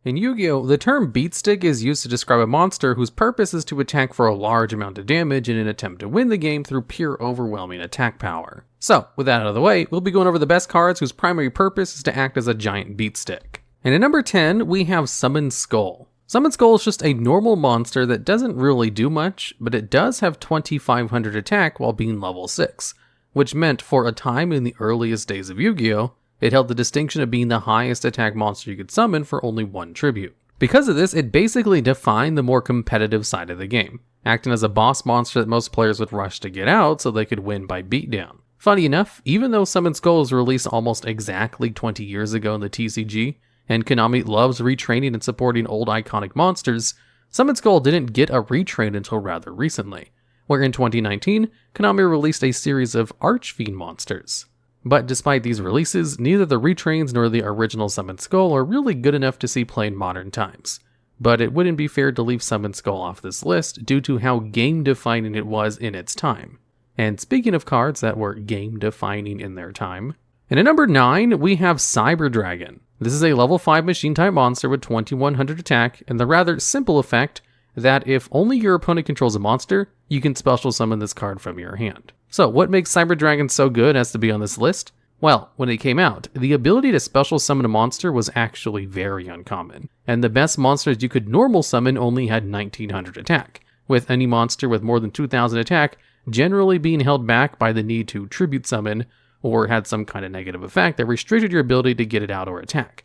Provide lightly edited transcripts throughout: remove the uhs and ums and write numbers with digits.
In Yu-Gi-Oh!, the term Beatstick is used to describe a monster whose purpose is to attack for a large amount of damage in an attempt to win the game through pure overwhelming attack power. So, with that out of the way, we'll be going over the best cards whose primary purpose is to act as a giant beatstick. And at number 10, we have Summon Skull. Summon Skull is just a normal monster that doesn't really do much, but it does have 2500 attack while being level 6, which meant for a time in the earliest days of Yu-Gi-Oh!, it held the distinction of being the highest attack monster you could summon for only one tribute. Because of this, it basically defined the more competitive side of the game, acting as a boss monster that most players would rush to get out so they could win by beatdown. Funny enough, even though Summon Skull was released almost exactly 20 years ago in the TCG, and Konami loves retraining and supporting old iconic monsters, Summon Skull didn't get a retrain until rather recently, where in 2019, Konami released a series of Archfiend monsters. But despite these releases, neither the retrains nor the original Summon Skull are really good enough to see play in modern times. But it wouldn't be fair to leave Summon Skull off this list due to how game-defining it was in its time. And speaking of cards that were game-defining in their time, and at number 9, we have Cyberdragon. This is a level 5 machine-type monster with 2100 attack, and the rather simple effect that if only your opponent controls a monster, you can special summon this card from your hand. So what makes Cyberdragon so good as to be on this list? Well, when it came out, the ability to special summon a monster was actually very uncommon, and the best monsters you could normal summon only had 1900 attack, with any monster with more than 2000 attack generally being held back by the need to tribute summon, or had some kind of negative effect that restricted your ability to get it out or attack,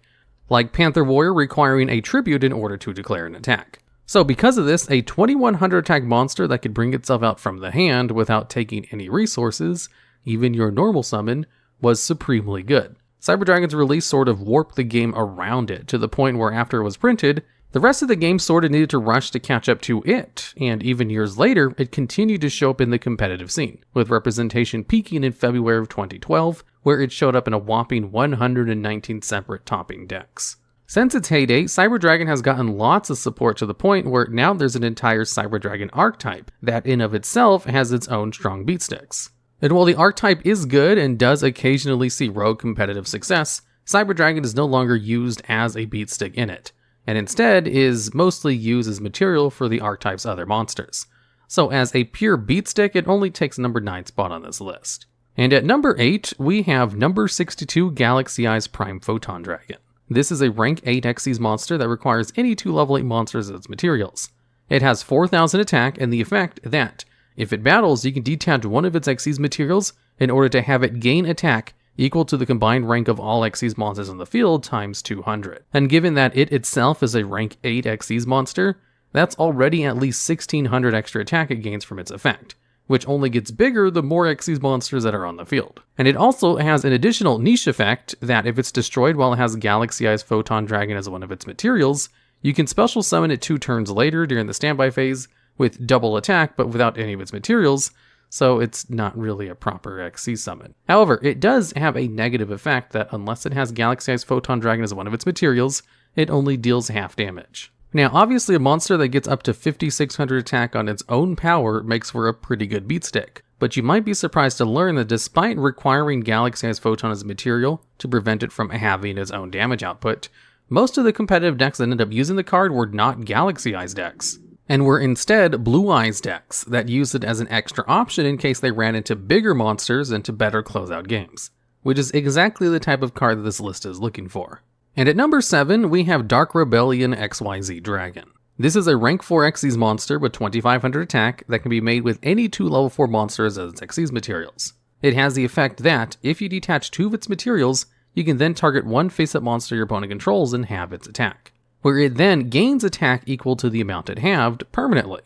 like Panther Warrior requiring a tribute in order to declare an attack. So because of this, a 2100 attack monster that could bring itself out from the hand without taking any resources, even your normal summon, was supremely good. Cyberdragon's release sort of warped the game around it, to the point where after it was printed, the rest of the game sort of needed to rush to catch up to it, and even years later, it continued to show up in the competitive scene, with representation peaking in February of 2012, where it showed up in a whopping 119 separate topping decks. Since its heyday, Cyberdragon has gotten lots of support to the point where now there's an entire Cyberdragon archetype that in of itself has its own strong beatsticks. And while the archetype is good and does occasionally see rogue competitive success, Cyberdragon is no longer used as a beatstick in it, and instead is mostly used as material for the archetype's other monsters. So as a pure beatstick, it only takes number 9 spot on this list. And at number 8, we have number 62 Galaxy Eyes Prime Photon Dragon. This is a rank 8 Exis monster that requires any 2 level 8 monsters as its materials. It has 4000 attack and the effect that, if it battles, you can detach one of its Exis materials in order to have it gain attack equal to the combined rank of all Exis monsters on the field times 200. And given that it itself is a rank 8 Exis monster, that's already at least 1600 extra attack it gains from its effect, which only gets bigger the more Exis monsters that are on the field. And it also has an additional niche effect that if it's destroyed while it has Galaxy Eyes Photon Dragon as one of its materials, you can special summon it 2 turns later during the standby phase with double attack but without any of its materials, so it's not really a proper Exis summon. However, it does have a negative effect that unless it has Galaxy Eyes Photon Dragon as one of its materials, it only deals half damage. Now, obviously a monster that gets up to 5600 attack on its own power makes for a pretty good beatstick, but you might be surprised to learn that despite requiring Galaxy Eyes Photon as a material to prevent it from having its own damage output, most of the competitive decks that ended up using the card were not Galaxy Eyes decks, and were instead Blue Eyes decks that used it as an extra option in case they ran into bigger monsters and to better close out games, which is exactly the type of card that this list is looking for. And at number 7, we have Dark Rebellion XYZ Dragon. This is a rank 4 Exis monster with 2500 attack that can be made with any 2 level 4 monsters as its Exis materials. It has the effect that, if you detach 2 of its materials, you can then target one face-up monster your opponent controls and halve its attack, where it then gains attack equal to the amount it halved permanently.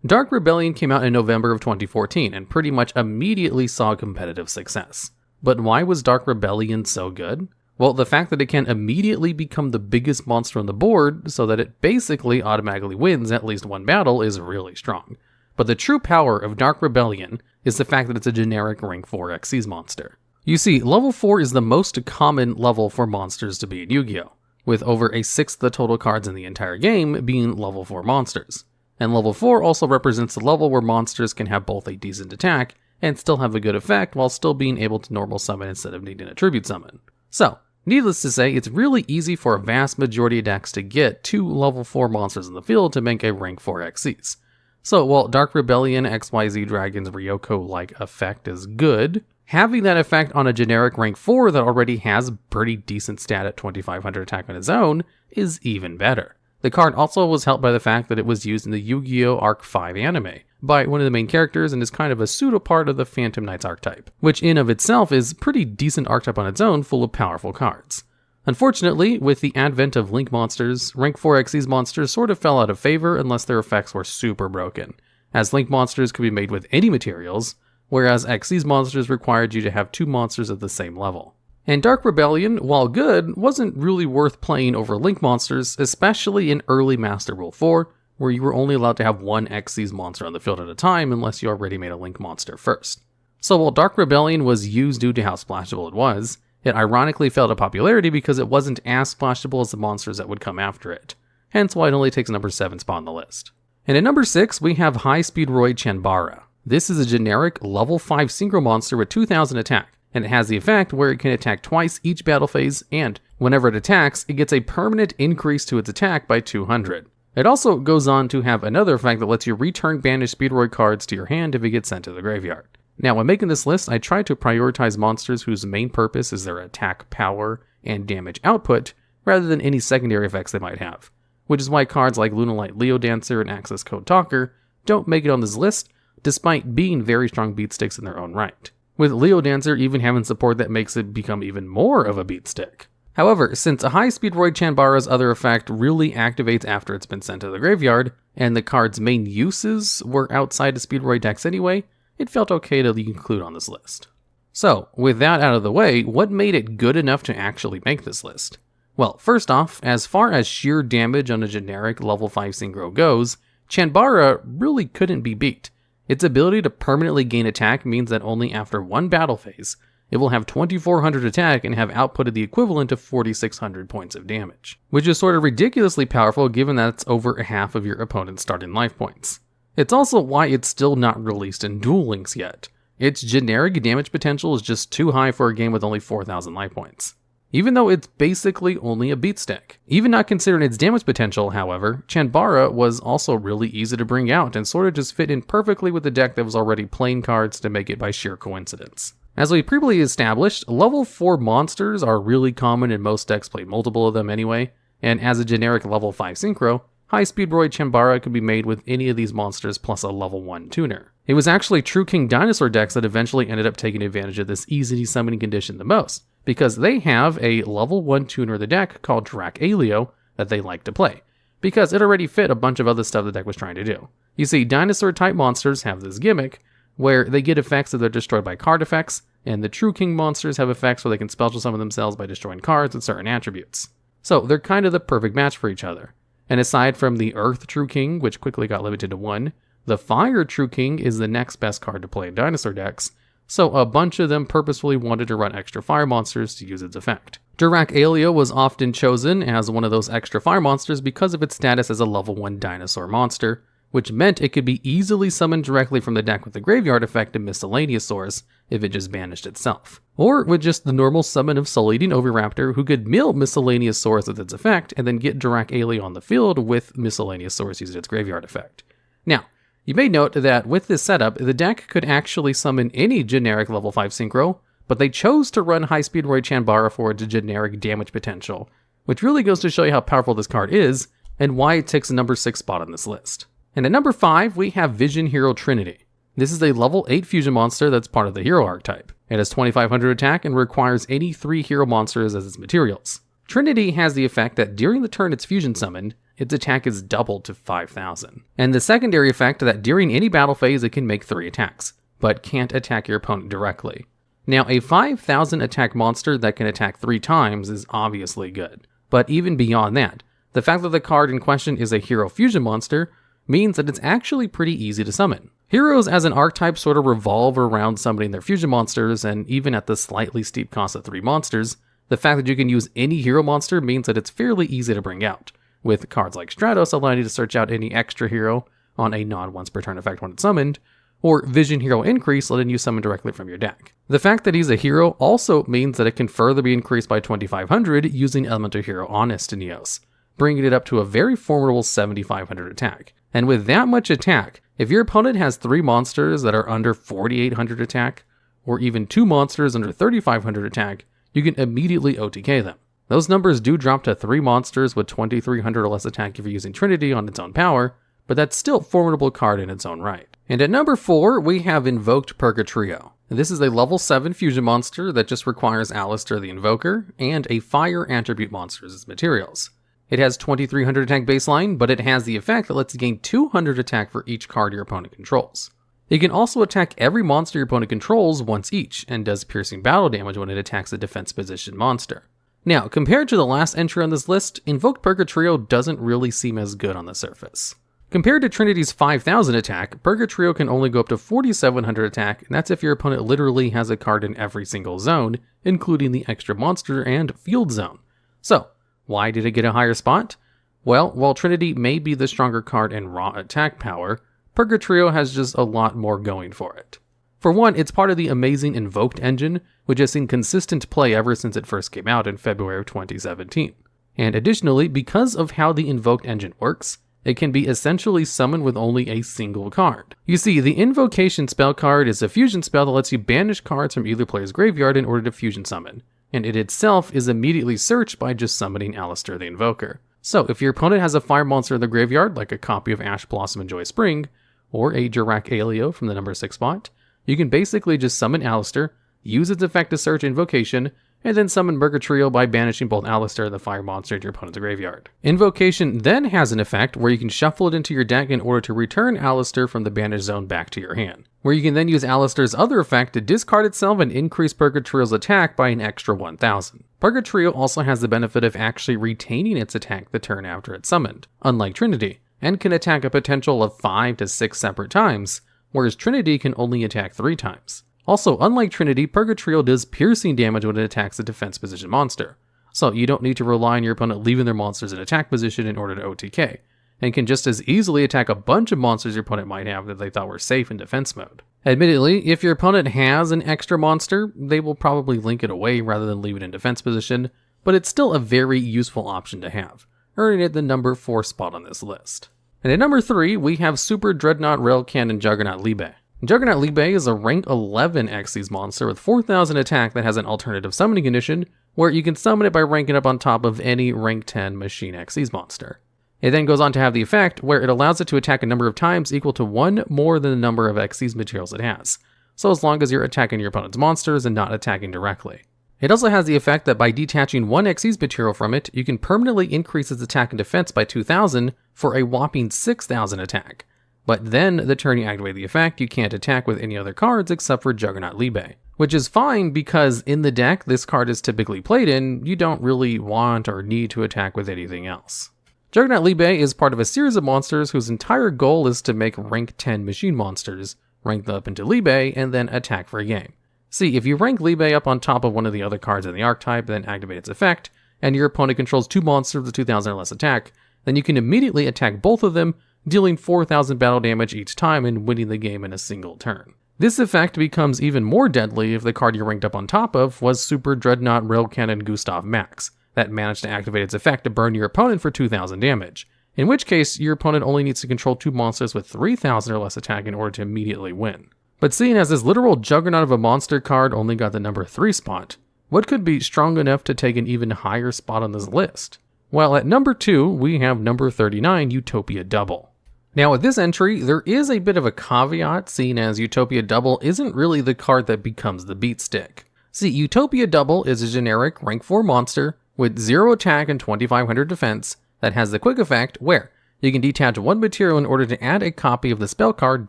Dark Rebellion came out in November of 2014 and pretty much immediately saw competitive success. But why was Dark Rebellion so good? Well, the fact that it can immediately become the biggest monster on the board so that it basically automatically wins at least one battle is really strong. But the true power of Dark Rebellion is the fact that it's a generic rank 4 Exis monster. You see, level 4 is the most common level for monsters to be in Yu-Gi-Oh!, with over a sixth of the total cards in the entire game being level 4 monsters. And level 4 also represents the level where monsters can have both a decent attack and still have a good effect while still being able to normal summon instead of needing a tribute summon. So, Needless to say, it's really easy for a vast majority of decks to get 2 level 4 monsters in the field to make a rank 4 Exis. So while Dark Rebellion XYZ Dragon's Ryoko-like effect is good, having that effect on a generic rank 4 that already has pretty decent stat at 2500 attack on its own is even better. The card also was helped by the fact that it was used in the Yu-Gi-Oh! Arc 5 anime by one of the main characters and is kind of a pseudo-part of the Phantom Knights archetype, which in of itself is pretty decent archetype on its own, full of powerful cards. Unfortunately, with the advent of Link monsters, rank 4 Xyz monsters sort of fell out of favor unless their effects were super broken, as Link monsters could be made with any materials, whereas Xyz monsters required you to have 2 monsters of the same level. And Dark Rebellion, while good, wasn't really worth playing over Link monsters, especially in early Master Rule 4, where you were only allowed to have 1 Xyz monster on the field at a time unless you already made a Link monster first. So while Dark Rebellion was used due to how splashable it was, it ironically fell to popularity because it wasn't as splashable as the monsters that would come after it, hence why it only takes a number 7 spot on the list. And at number 6, we have High Speed Roid Chanbara. This is a generic level 5 synchro monster with 2000 attack, and it has the effect where it can attack twice each battle phase, and whenever it attacks, it gets a permanent increase to its attack by 200. It also goes on to have another effect that lets you return banished Speedroid cards to your hand if it gets sent to the graveyard. Now, when making this list, I tried to prioritize monsters whose main purpose is their attack power and damage output, rather than any secondary effects they might have, which is why cards like Lunalight Leo Dancer and Accesscode Talker don't make it on this list, despite being very strong beatsticks in their own right, with Leo Dancer even having support that makes it become even more of a beatstick. However, since a High Speed Roid Chanbara's other effect really activates after it's been sent to the graveyard, and the card's main uses were outside of Speedroid decks anyway, it felt okay to include on this list. So, with that out of the way, what made it good enough to actually make this list? Well, first off, as far as sheer damage on a generic level 5 synchro goes, Chanbara really couldn't be beat. Its ability to permanently gain attack means that only after 1 battle phase, it will have 2400 attack and have outputted the equivalent of 4600 points of damage, which is sort of ridiculously powerful given that it's over half of your opponent's starting life points. It's also why it's still not released in Duel Links yet. Its generic damage potential is just too high for a game with only 4000 life points, even though it's basically only a beatstick. Even not considering its damage potential, however, Chanbara was also really easy to bring out and sort of just fit in perfectly with the deck that was already playing cards to make it by sheer coincidence. As we previously established, level 4 monsters are really common and most decks play multiple of them anyway, and as a generic level 5 synchro, High Speed Roid Chanbara could be made with any of these monsters plus a level 1 tuner. It was actually True King Dinosaur decks that eventually ended up taking advantage of this easy summoning condition the most, because they have a level 1 tuner of the deck called Dracaleo that they like to play, because it already fit a bunch of other stuff the deck was trying to do. You see, dinosaur type monsters have this gimmick where they get effects that they're destroyed by card effects, and the True King monsters have effects where they can special summon themselves by destroying cards with certain attributes. So they're kind of the perfect match for each other. And aside from the Earth True King, which quickly got limited to 1, the Fire True King is the next best card to play in dinosaur decks, so a bunch of them purposefully wanted to run extra fire monsters to use its effect. Dracaleo was often chosen as one of those extra fire monsters because of its status as a level 1 dinosaur monster, which meant it could be easily summoned directly from the deck with the graveyard effect of Miscellaneous Source if it just banished itself. Or with just the normal summon of Soul Eating Oviraptor who could mill Miscellaneous Source with its effect and then get Dracaleo on the field with Miscellaneous Source using its graveyard effect. Now, you may note that with this setup, the deck could actually summon any generic level 5 synchro, but they chose to run High Speed Roid Chanbara for its generic damage potential, which really goes to show you how powerful this card is and why it takes the number 6 spot on this list. And at number 5, we have Vision Hero Trinity. This is a level 8 fusion monster that's part of the hero archetype. It has 2500 attack and requires any 3 hero monsters as its materials. Trinity has the effect that during the turn it's fusion summoned, its attack is doubled to 5000. And the secondary effect that during any battle phase it can make 3 attacks, but can't attack your opponent directly. Now, a 5000 attack monster that can attack 3 times is obviously good. But even beyond that, the fact that the card in question is a hero fusion monster means that it's actually pretty easy to summon. Heroes as an archetype sort of revolve around summoning their fusion monsters, and even at the slightly steep cost of 3 monsters, the fact that you can use any hero monster means that it's fairly easy to bring out, with cards like Stratos allowing you to search out any extra hero on a non-once per turn effect when it's summoned, or Vision Hero Increase, letting you summon directly from your deck. The fact that he's a hero also means that it can further be increased by 2500 using Elemental Hero Honest in Eos, bringing it up to a very formidable 7500 attack. And with that much attack, if your opponent has 3 monsters that are under 4800 attack, or even 2 monsters under 3500 attack, you can immediately OTK them. Those numbers do drop to 3 monsters with 2300 or less attack if you're using Trinity on its own power, but that's still a formidable card in its own right. And at number 4, we have Invoked Purgatrio. This is a level 7 fusion monster that just requires Alistair the Invoker and a fire attribute monster as its materials. It has 2300 attack baseline, but it has the effect that lets you gain 200 attack for each card your opponent controls. It can also attack every monster your opponent controls once each, and does piercing battle damage when it attacks a defense position monster. Now, compared to the last entry on this list, Invoked Purgatrio doesn't really seem as good on the surface. Compared to Trinity's 5000 attack, Purgatrio can only go up to 4700 attack, and that's if your opponent literally has a card in every single zone, including the extra monster and field zone. So, why did it get a higher spot? Well, while Trinity may be the stronger card in raw attack power, Purgatrio has just a lot more going for it. For one, it's part of the amazing Invoked engine, which has seen consistent play ever since it first came out in February of 2017. And additionally, because of how the Invoked engine works, it can be essentially summoned with only a single card. You see, the Invocation spell card is a fusion spell that lets you banish cards from either player's graveyard in order to fusion summon, and it itself is immediately searched by just summoning Alistair the Invoker. So if your opponent has a fire monster in the graveyard, like a copy of Ash Blossom and Joy Spring, or a Jurak Aleo from the number 6 spot, you can basically just summon Alistair, use its effect to search Invocation, and then summon Purgatrio by banishing both Alistair and the fire monster into your opponent's graveyard. Invocation then has an effect where you can shuffle it into your deck in order to return Alistair from the banished zone back to your hand, where you can then use Alistair's other effect to discard itself and increase Purgatrio's attack by an extra 1000. Purgatrio also has the benefit of actually retaining its attack the turn after it's summoned, unlike Trinity, and can attack a potential of 5 to 6 separate times, whereas Trinity can only attack 3 times. Also, unlike Trinity, Purgatrio does piercing damage when it attacks a defense position monster, so you don't need to rely on your opponent leaving their monsters in attack position in order to OTK, and can just as easily attack a bunch of monsters your opponent might have that they thought were safe in defense mode. Admittedly, if your opponent has an extra monster, they will probably link it away rather than leave it in defense position, but it's still a very useful option to have, earning it the number 4 spot on this list. And at number 3, we have Super Dreadnought Railcannon Juggernaut Liebe. Juggernaut Liebe is a rank 11 Exis monster with 4000 attack that has an alternative summoning condition, where you can summon it by ranking up on top of any rank 10 machine Exis monster. It then goes on to have the effect where it allows it to attack a number of times equal to 1 more than the number of Exis materials it has, so as long as you're attacking your opponent's monsters and not attacking directly. It also has the effect that by detaching 1 Exis material from it, you can permanently increase its attack and defense by 2000 for a whopping 6000 attack. But then, the turn you activate the effect, you can't attack with any other cards except for Juggernaut Liebe. Which is fine because in the deck this card is typically played in, you don't really want or need to attack with anything else. Juggernaut Liebe is part of a series of monsters whose entire goal is to make rank 10 machine monsters, rank them up into Liebe, and then attack for a game. See, if you rank Liebe up on top of one of the other cards in the archetype, then activate its effect, and your opponent controls 2 monsters with 2000 or less attack, then you can immediately attack both of them, dealing 4000 battle damage each time and winning the game in a single turn. This effect becomes even more deadly if the card you ranked up on top of was Super Dreadnought Railcannon Gustav Max, that managed to activate its effect to burn your opponent for 2000 damage, in which case your opponent only needs to control 2 monsters with 3000 or less attack in order to immediately win. But seeing as this literal juggernaut of a monster card only got the number 3 spot, what could be strong enough to take an even higher spot on this list? Well, at number 2, we have number 39, Utopia Double. Now with this entry, there is a bit of a caveat, seeing as Utopia Double isn't really the card that becomes the Beatstick. See, Utopia Double is a generic rank 4 monster with 0 attack and 2500 defense that has the quick effect where you can detach 1 material in order to add a copy of the spell card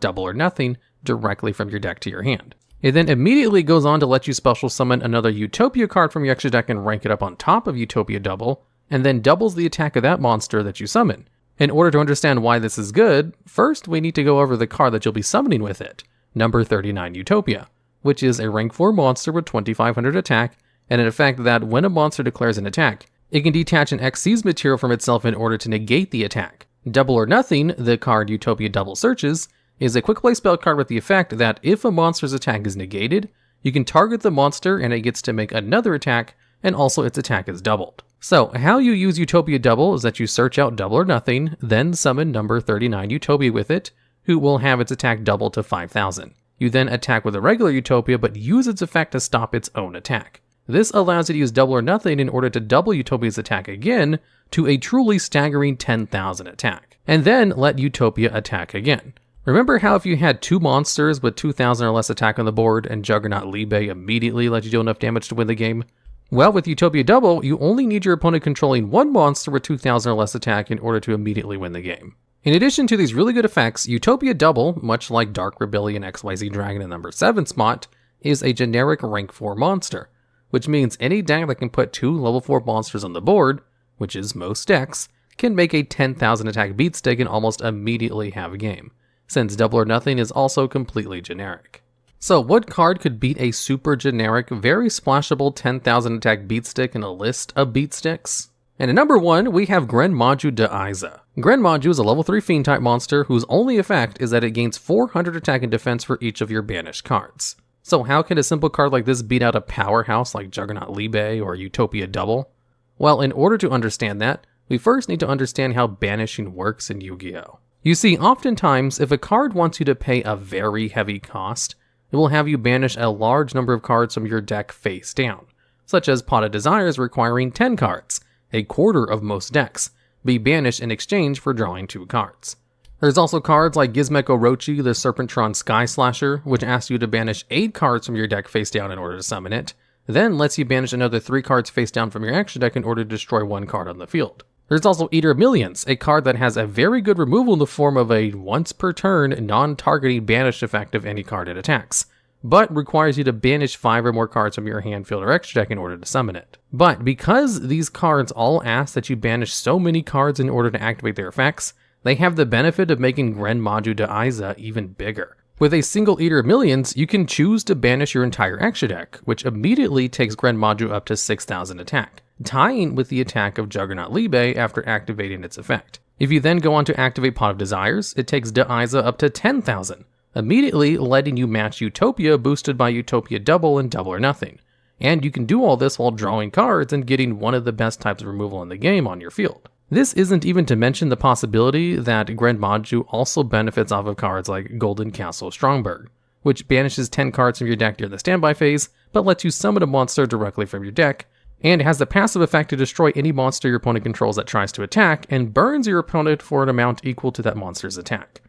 Double or Nothing directly from your deck to your hand. It then immediately goes on to let you special summon another Utopia card from your extra deck and rank it up on top of Utopia Double, and then doubles the attack of that monster that you summon. In order to understand why this is good, first we need to go over the card that you'll be summoning with it, number 39 Utopia, which is a rank 4 monster with 2500 attack, and an effect that when a monster declares an attack, it can detach an Xyz material from itself in order to negate the attack. Double or Nothing, the card Utopia Double searches, is a quick play spell card with the effect that if a monster's attack is negated, you can target the monster and it gets to make another attack, and also its attack is doubled. So how you use Utopia Double is that you search out Double or Nothing, then summon number 39 Utopia with it, who will have its attack doubled to 5,000. You then attack with a regular Utopia but use its effect to stop its own attack. This allows you to use Double or Nothing in order to double Utopia's attack again to a truly staggering 10,000 attack, and then let Utopia attack again. Remember how if you had two monsters with 2,000 or less attack on the board and Juggernaut Liebe immediately let you deal enough damage to win the game? Well, with Utopia Double, you only need your opponent controlling one monster with 2,000 or less attack in order to immediately win the game. In addition to these really good effects, Utopia Double, much like Dark Rebellion XYZ Dragon in number 7 spot, is a generic rank 4 monster, which means any deck that can put 2 level 4 monsters on the board, which is most decks, can make a 10,000 attack Beatstick and almost immediately have a game, since Double or Nothing is also completely generic. So what card could beat a super generic, very splashable 10,000 attack Beatstick in a list of Beatsticks? And at number 1, we have Gren Maju Demise. Gren Maju is a level 3 Fiend type monster whose only effect is that it gains 400 attack and defense for each of your banished cards. So how can a simple card like this beat out a powerhouse like Juggernaut Liebe or Utopia Double? Well, in order to understand that, we first need to understand how banishing works in Yu-Gi-Oh! You see, oftentimes, if a card wants you to pay a very heavy cost, it will have you banish a large number of cards from your deck face down, such as Pot of Desires requiring 10 cards, a quarter of most decks, be banished in exchange for drawing 2 cards. There's also cards like Gizmek Orochi, the Serpentron Sky Slasher, which asks you to banish 8 cards from your deck face down in order to summon it, then lets you banish another 3 cards face down from your extra deck in order to destroy 1 card on the field. There's also Eater of Millions, a card that has a very good removal in the form of a once per turn non-targeting banish effect of any card it attacks, but requires you to banish 5 or more cards from your hand, field, or extra deck in order to summon it. But because these cards all ask that you banish so many cards in order to activate their effects, they have the benefit of making Gren Maju Demise even bigger. With a single Eater of Millions, you can choose to banish your entire extra deck, which immediately takes Gren Maju up to 6,000 attack, tying with the attack of Juggernaut Liebe after activating its effect. If you then go on to activate Pot of Desires, it takes Demise up to 10,000, immediately letting you match Utopia boosted by Utopia Double and Double or Nothing. And you can do all this while drawing cards and getting one of the best types of removal in the game on your field. This isn't even to mention the possibility that Gren Maju also benefits off of cards like Golden Castle Strongberg, which banishes 10 cards from your deck during the standby phase, but lets you summon a monster directly from your deck, and has the passive effect to destroy any monster your opponent controls that tries to attack, and burns your opponent for an amount equal to that monster's attack.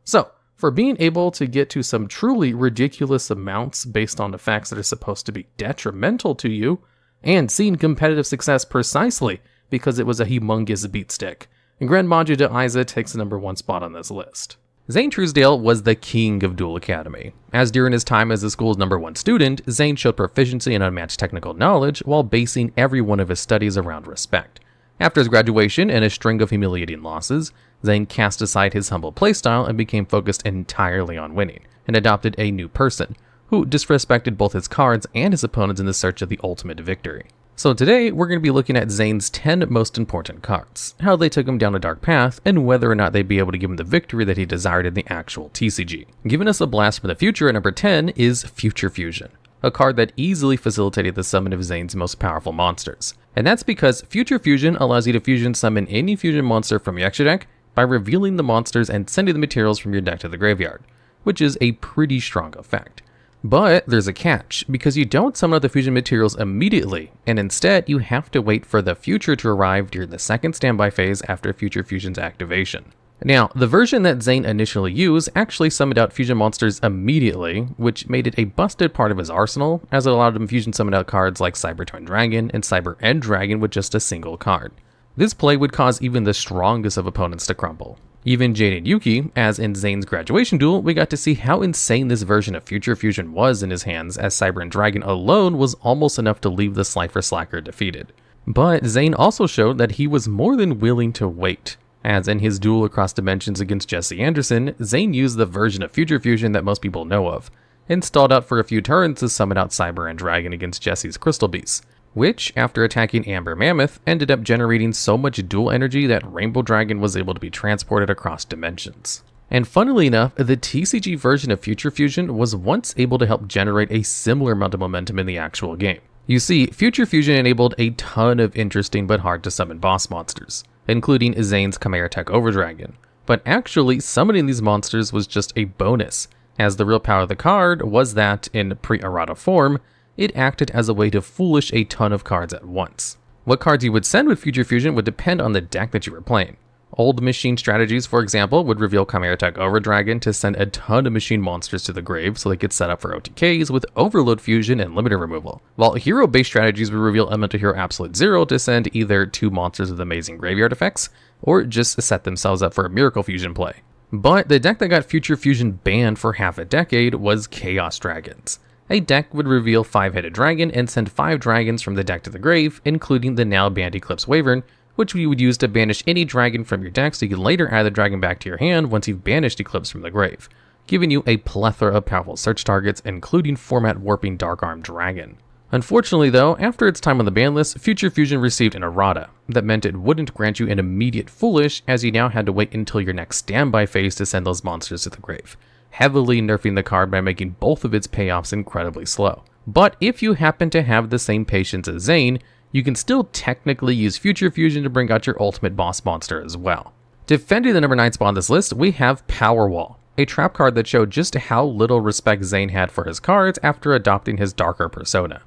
So, for being able to get to some truly ridiculous amounts based on effects that are supposed to be detrimental to you, and seeing competitive success precisely because it was a humongous beatstick, Gren Maju Demise takes the number 1 spot on this list. Zane Truesdale was the king of Duel Academy, as during his time as the school's number 1 student, Zane showed proficiency and unmatched technical knowledge while basing every one of his studies around respect. After his graduation and a string of humiliating losses, Zane cast aside his humble playstyle and became focused entirely on winning, and adopted a new person, who disrespected both his cards and his opponents in the search of the ultimate victory. So today, we're going to be looking at Zane's 10 most important cards, how they took him down a dark path, and whether or not they'd be able to give him the victory that he desired in the actual TCG. Giving us a blast from the future at number 10 is Future Fusion, a card that easily facilitated the summon of Zane's most powerful monsters. And that's because Future Fusion allows you to fusion summon any fusion monster from your extra deck by revealing the monsters and sending the materials from your deck to the graveyard, which is a pretty strong effect. But there's a catch, because you don't summon out the fusion materials immediately, and instead you have to wait for the future to arrive during the second standby phase after Future Fusion's activation. Now, the version that Zane initially used actually summoned out fusion monsters immediately, which made it a busted part of his arsenal, as it allowed him fusion summon out cards like Cyber Twin Dragon and Cyber End Dragon with just a single card. This play would cause even the strongest of opponents to crumble. Even Jade and Yuki, as in Zane's graduation duel, we got to see how insane this version of Future Fusion was in his hands, as Cyber and Dragon alone was almost enough to leave the Slifer Slacker defeated. But Zane also showed that he was more than willing to wait, as in his duel across dimensions against Jesse Anderson, Zane used the version of Future Fusion that most people know of, and stalled out for a few turns to summon out Cyber and Dragon against Jesse's Crystal Beasts, which, after attacking Amber Mammoth, ended up generating so much dual energy that Rainbow Dragon was able to be transported across dimensions. And funnily enough, the TCG version of Future Fusion was once able to help generate a similar amount of momentum in the actual game. You see, Future Fusion enabled a ton of interesting but hard to summon boss monsters, including Zane's Chimeratech Overdragon. But actually, summoning these monsters was just a bonus, as the real power of the card was that, in pre-errata form, it acted as a way to foolish a ton of cards at once. What cards you would send with Future Fusion would depend on the deck that you were playing. Old machine strategies, for example, would reveal Chimeratech Overdragon to send a ton of machine monsters to the grave so they could set up for OTKs with Overload Fusion and Limited Removal, while hero-based strategies would reveal Elemental Hero Absolute Zero to send either 2 monsters with amazing graveyard effects, or just set themselves up for a Miracle Fusion play. But the deck that got Future Fusion banned for half a decade was Chaos Dragons. A deck would reveal 5-headed dragon and send 5 dragons from the deck to the grave, including the now banned Eclipse Wyvern, which you would use to banish any dragon from your deck so you can later add the dragon back to your hand once you've banished Eclipse from the grave, giving you a plethora of powerful search targets, including format warping Dark Arm Dragon. Unfortunately though, after its time on the ban list, Future Fusion received an errata that meant it wouldn't grant you an immediate foolish, as you now had to wait until your next standby phase to send those monsters to the grave, heavily nerfing the card by making both of its payoffs incredibly slow. But if you happen to have the same patience as Zane, you can still technically use Future Fusion to bring out your ultimate boss monster as well. Defending the number 9 spot on this list, we have Powerwall, a trap card that showed just how little respect Zane had for his cards after adopting his darker persona.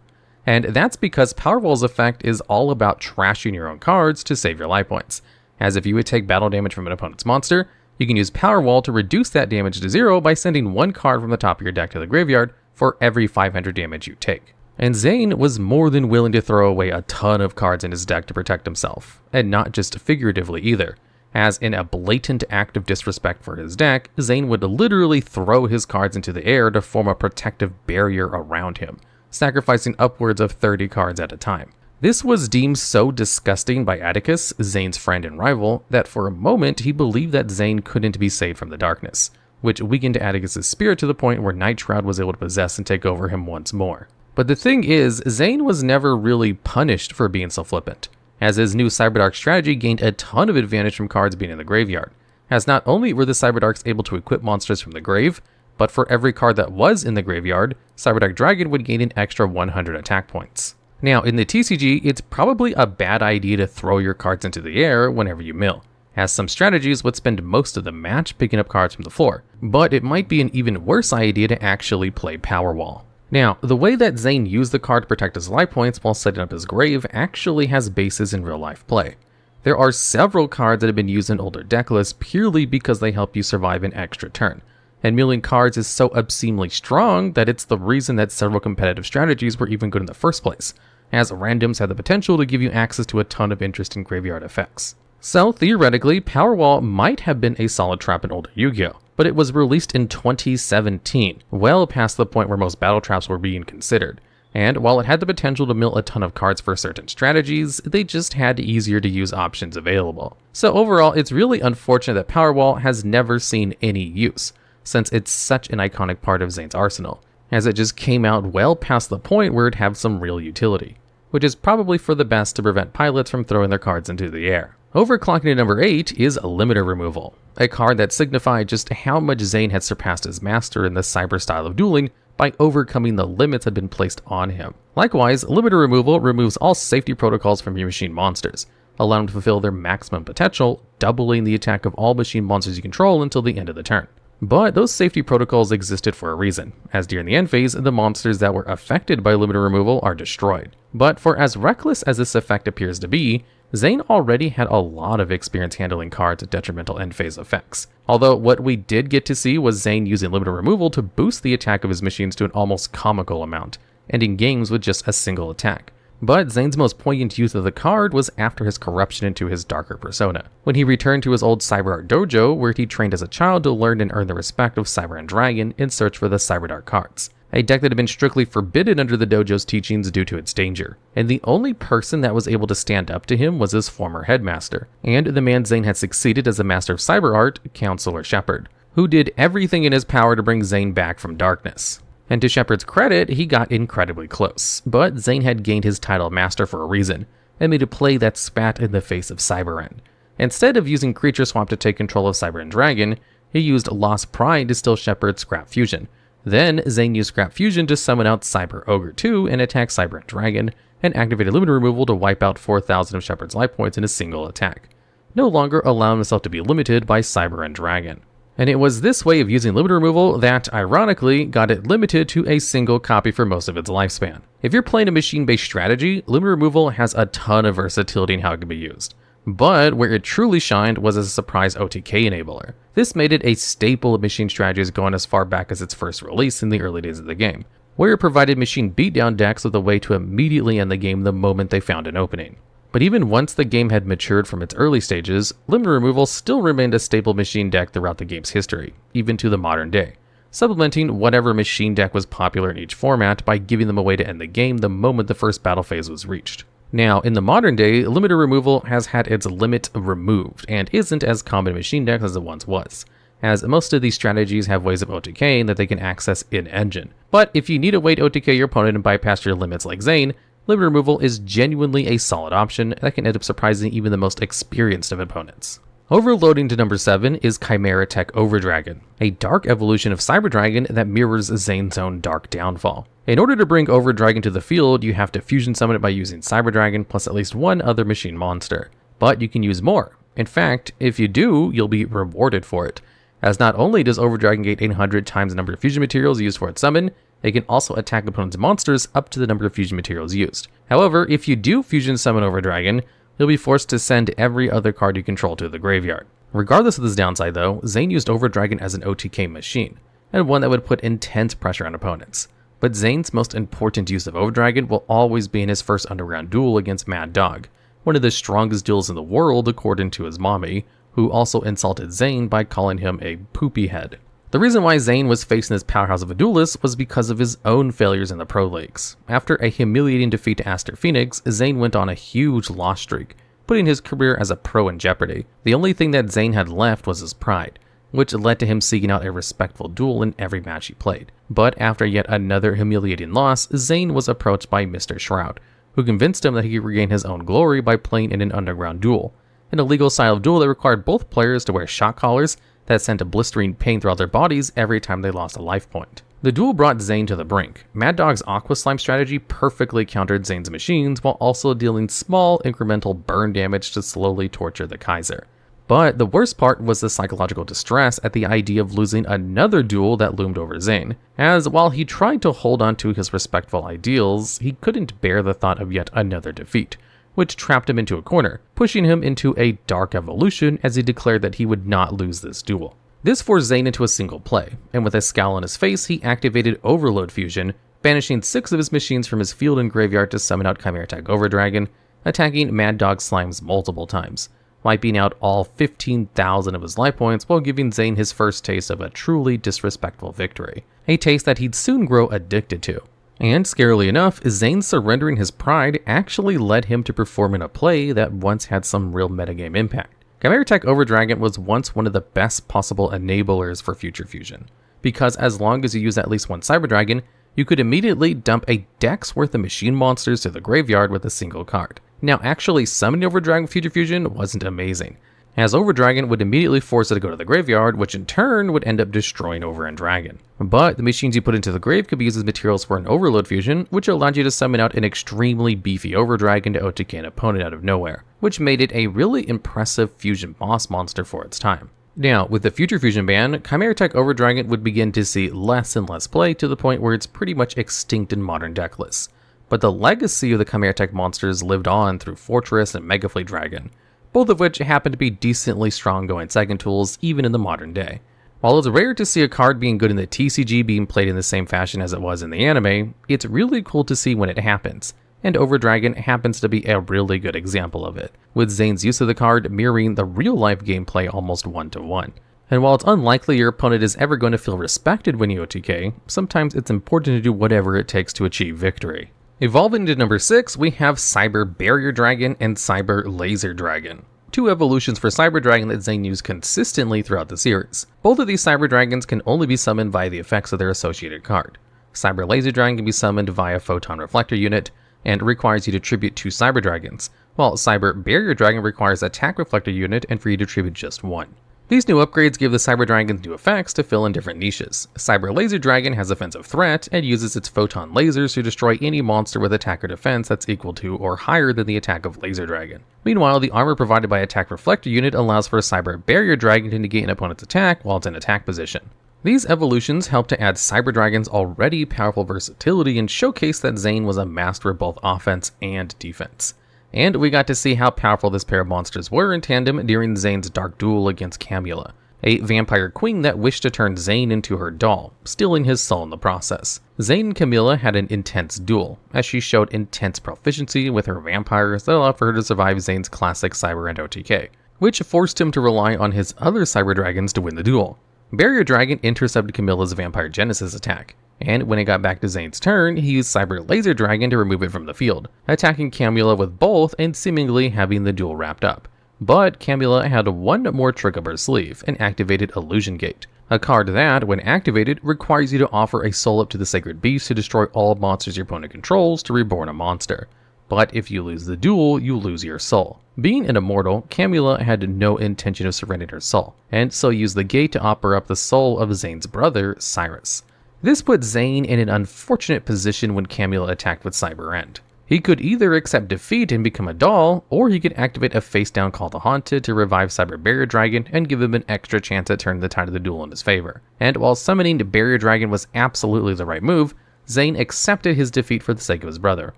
And that's because Powerwall's effect is all about trashing your own cards to save your life points, as if you would take battle damage from an opponent's monster, you can use Powerwall to reduce that damage to 0 by sending 1 card from the top of your deck to the graveyard for every 500 damage you take. And Zane was more than willing to throw away a ton of cards in his deck to protect himself, and not just figuratively either, as in a blatant act of disrespect for his deck, Zane would literally throw his cards into the air to form a protective barrier around him, sacrificing upwards of 30 cards at a time. This was deemed so disgusting by Atticus, Zane's friend and rival, that for a moment he believed that Zane couldn't be saved from the darkness, which weakened Atticus' spirit to the point where Night Shroud was able to possess and take over him once more. But the thing is, Zane was never really punished for being so flippant, as his new Cyberdark strategy gained a ton of advantage from cards being in the graveyard, as not only were the Cyberdarks able to equip monsters from the grave, but for every card that was in the graveyard, Cyberdark Dragon would gain an extra 100 attack points. Now, in the TCG, it's probably a bad idea to throw your cards into the air whenever you mill, as some strategies would spend most of the match picking up cards from the floor, but it might be an even worse idea to actually play Powerwall. Now, the way that Zane used the card to protect his life points while setting up his grave actually has basis in real life play. There are several cards that have been used in older deck lists purely because they help you survive an extra turn, and milling cards is so obscenely strong that it's the reason that several competitive strategies were even good in the first place, as randoms have the potential to give you access to a ton of interesting graveyard effects. So theoretically, Powerwall might have been a solid trap in older Yu-Gi-Oh!, but it was released in 2017, well past the point where most battle traps were being considered. And while it had the potential to mill a ton of cards for certain strategies, they just had easier to use options available. So overall, it's really unfortunate that Powerwall has never seen any use, since it's such an iconic part of Zane's arsenal, as it just came out well past the point where it'd have some real utility, which is probably for the best to prevent pilots from throwing their cards into the air. Overclocking at number 8 is Limiter Removal, a card that signified just how much Zane had surpassed his master in the cyber style of dueling by overcoming the limits that had been placed on him. Likewise, Limiter Removal removes all safety protocols from your machine monsters, allowing them to fulfill their maximum potential, doubling the attack of all machine monsters you control until the end of the turn. But those safety protocols existed for a reason, as during the end phase, the monsters that were affected by Limiter Removal are destroyed. But for as reckless as this effect appears to be, Zane already had a lot of experience handling cards with detrimental end phase effects. Although what we did get to see was Zane using Limiter Removal to boost the attack of his machines to an almost comical amount, ending games with just a single attack. But Zane's most poignant use of the card was after his corruption into his darker persona, when he returned to his old Cyberdark dojo where he trained as a child to learn and earn the respect of Cyber and Dragon in search for the Cyberdark cards, a deck that had been strictly forbidden under the dojo's teachings due to its danger, and the only person that was able to stand up to him was his former headmaster, and the man Zane had succeeded as a master of cyber art, Counselor Shepard, who did everything in his power to bring Zane back from darkness. And to Shepard's credit, he got incredibly close, but Zane had gained his title master for a reason, and made a play that spat in the face of Cyber End. Instead of using Creature Swap to take control of Cyber and Dragon, he used Lost Pride to steal Shepard's Scrap Fusion. Then, Zane used Scrap Fusion to summon out Cyber Ogre 2 and attack Cyber Dragon, and activated Limit Removal to wipe out 4,000 of Shepard's life points in a single attack, no longer allowing himself to be limited by Cyber and Dragon. And it was this way of using Limit Removal that, ironically, got it limited to a single copy for most of its lifespan. If you're playing a machine-based strategy, Limit Removal has a ton of versatility in how it can be used. But where it truly shined was as a surprise OTK enabler. This made it a staple of machine strategies going as far back as its first release in the early days of the game, where it provided machine beatdown decks with a way to immediately end the game the moment they found an opening. But even once the game had matured from its early stages, Limit Removal still remained a staple machine deck throughout the game's history, even to the modern day, supplementing whatever machine deck was popular in each format by giving them a way to end the game the moment the first battle phase was reached. Now, in the modern day, Limiter Removal has had its limit removed and isn't as common in machine decks as it once was, as most of these strategies have ways of OTKing that they can access in-engine. But if you need a way to OTK your opponent and bypass your limits like Zane, Limit Removal is genuinely a solid option that can end up surprising even the most experienced of opponents. Overloading to number 7 is Chimeratech Overdragon, a dark evolution of Cyberdragon that mirrors Zane's own dark downfall. In order to bring Overdragon to the field, you have to fusion summon it by using Cyberdragon plus at least one other machine monster. But you can use more. In fact, if you do, you'll be rewarded for it, as not only does Overdragon gain 800 times the number of fusion materials used for its summon, it can also attack opponent's monsters up to the number of fusion materials used. However, if you do fusion summon Overdragon, you'll be forced to send every other card you control to the graveyard. Regardless of this downside though, Zane used Overdragon as an OTK machine, and one that would put intense pressure on opponents. But Zane's most important use of Overdragon will always be in his first underground duel against Mad Dog, one of the strongest duels in the world according to his mommy, who also insulted Zane by calling him a poopy head. The reason why Zane was facing this powerhouse of a duelist was because of his own failures in the pro leagues. After a humiliating defeat to Aster Phoenix, Zane went on a huge loss streak, putting his career as a pro in jeopardy. The only thing that Zane had left was his pride, which led to him seeking out a respectful duel in every match he played. But after yet another humiliating loss, Zane was approached by Mr. Shroud, who convinced him that he could regain his own glory by playing in an underground duel, an illegal style of duel that required both players to wear shock collars that sent a blistering pain throughout their bodies every time they lost a life point. The duel brought Zane to the brink. Mad Dog's Aqua Slime strategy perfectly countered Zane's machines while also dealing small incremental burn damage to slowly torture the Kaiser. But the worst part was the psychological distress at the idea of losing another duel that loomed over Zane, as while he tried to hold on to his respectful ideals, he couldn't bear the thought of yet another defeat, which trapped him into a corner, pushing him into a dark evolution as he declared that he would not lose this duel. This forced Zane into a single play, and with a scowl on his face, he activated Overload Fusion, banishing 6 of his machines from his field and graveyard to summon out Chimeratech Overdragon, attacking Mad Dog Slimes multiple times, wiping out all 15,000 of his life points while giving Zane his first taste of a truly disrespectful victory, a taste that he'd soon grow addicted to. And scarily enough, Zane surrendering his pride actually led him to perform in a play that once had some real metagame impact. Chimeratech Overdragon was once one of the best possible enablers for future fusion, because as long as you use at least one Cyberdragon, you could immediately dump a deck's worth of machine monsters to the graveyard with a single card. Now, actually summoning Overdragon with future fusion wasn't amazing, as Overdragon would immediately force it to go to the graveyard, which in turn would end up destroying Overdragon. But the machines you put into the grave could be used as materials for an Overload Fusion, which allowed you to summon out an extremely beefy Overdragon to OTK an opponent out of nowhere, which made it a really impressive fusion boss monster for its time. Now, with the future fusion ban, Chimeratech Overdragon would begin to see less and less play to the point where it's pretty much extinct in modern deck lists. But the legacy of the Chimeratech monsters lived on through Fortress and Mega Fleet Dragon, both of which happen to be decently strong going second tools even in the modern day. While it's rare to see a card being good in the TCG being played in the same fashion as it was in the anime, it's really cool to see when it happens, and Overdragon happens to be a really good example of it, with Zane's use of the card mirroring the real-life gameplay almost 1-to-1. And while it's unlikely your opponent is ever going to feel respected when you OTK, sometimes it's important to do whatever it takes to achieve victory. Evolving to number 6, we have Cyber Barrier Dragon and Cyber Laser Dragon, 2 evolutions for Cyber Dragon that Zane used consistently throughout the series. Both of these Cyber Dragons can only be summoned via the effects of their associated card. Cyber Laser Dragon can be summoned via Photon Reflector unit, and requires you to tribute 2 Cyber Dragons, while Cyber Barrier Dragon requires Attack Reflector unit and for you to tribute just 1. These new upgrades give the Cyber Dragons new effects to fill in different niches. Cyber Laser Dragon has offensive threat and uses its photon lasers to destroy any monster with attack or defense that's equal to or higher than the attack of Laser Dragon. Meanwhile, the armor provided by Attack Reflector unit allows for a Cyber Barrier Dragon to negate an opponent's attack while it's in attack position. These evolutions help to add Cyber Dragon's already powerful versatility and showcase that Zane was a master of both offense and defense. And we got to see how powerful this pair of monsters were in tandem during Zane's dark duel against Camula, a vampire queen that wished to turn Zane into her doll, stealing his soul in the process. Zane and Camilla had an intense duel, as she showed intense proficiency with her vampires that allowed for her to survive Zane's classic Cyber and OTK, which forced him to rely on his other Cyber Dragons to win the duel. Barrier Dragon intercepted Camilla's Vampire Genesis attack, and when it got back to Zane's turn, he used Cyber Laser Dragon to remove it from the field, attacking Camula with both and seemingly having the duel wrapped up. But Camula had one more trick up her sleeve and activated Illusion Gate, a card that, when activated, requires you to offer a soul up to the Sacred Beast to destroy all monsters your opponent controls to reborn a monster. But if you lose the duel, you lose your soul. Being an immortal, Camula had no intention of surrendering her soul, and so used the gate to offer up the soul of Zane's brother, Cyrus. This put Zane in an unfortunate position when Camula attacked with Cyber End. He could either accept defeat and become a doll, or he could activate a face-down Call the Haunted to revive Cyber Barrier Dragon and give him an extra chance at turning the tide of the duel in his favor. And while summoning Barrier Dragon was absolutely the right move, Zane accepted his defeat for the sake of his brother,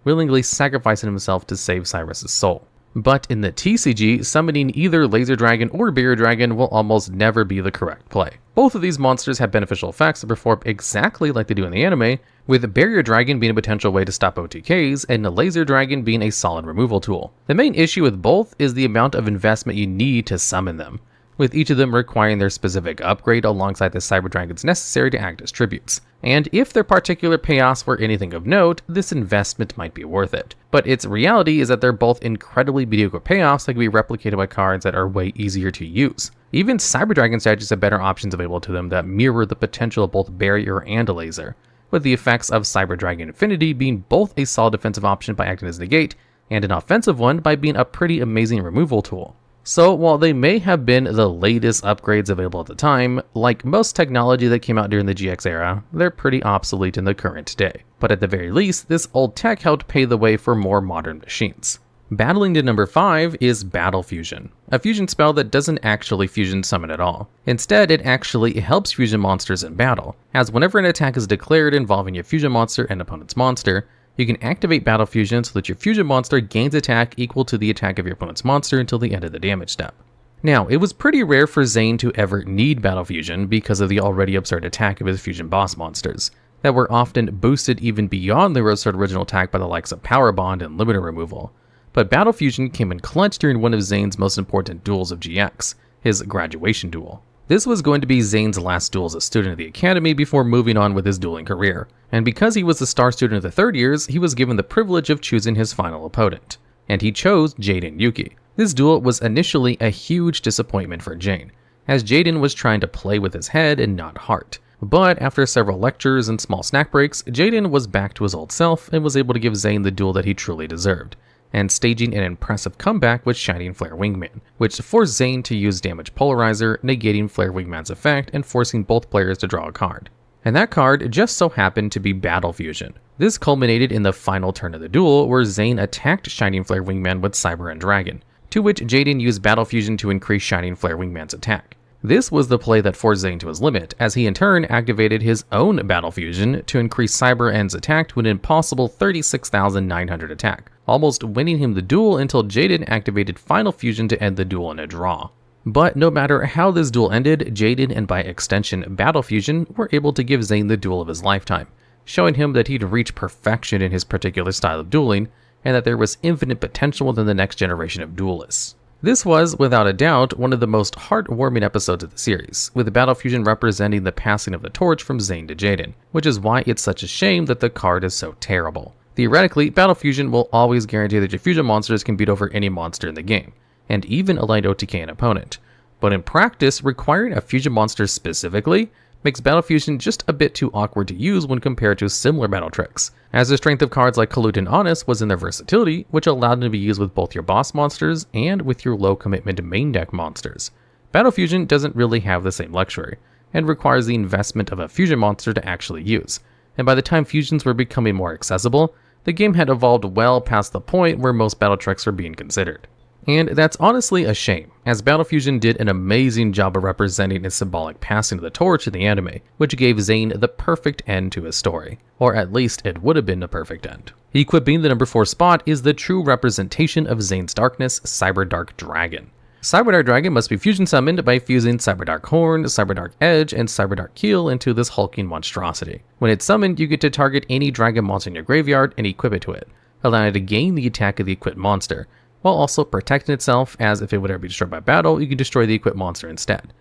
willingly sacrificing himself to save Cyrus's soul. But in the TCG, summoning either Laser Dragon or Barrier Dragon will almost never be the correct play. Both of these monsters have beneficial effects that perform exactly like they do in the anime, with Barrier Dragon being a potential way to stop OTKs and the Laser Dragon being a solid removal tool. The main issue with both is the amount of investment you need to summon them, with each of them requiring their specific upgrade alongside the Cyber Dragons necessary to act as tributes. And if their particular payoffs were anything of note, this investment might be worth it. But its reality is that they're both incredibly mediocre payoffs that can be replicated by cards that are way easier to use. Even Cyber Dragon strategies have better options available to them that mirror the potential of both Barrier and Laser, with the effects of Cyber Dragon Infinity being both a solid defensive option by acting as negate, and an offensive one by being a pretty amazing removal tool. So while they may have been the latest upgrades available at the time, like most technology that came out during the GX era, they're pretty obsolete in the current day. But at the very least, this old tech helped pave the way for more modern machines. Battling to number 5 is Battle Fusion, a fusion spell that doesn't actually fusion summon at all. Instead, it actually helps fusion monsters in battle, as whenever an attack is declared involving your fusion monster and opponent's monster, you can activate Battle Fusion so that your fusion monster gains attack equal to the attack of your opponent's monster until the end of the damage step. Now, it was pretty rare for Zane to ever need Battle Fusion because of the already absurd attack of his fusion boss monsters, that were often boosted even beyond their absurd original attack by the likes of Power Bond and Limiter Removal. But Battle Fusion came in clutch during one of Zane's most important duels of GX, his graduation duel. This was going to be Zane's last duel as a student at the Academy before moving on with his dueling career, and because he was the star student of the third years, he was given the privilege of choosing his final opponent, and he chose Jaden Yuki. This duel was initially a huge disappointment for Jane, as Jaden was trying to play with his head and not heart. But after several lectures and small snack breaks, Jaden was back to his old self and was able to give Zane the duel that he truly deserved, and staging an impressive comeback with Shining Flare Wingman, which forced Zane to use Damage Polarizer, negating Flare Wingman's effect and forcing both players to draw a card. And that card just so happened to be Battle Fusion. This culminated in the final turn of the duel, where Zane attacked Shining Flare Wingman with Cyber and Dragon, to which Jaden used Battle Fusion to increase Shining Flare Wingman's attack. This was the play that forced Zane to his limit, as he in turn activated his own Battle Fusion to increase Cyber End's attack to an impossible 36,900 attack, almost winning him the duel until Jaden activated Final Fusion to end the duel in a draw. But no matter how this duel ended, Jaden and by extension Battle Fusion were able to give Zane the duel of his lifetime, showing him that he'd reached perfection in his particular style of dueling, and that there was infinite potential within the next generation of duelists. This was, without a doubt, one of the most heartwarming episodes of the series, with Battle Fusion representing the passing of the torch from Zane to Jaden, which is why it's such a shame that the card is so terrible. Theoretically, Battle Fusion will always guarantee that your fusion monsters can beat over any monster in the game, and even aligned OTK an opponent. But in practice, requiring a fusion monster specifically makes Battle Fusion just a bit too awkward to use when compared to similar battle tricks, as the strength of cards like Collude and Honest was in their versatility, which allowed them to be used with both your boss monsters and with your low commitment main deck monsters. Battle Fusion doesn't really have the same luxury, and requires the investment of a fusion monster to actually use, and by the time fusions were becoming more accessible, the game had evolved well past the point where most battle tricks were being considered. And that's honestly a shame, as Battle Fusion did an amazing job of representing a symbolic passing of the torch in the anime, which gave Zane the perfect end to his story. Or at least it would have been the perfect end. Equipping the number 4 spot is the true representation of Zane's darkness, Cyberdark Dragon. Cyberdark Dragon must be fusion summoned by fusing Cyberdark Horn, Cyberdark Edge, and Cyberdark Keel into this hulking monstrosity. When it's summoned, you get to target any dragon monster in your graveyard and equip it to it, allowing it to gain the attack of the equipped monster, while also protecting itself, as if it would ever be destroyed by battle, you can destroy the equipped monster instead.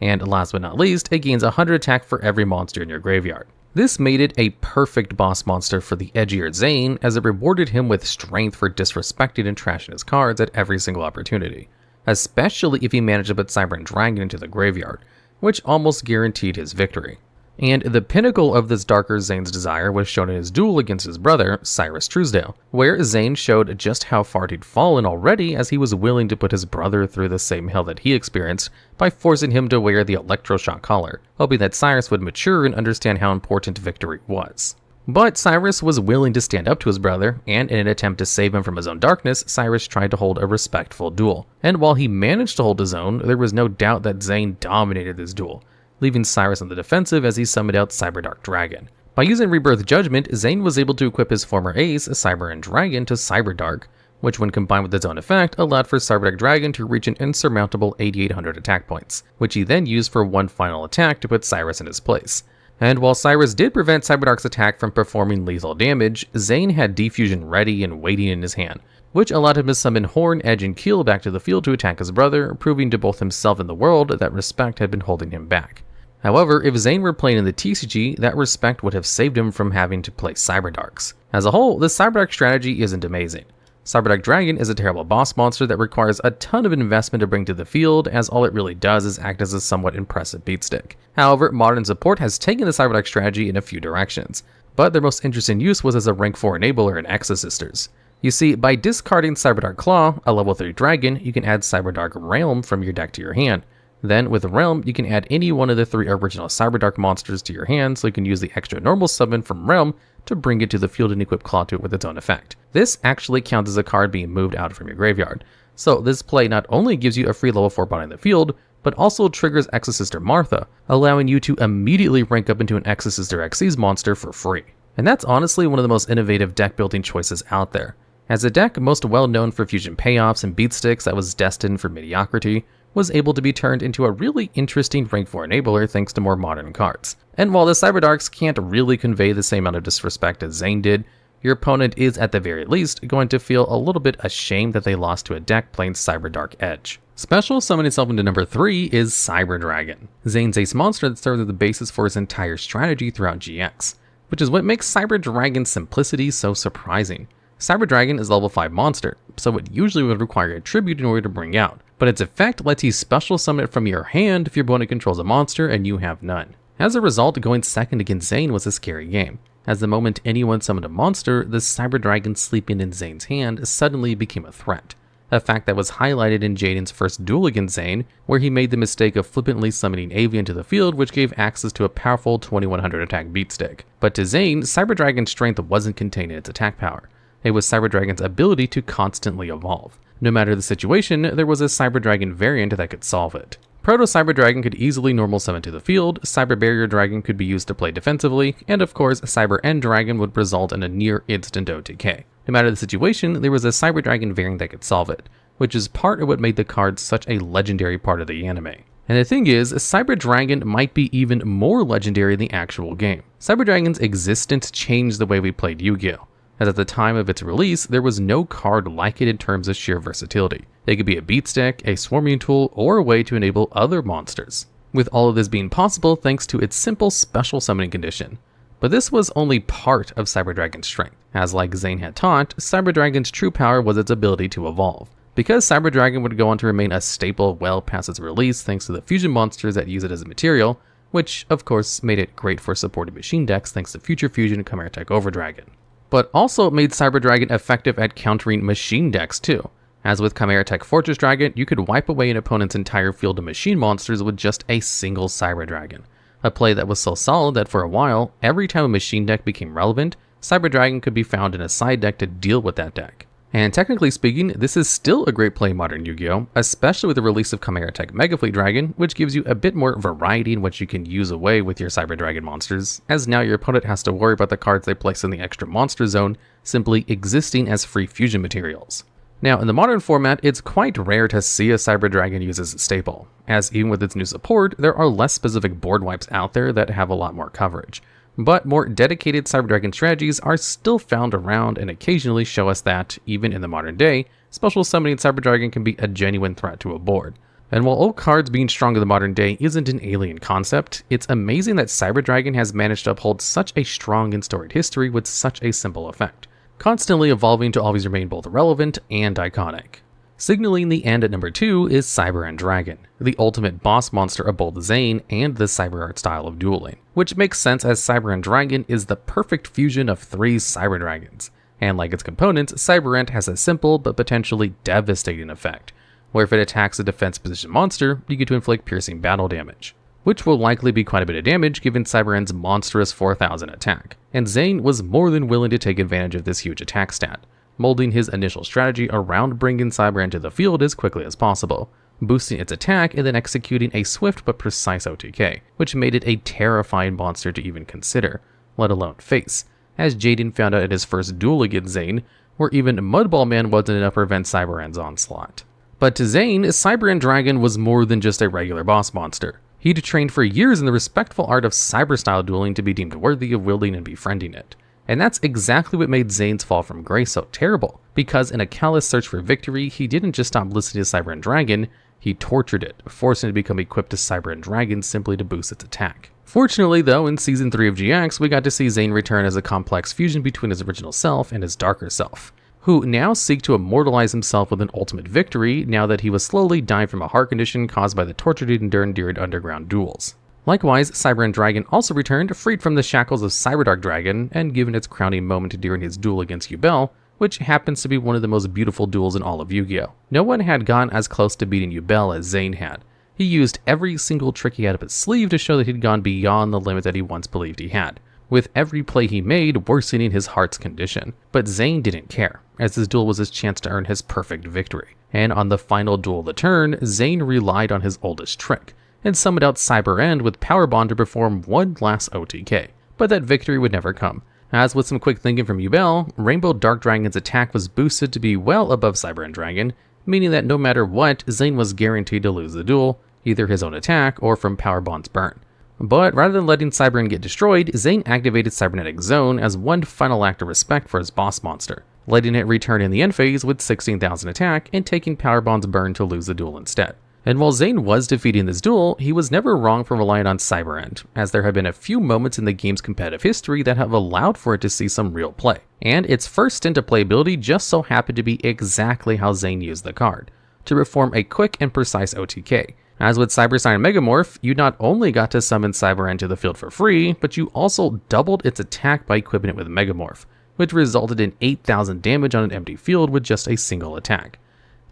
And last but not least, it gains 100 attack for every monster in your graveyard. This made it a perfect boss monster for the edgier Zane, as it rewarded him with strength for disrespecting and trashing his cards at every single opportunity, especially if he managed to put Cyber Dragon into the graveyard, which almost guaranteed his victory. And the pinnacle of this darker Zane's desire was shown in his duel against his brother, Cyrus Truesdale, where Zane showed just how far he'd fallen already, as he was willing to put his brother through the same hell that he experienced by forcing him to wear the electroshock collar, hoping that Cyrus would mature and understand how important victory was. But Cyrus was willing to stand up to his brother, and in an attempt to save him from his own darkness, Cyrus tried to hold a respectful duel. And while he managed to hold his own, there was no doubt that Zane dominated this duel, leaving Cyrus on the defensive as he summoned out Cyberdark Dragon. By using Rebirth Judgment, Zane was able to equip his former ace, Cyber and Dragon, to Cyberdark, which when combined with its own effect, allowed for Cyberdark Dragon to reach an insurmountable 8,800 attack points, which he then used for one final attack to put Cyrus in his place. And while Cyrus did prevent Cyberdark's attack from performing lethal damage, Zane had Defusion ready and waiting in his hand, which allowed him to summon Horn, Edge, and Keel back to the field to attack his brother, proving to both himself and the world that respect had been holding him back. However, if Zane were playing in the TCG, that respect would have saved him from having to play Cyberdarks. As a whole, the Cyberdark strategy isn't amazing. Cyberdark Dragon is a terrible boss monster that requires a ton of investment to bring to the field, as all it really does is act as a somewhat impressive beatstick. However, modern support has taken the Cyberdark strategy in a few directions, but their most interesting use was as a rank 4 enabler in Exis. You see, by discarding Cyberdark Claw, a level 3 dragon, you can add Cyberdark Realm from your deck to your hand. Then, with Realm, you can add any one of the 3 original Cyberdark monsters to your hand, so you can use the extra normal summon from Realm to bring it to the field and equip Claw to it with its own effect. This actually counts as a card being moved out from your graveyard, so this play not only gives you a free level 4 bot in the field, but also triggers Exis Martha, allowing you to immediately rank up into an Exis Xyz monster for free. And that's honestly one of the most innovative deck building choices out there. As a deck most well known for fusion payoffs and beatsticks that was destined for mediocrity, was able to be turned into a really interesting rank 4 enabler thanks to more modern cards. And while the Cyberdarks can't really convey the same amount of disrespect as Zane did, your opponent is at the very least going to feel a little bit ashamed that they lost to a deck playing Cyberdark Edge. Special summoning itself into number 3 is Cyber Dragon, Zane's ace monster that serves as the basis for his entire strategy throughout GX, which is what makes Cyber Dragon's simplicity so surprising. Cyber Dragon is a level 5 monster, so it usually would require a tribute in order to bring out, but its effect lets you special summon it from your hand if your opponent controls a monster and you have none. As a result, going second against Zane was a scary game, as the moment anyone summoned a monster, the Cyber Dragon sleeping in Zane's hand suddenly became a threat. A fact that was highlighted in Jaden's first duel against Zane, where he made the mistake of flippantly summoning Avian to the field, which gave access to a powerful 2100 attack beatstick. But to Zane, Cyber Dragon's strength wasn't contained in its attack power. It was Cyber Dragon's ability to constantly evolve. No matter the situation, there was a Cyber Dragon variant that could solve it. Proto Cyber Dragon could easily normal summon to the field, Cyber Barrier Dragon could be used to play defensively, and of course, Cyber End Dragon would result in a near instant OTK. No matter the situation, there was a Cyber Dragon variant that could solve it, which is part of what made the card such a legendary part of the anime. And the thing is, Cyber Dragon might be even more legendary in the actual game. Cyber Dragon's existence changed the way we played Yu-Gi-Oh!, as at the time of its release, there was no card like it in terms of sheer versatility. It could be a beatstick, a swarming tool, or a way to enable other monsters, with all of this being possible thanks to its simple special summoning condition. But this was only part of Cyber Dragon's strength, as like Zane had taught, Cyber Dragon's true power was its ability to evolve. Because Cyber Dragon would go on to remain a staple well past its release thanks to the fusion monsters that use it as a material, which of course made it great for supported machine decks thanks to Future Fusion Chimeratech Overdragon. But also made Cyber Dragon effective at countering machine decks too, As with Chimeratech Fortress Dragon, you could wipe away an opponent's entire field of machine monsters with just a single Cyber Dragon. A play that was so solid that for a while, every time a machine deck became relevant, Cyber Dragon could be found in a side deck to deal with that deck. And technically speaking, this is still a great play in modern Yu-Gi-Oh!, especially with the release of Chimeratech Mega Fleet Dragon, which gives you a bit more variety in what you can use away with your Cyber Dragon monsters, as now your opponent has to worry about the cards they place in the extra monster zone simply existing as free fusion materials. Now, in the modern format, it's quite rare to see a Cyber Dragon used as a staple, as even with its new support, there are less specific board wipes out there that have a lot more coverage. But more dedicated Cyber Dragon strategies are still found around and occasionally show us that, even in the modern day, special summoning Cyber Dragon can be a genuine threat to a board. And while old cards being strong in the modern day isn't an alien concept, it's amazing that Cyber Dragon has managed to uphold such a strong and storied history with such a simple effect, constantly evolving to always remain both relevant and iconic. Signaling the end at number 2 is Cyber and Dragon, the ultimate boss monster of both Zane and the cyber art style of dueling, which makes sense as Cyber and Dragon is the perfect fusion of 3 Cyber Dragons, and like its components, Cyber Ant has a simple but potentially devastating effect, where if it attacks a defense position monster, you get to inflict piercing battle damage, which will likely be quite a bit of damage given Cyber Ant's monstrous 4000 attack, and Zane was more than willing to take advantage of this huge attack stat, molding his initial strategy around bringing Cyber Ant to the field as quickly as possible, boosting its attack and then executing a swift but precise OTK, which made it a terrifying monster to even consider, let alone face, as Jaden found out at his first duel against Zane, where even Mudball Man wasn't enough to prevent Cyber Ant's onslaught. But to Zane, Cyber and Dragon was more than just a regular boss monster. He'd trained for years in the respectful art of cyber-style dueling to be deemed worthy of wielding and befriending it. And that's exactly what made Zane's fall from grace so terrible, because in a callous search for victory, he didn't just stop listening to Cyber and Dragon, he tortured it, forcing it to become equipped to Cyber and Dragon simply to boost its attack. Fortunately though, in Season 3 of GX, we got to see Zane return as a complex fusion between his original self and his darker self, who now seek to immortalize himself with an ultimate victory now that he was slowly dying from a heart condition caused by the torture he'd endured during underground duels. Likewise, Cyber and Dragon also returned, freed from the shackles of Cyberdark Dragon, and given its crowning moment during his duel against Yubel, which happens to be one of the most beautiful duels in all of Yu-Gi-Oh! No one had gone as close to beating Yubel as Zane had. He used every single trick he had up his sleeve to show that he'd gone beyond the limit that he once believed he had, with every play he made worsening his heart's condition. But Zane didn't care, as this duel was his chance to earn his perfect victory. And on the final duel of the turn, Zane relied on his oldest trick, and summoned out Cyber End with Power Bond to perform one last OTK, but that victory would never come. As with some quick thinking from Yubel, Rainbow Dark Dragon's attack was boosted to be well above Cyber and Dragon, meaning that no matter what, Zane was guaranteed to lose the duel, either his own attack or from Power Bond's burn. But rather than letting Cyber End get destroyed, Zane activated Cybernetic Zone as one final act of respect for his boss monster, letting it return in the end phase with 16,000 attack and taking Power Bond's burn to lose the duel instead. And while Zane was defeating this duel, he was never wrong for relying on Cyber End, as there have been a few moments in the game's competitive history that have allowed for it to see some real play. And its first stint of playability just so happened to be exactly how Zane used the card, to perform a quick and precise OTK. As with Cyber Sign and Megamorph, you not only got to summon Cyber End to the field for free, but you also doubled its attack by equipping it with Megamorph, which resulted in 8,000 damage on an empty field with just a single attack.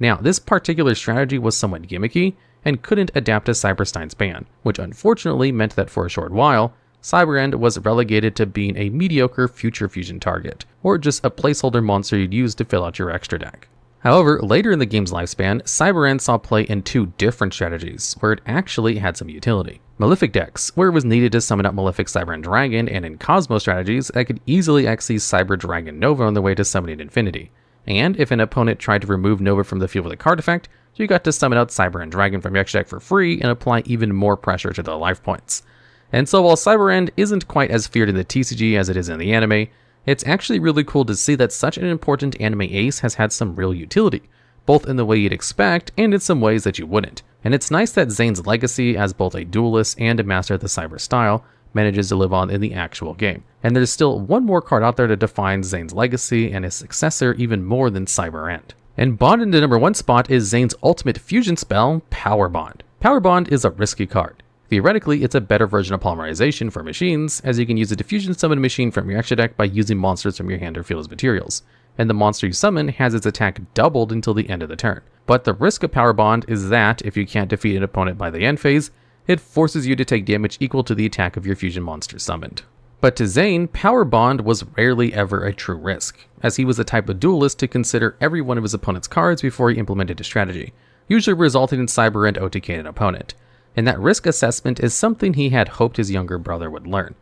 Now, this particular strategy was somewhat gimmicky and couldn't adapt to Cyberstein's ban, which unfortunately meant that for a short while, Cyber End was relegated to being a mediocre future fusion target, or just a placeholder monster you'd use to fill out your extra deck. However, later in the game's lifespan, Cyber End saw play in 2 different strategies, where it actually had some utility. Malefic decks, where it was needed to summon out Malefic Cyber and Dragon, and in Cosmo strategies that could easily Xyz Cyber Dragon Nova on the way to summoning Infinity. And if an opponent tried to remove Nova from the field with a card effect, you got to summon out Cyber and Dragon from your extra deck for free and apply even more pressure to the life points. And so while Cyber End isn't quite as feared in the TCG as it is in the anime, it's actually really cool to see that such an important anime ace has had some real utility, both in the way you'd expect and in some ways that you wouldn't. And it's nice that Zane's legacy as both a duelist and a master of the cyber style manages to live on in the actual game. And there's still one more card out there that defines Zane's legacy and his successor even more than Cyber End. And bonded in the number 1 spot is Zane's ultimate fusion spell, Power Bond. Power Bond is a risky card. Theoretically, it's a better version of polymerization for machines, as you can use a diffusion summon machine from your extra deck by using monsters from your hand or field as materials. and the monster you summon has its attack doubled until the end of the turn. But the risk of Power Bond is that, if you can't defeat an opponent by the end phase, it forces you to take damage equal to the attack of your fusion monster summoned. But to Zane, Power Bond was rarely ever a true risk, as he was the type of duelist to consider every one of his opponent's cards before he implemented his strategy, usually resulting in Cyber and OTK an opponent. And that risk assessment is something he had hoped his younger brother would learn.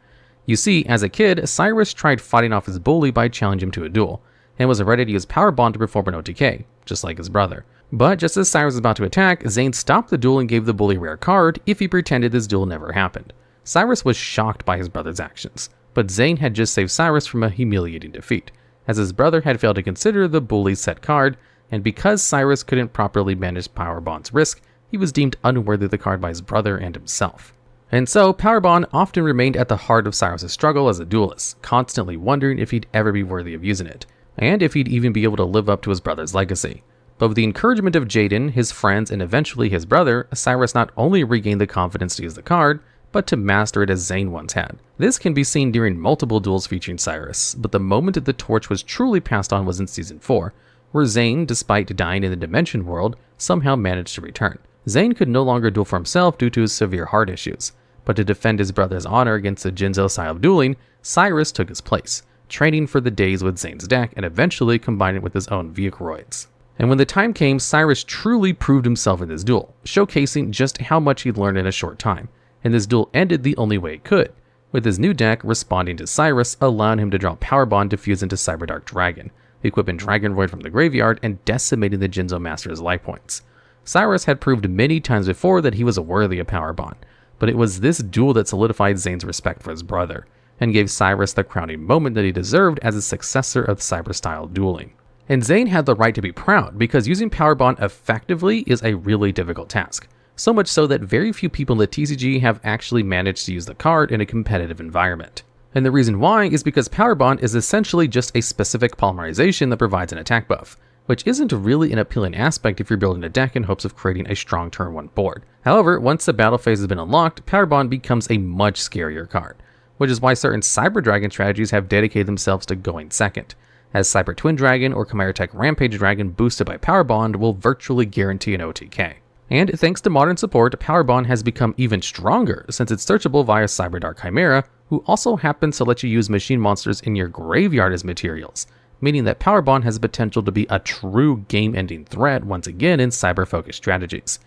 You see, as a kid, Cyrus tried fighting off his bully by challenging him to a duel, and was ready to use Power Bond to perform an OTK, just like his brother. But just as Cyrus was about to attack, Zane stopped the duel and gave the bully a rare card if he pretended this duel never happened. Cyrus was shocked by his brother's actions, but Zane had just saved Cyrus from a humiliating defeat, as his brother had failed to consider the bully's set card, and because Cyrus couldn't properly manage Power Bond's risk, he was deemed unworthy of the card by his brother and himself. And so, Power Bond often remained at the heart of Cyrus' struggle as a duelist, constantly wondering if he'd ever be worthy of using it, and if he'd even be able to live up to his brother's legacy. But with the encouragement of Jaden, his friends, and eventually his brother, Cyrus not only regained the confidence to use the card, but to master it as Zane once had. This can be seen during multiple duels featuring Cyrus, but the moment that the torch was truly passed on was in Season 4, where Zane, despite dying in the Dimension world, somehow managed to return. Zane could no longer duel for himself due to his severe heart issues, but to defend his brother's honor against the Jinzo style of dueling, Cyrus took his place, training for the days with Zane's deck and eventually combining it with his own Vehicroids. And when the time came, Cyrus truly proved himself in this duel, showcasing just how much he'd learned in a short time, and this duel ended the only way it could, with his new deck responding to Cyrus, allowing him to draw Power Bond to fuse into Cyberdark Dragon, equipping Dragonroid from the graveyard and decimating the Jinzo Master's life points. Cyrus had proved many times before that he was worthy of Power Bond, but it was this duel that solidified Zane's respect for his brother, and gave Cyrus the crowning moment that he deserved as a successor of Cyber-style dueling. And Zane had the right to be proud, because using Power Bond effectively is a really difficult task, so much so that very few people in the TCG have actually managed to use the card in a competitive environment. And the reason why is because Power Bond is essentially just a specific polymerization that provides an attack buff, which isn't really an appealing aspect if you're building a deck in hopes of creating a strong turn 1 board. However, once the battle phase has been unlocked, Power Bond becomes a much scarier card, which is why certain Cyber Dragon strategies have dedicated themselves to going second, as Cyber Twin Dragon or Chimeratech Rampage Dragon boosted by Power Bond will virtually guarantee an OTK. And thanks to modern support, Power Bond has become even stronger since it's searchable via Cyberdark Chimera, who also happens to let you use machine monsters in your graveyard as materials, meaning that Power Bond has the potential to be a true game-ending threat once again in cyber-focused strategies.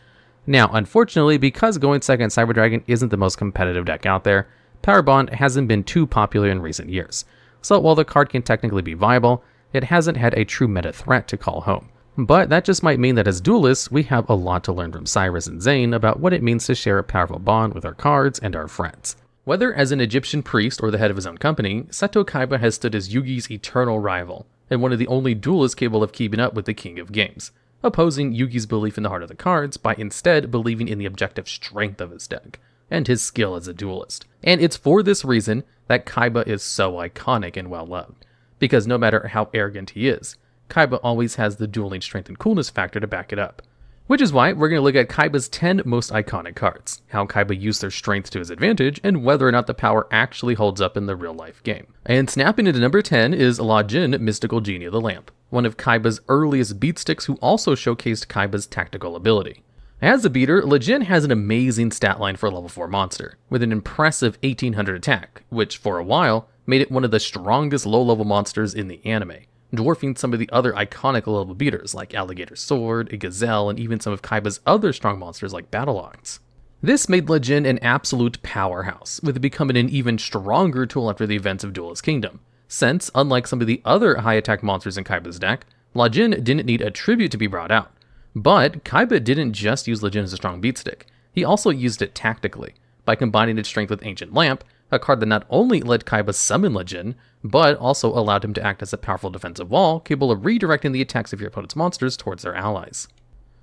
Now, unfortunately, because going second Cyber Dragon isn't the most competitive deck out there, Power Bond hasn't been too popular in recent years. So while the card can technically be viable, it hasn't had a true meta threat to call home. But that just might mean that as duelists, we have a lot to learn from Cyrus and Zane about what it means to share a powerful bond with our cards and our friends. Whether as an Egyptian priest or the head of his own company, Seto Kaiba has stood as Yugi's eternal rival, and one of the only duelists capable of keeping up with the king of games, opposing Yugi's belief in the heart of the cards by instead believing in the objective strength of his deck, and his skill as a duelist. And it's for this reason that Kaiba is so iconic and well loved, because no matter how arrogant he is, Kaiba always has the dueling strength and coolness factor to back it up. Which is why we're going to look at Kaiba's 10 most iconic cards, how Kaiba used their strength to his advantage, and whether or not the power actually holds up in the real life game. And snapping into number 10 is La Jin, Mystical Genie of the Lamp, one of Kaiba's earliest beatsticks who also showcased Kaiba's tactical ability. As a beater, La Jin has an amazing stat line for a level 4 monster, with an impressive 1800 attack, which for a while made it one of the strongest low-level monsters in the anime, dwarfing some of the other iconic level beaters like Alligator Sword, a Gazelle, and even some of Kaiba's other strong monsters like Battle-Ogs. This made La Jin an absolute powerhouse, with it becoming an even stronger tool after the events of Duelist Kingdom, since, unlike some of the other high-attack monsters in Kaiba's deck, La Jin didn't need a tribute to be brought out. But Kaiba didn't just use La Jin as a strong beatstick, he also used it tactically, by combining its strength with Ancient Lamp, a card that not only let Kaiba summon La Jin, but also allowed him to act as a powerful defensive wall capable of redirecting the attacks of your opponent's monsters towards their allies.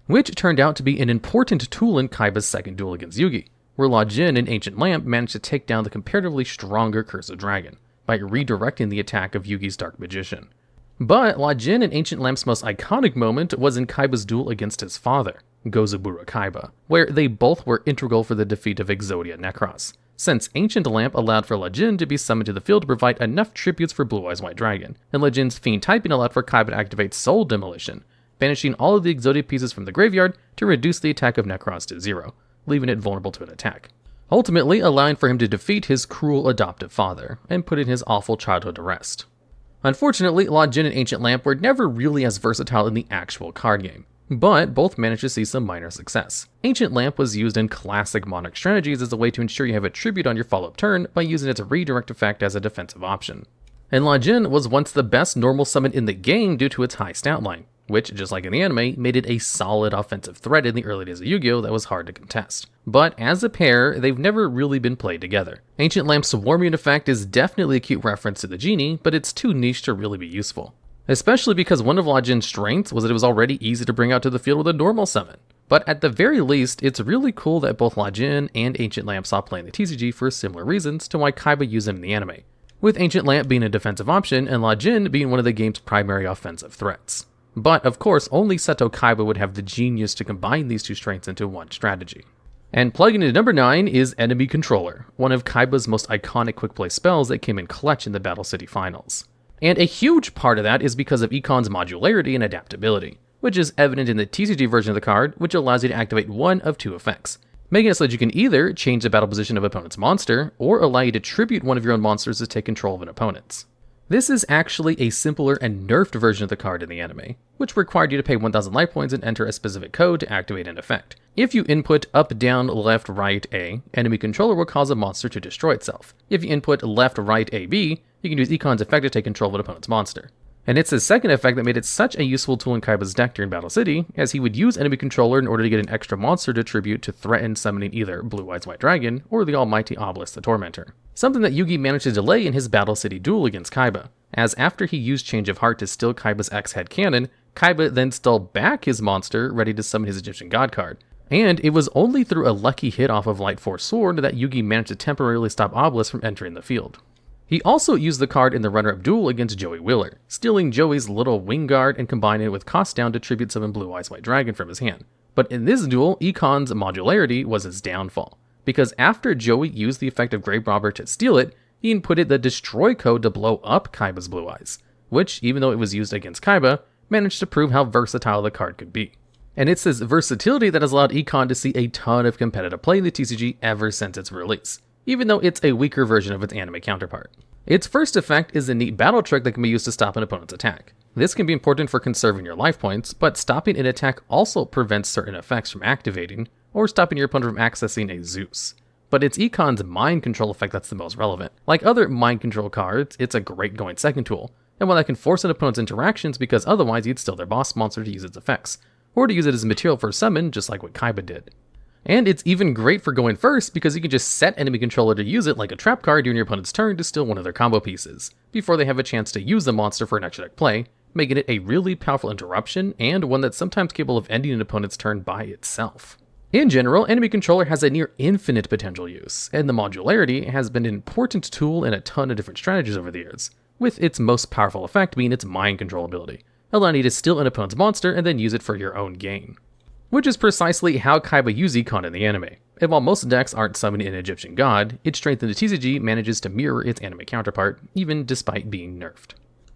Which turned out to be an important tool in Kaiba's second duel against Yugi, where La Jin and Ancient Lamp managed to take down the comparatively stronger Curse of Dragon, by redirecting the attack of Yugi's Dark Magician. But La Jin and Ancient Lamp's most iconic moment was in Kaiba's duel against his father, Gozaburo Kaiba, where they both were integral for the defeat of Exodia Necros, since Ancient Lamp allowed for Lejin to be summoned to the field to provide enough tributes for Blue Eyes White Dragon, and Lejin's Fiend typing allowed for Kaiba to activate Soul Demolition, banishing all of the Exodia pieces from the graveyard to reduce the attack of Necros to 0, leaving it vulnerable to an attack, ultimately allowing for him to defeat his cruel adoptive father, and putting his awful childhood to rest. Unfortunately, Lejin and Ancient Lamp were never really as versatile in the actual card game, but both managed to see some minor success. Ancient Lamp was used in classic Monarch strategies as a way to ensure you have a tribute on your follow-up turn by using its redirect effect as a defensive option. And Lejin was once the best normal summon in the game due to its high stat line, which, just like in the anime, made it a solid offensive threat in the early days of Yu-Gi-Oh! That was hard to contest. But as a pair, they've never really been played together. Ancient Lamp's Swarming effect is definitely a cute reference to the genie, but it's too niche to really be useful. Especially because one of Lejin's strengths was that it was already easy to bring out to the field with a normal summon. But at the very least, it's really cool that both Lejin and Ancient Lamp saw play in the TCG for similar reasons to why Kaiba used them in the anime, with Ancient Lamp being a defensive option and Lejin being one of the game's primary offensive threats. But of course, only Seto Kaiba would have the genius to combine these two strengths into one strategy. And plugging into number 9 is Enemy Controller, one of Kaiba's most iconic quick play spells that came in clutch in the Battle City Finals. And a huge part of that is because of Econ's modularity and adaptability, which is evident in the TCG version of the card, which allows you to activate one of two effects, making it so that you can either change the battle position of an opponent's monster, or allow you to tribute one of your own monsters to take control of an opponent's. This is actually a simpler and nerfed version of the card in the anime, which required you to pay 1000 life points and enter a specific code to activate an effect. If you input up, down, left, right, A, Enemy Controller will cause a monster to destroy itself. If you input left, right, A, B, you can use Econ's effect to take control of an opponent's monster. And it's the second effect that made it such a useful tool in Kaiba's deck during Battle City, as he would use Enemy Controller in order to get an extra monster to tribute to threaten summoning either Blue Eyes White Dragon or the almighty Obelisk the Tormentor. Something that Yugi managed to delay in his Battle City duel against Kaiba, as after he used Change of Heart to steal Kaiba's X-Head Cannon, Kaiba then stole back his monster ready to summon his Egyptian God card. And it was only through a lucky hit off of Light Force Sword that Yugi managed to temporarily stop Obelisk from entering the field. He also used the card in the runner-up duel against Joey Wheeler, stealing Joey's little wing guard and combining it with Cost Down to tribute summon Blue Eyes White Dragon from his hand. But in this duel, Econ's modularity was his downfall, because after Joey used the effect of Grave Robber to steal it, he inputted the Destroy code to blow up Kaiba's Blue Eyes, which, even though it was used against Kaiba, managed to prove how versatile the card could be. And it's this versatility that has allowed Econ to see a ton of competitive play in the TCG ever since its release, even though it's a weaker version of its anime counterpart. Its first effect is a neat battle trick that can be used to stop an opponent's attack. This can be important for conserving your life points, but stopping an attack also prevents certain effects from activating, or stopping your opponent from accessing a Zeus. But it's Econ's mind control effect that's the most relevant. Like other mind control cards, it's a great going second tool, and one that can force an opponent's interactions because otherwise you'd steal their boss monster to use its effects, or to use it as material for a summon just like what Kaiba did. And it's even great for going first because you can just set Enemy Controller to use it like a trap card during your opponent's turn to steal one of their combo pieces, before they have a chance to use the monster for an extra deck play, making it a really powerful interruption and one that's sometimes capable of ending an opponent's turn by itself. In general, Enemy Controller has a near infinite potential use, and the modularity has been an important tool in a ton of different strategies over the years, with its most powerful effect being its mind control ability, allowing you to steal an opponent's monster and then use it for your own gain. Which is precisely how Kaiba used Econ in the anime, and while most decks aren't summoning an Egyptian god, its strength in the TCG manages to mirror its anime counterpart, even despite being nerfed.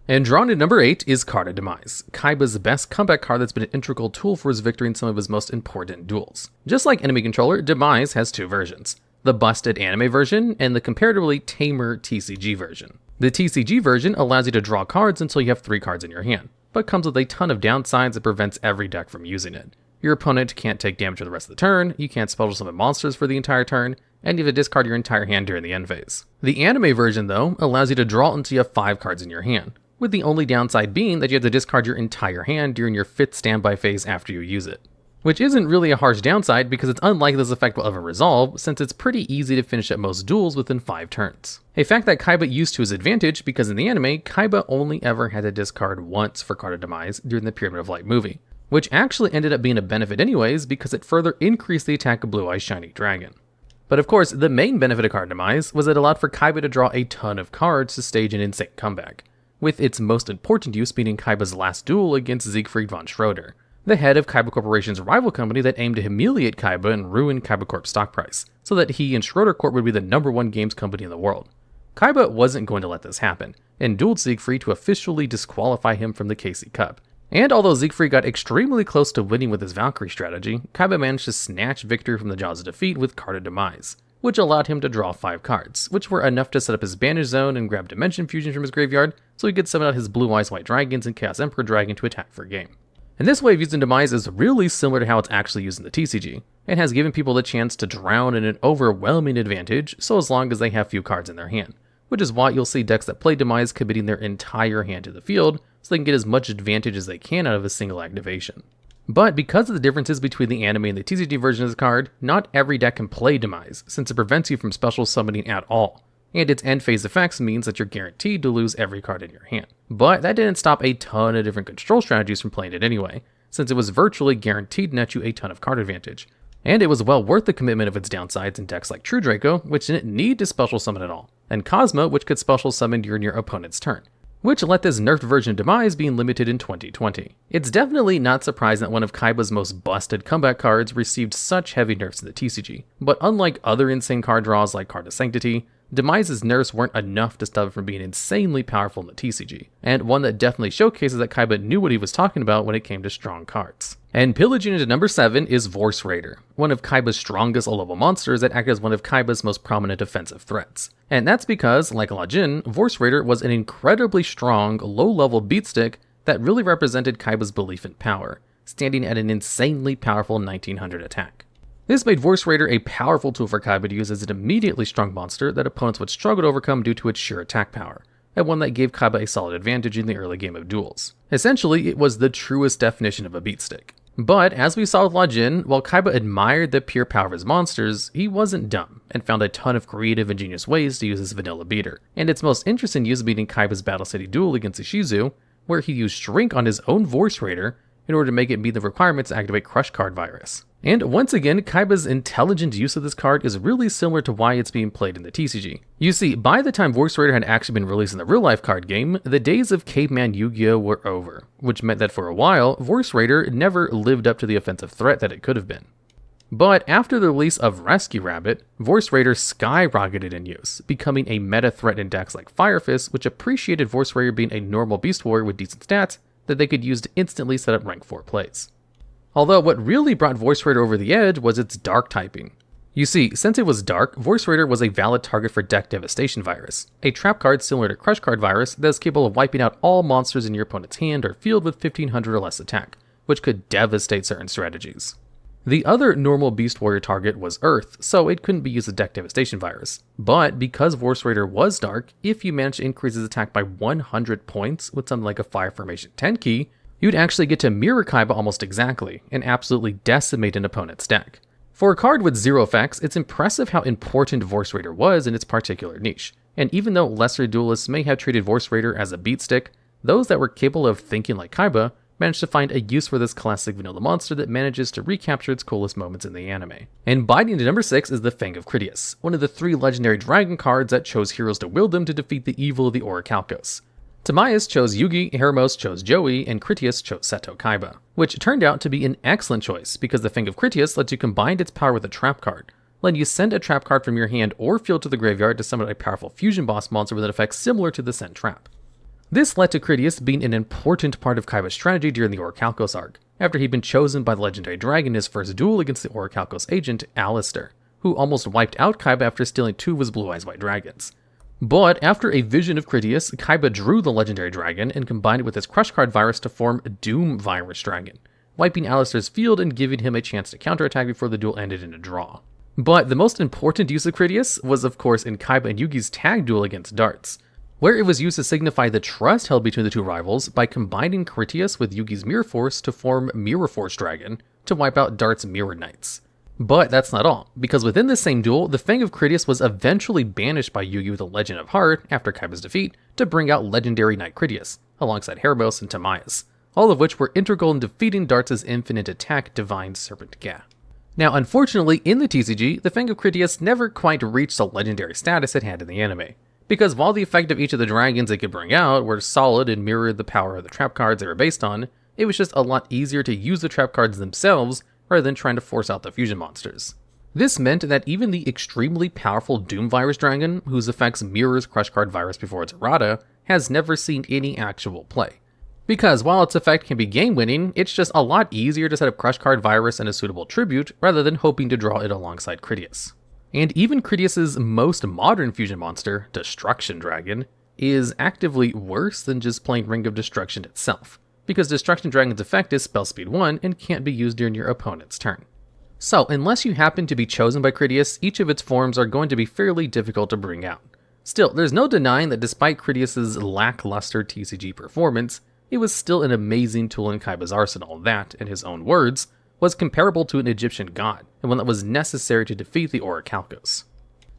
And drawn to number 8 is Card Demise, Kaiba's best comeback card that's been an integral tool for his victory in some of his most important duels. Just like Enemy Controller, Demise has two versions, the busted anime version and the comparatively tamer TCG version. The TCG version allows you to draw cards until you have 3 cards in your hand, but comes with a ton of downsides that prevents every deck from using it. Your opponent can't take damage for the rest of the turn, you can't special summon monsters for the entire turn, and you have to discard your entire hand during the end phase. The anime version, though, allows you to draw until you have 5 cards in your hand, with the only downside being that you have to discard your entire hand during your 5th standby phase after you use it. Which isn't really a harsh downside because it's unlikely this effect will ever resolve, since it's pretty easy to finish at most duels within 5 turns. A fact that Kaiba used to his advantage because in the anime, Kaiba only ever had to discard once for Card Demise during the Pyramid of Light movie, which actually ended up being a benefit anyways because it further increased the attack of Blue Eyes Shiny Dragon. But of course, the main benefit of Card Demise was it allowed for Kaiba to draw a ton of cards to stage an insane comeback, with its most important use being in Kaiba's last duel against Siegfried von Schroeder, the head of Kaiba Corporation's rival company that aimed to humiliate Kaiba and ruin Kaiba Corp's stock price, so that he and Schroeder Corp would be the #1 games company in the world. Kaiba wasn't going to let this happen, and dueled Siegfried to officially disqualify him from the KC Cup. And although Siegfried got extremely close to winning with his Valkyrie strategy, Kaiba managed to snatch victory from the jaws of defeat with card Demise, which allowed him to draw 5 cards, which were enough to set up his Banish Zone and grab Dimension Fusion from his graveyard, so he could summon out his Blue Eyes White Dragons and Chaos Emperor Dragon to attack for a game. And this way of using Demise is really similar to how it's actually used in the TCG. It has given people the chance to drown in an overwhelming advantage, so as long as they have few cards in their hand, which is why you'll see decks that play Demise committing their entire hand to the field, so they can get as much advantage as they can out of a single activation. But because of the differences between the anime and the TCG version of this card, not every deck can play Demise, since it prevents you from special summoning at all, and its end phase effects means that you're guaranteed to lose every card in your hand. But that didn't stop a ton of different control strategies from playing it anyway, since it was virtually guaranteed to net you a ton of card advantage. And it was well worth the commitment of its downsides in decks like True Draco, which didn't need to special summon at all, and Cosmo, which could special summon during your opponent's turn, which let this nerfed version of Demise being limited in 2020. It's definitely not surprising that one of Kaiba's most busted comeback cards received such heavy nerfs in the TCG, but unlike other insane card draws like Card of Sanctity, Demise's nerfs weren't enough to stop it from being insanely powerful in the TCG, and one that definitely showcases that Kaiba knew what he was talking about when it came to strong cards. And pillaging into number 7 is Vorse Raider, one of Kaiba's strongest low-level monsters that act as one of Kaiba's most prominent offensive threats. And that's because, like Lajin, Vorse Raider was an incredibly strong, low-level beatstick that really represented Kaiba's belief in power, standing at an insanely powerful 1900 attack. This made Vorse Raider a powerful tool for Kaiba to use as an immediately strong monster that opponents would struggle to overcome due to its sheer attack power, and one that gave Kaiba a solid advantage in the early game of duels. Essentially, it was the truest definition of a beatstick. But, as we saw with Lajin, while Kaiba admired the pure power of his monsters, he wasn't dumb, and found a ton of creative, ingenious ways to use his vanilla beater. And its most interesting use being in Kaiba's Battle City duel against Ishizu, where he used Shrink on his own Vorse Raider in order to make it meet the requirements to activate Crush Card Virus. And once again, Kaiba's intelligent use of this card is really similar to why it's being played in the TCG. You see, by the time Vorse Raider had actually been released in the real-life card game, the days of caveman Yu-Gi-Oh were over, which meant that for a while, Vorse Raider never lived up to the offensive threat that it could have been. But after the release of Rescue Rabbit, Vorse Raider skyrocketed in use, becoming a meta threat in decks like Fire Fist, which appreciated Vorse Raider being a normal beast warrior with decent stats that they could use to instantly set up rank 4 plays. Although what really brought Vorse Raider over the edge was its dark typing. You see, since it was dark, Vorse Raider was a valid target for Deck Devastation Virus, a trap card similar to Crush Card Virus that is capable of wiping out all monsters in your opponent's hand or field with 1500 or less attack, which could devastate certain strategies. The other normal Beast Warrior target was Earth, so it couldn't be used as Deck Devastation Virus. But because Vorse Raider was dark, if you managed to increase its attack by 100 points with something like a Fire Formation 10 key, you'd actually get to mirror Kaiba almost exactly, and absolutely decimate an opponent's deck. For a card with 0 effects, it's impressive how important Vorse Raider was in its particular niche, and even though lesser duelists may have treated Vorse Raider as a beatstick, those that were capable of thinking like Kaiba managed to find a use for this classic vanilla monster that manages to recapture its coolest moments in the anime. And biting into number 6 is the Fang of Critias, one of the 3 legendary dragon cards that chose heroes to wield them to defeat the evil of the Orichalcos. Timaeus chose Yugi, Hermos chose Joey, and Critias chose Seto Kaiba, which turned out to be an excellent choice because the Fang of Critias lets you combine its power with a trap card, letting you send a trap card from your hand or field to the graveyard to summon a powerful fusion boss monster with an effect similar to the send trap. This led to Critias being an important part of Kaiba's strategy during the Orichalcos arc, after he'd been chosen by the legendary dragon in his first duel against the Orichalcos agent, Alistair, who almost wiped out Kaiba after stealing 2 of his Blue Eyes White Dragons. But after a vision of Critias, Kaiba drew the legendary dragon and combined it with his Crush Card Virus to form Doom Virus Dragon, wiping Alistair's field and giving him a chance to counterattack before the duel ended in a draw. But the most important use of Critias was of course in Kaiba and Yugi's tag duel against Darts, where it was used to signify the trust held between the two rivals by combining Critias with Yugi's Mirror Force to form Mirror Force Dragon to wipe out Dart's Mirror Knights. But that's not all, because within this same duel, the Fang of Critias was eventually banished by Yugi with a Legend of Heart after Kaiba's defeat to bring out Legendary Knight Critias, alongside Hermos and Timaeus, all of which were integral in defeating Darts' infinite attack Divine Serpent Ga. Now unfortunately, in the TCG, the Fang of Critias never quite reached the legendary status it had in the anime, because while the effect of each of the dragons it could bring out were solid and mirrored the power of the trap cards they were based on, It was just a lot easier to use the trap cards themselves rather than trying to force out the fusion monsters. This meant that even the extremely powerful Doom Virus Dragon, whose effects mirrors Crush Card Virus before its errata, has never seen any actual play. Because while its effect can be game-winning, it's just a lot easier to set up Crush Card Virus and a suitable tribute rather than hoping to draw it alongside Critias. And even Critias's most modern fusion monster, Destruction Dragon, is actively worse than just plain Ring of Destruction itself, because Destruction Dragon's effect is spell speed 1 and can't be used during your opponent's turn. So, unless you happen to be chosen by Critias, each of its forms are going to be fairly difficult to bring out. Still, there's no denying that despite Critias's lackluster TCG performance, it was still an amazing tool in Kaiba's arsenal that, in his own words, was comparable to an Egyptian god, and one that was necessary to defeat the Orichalcos.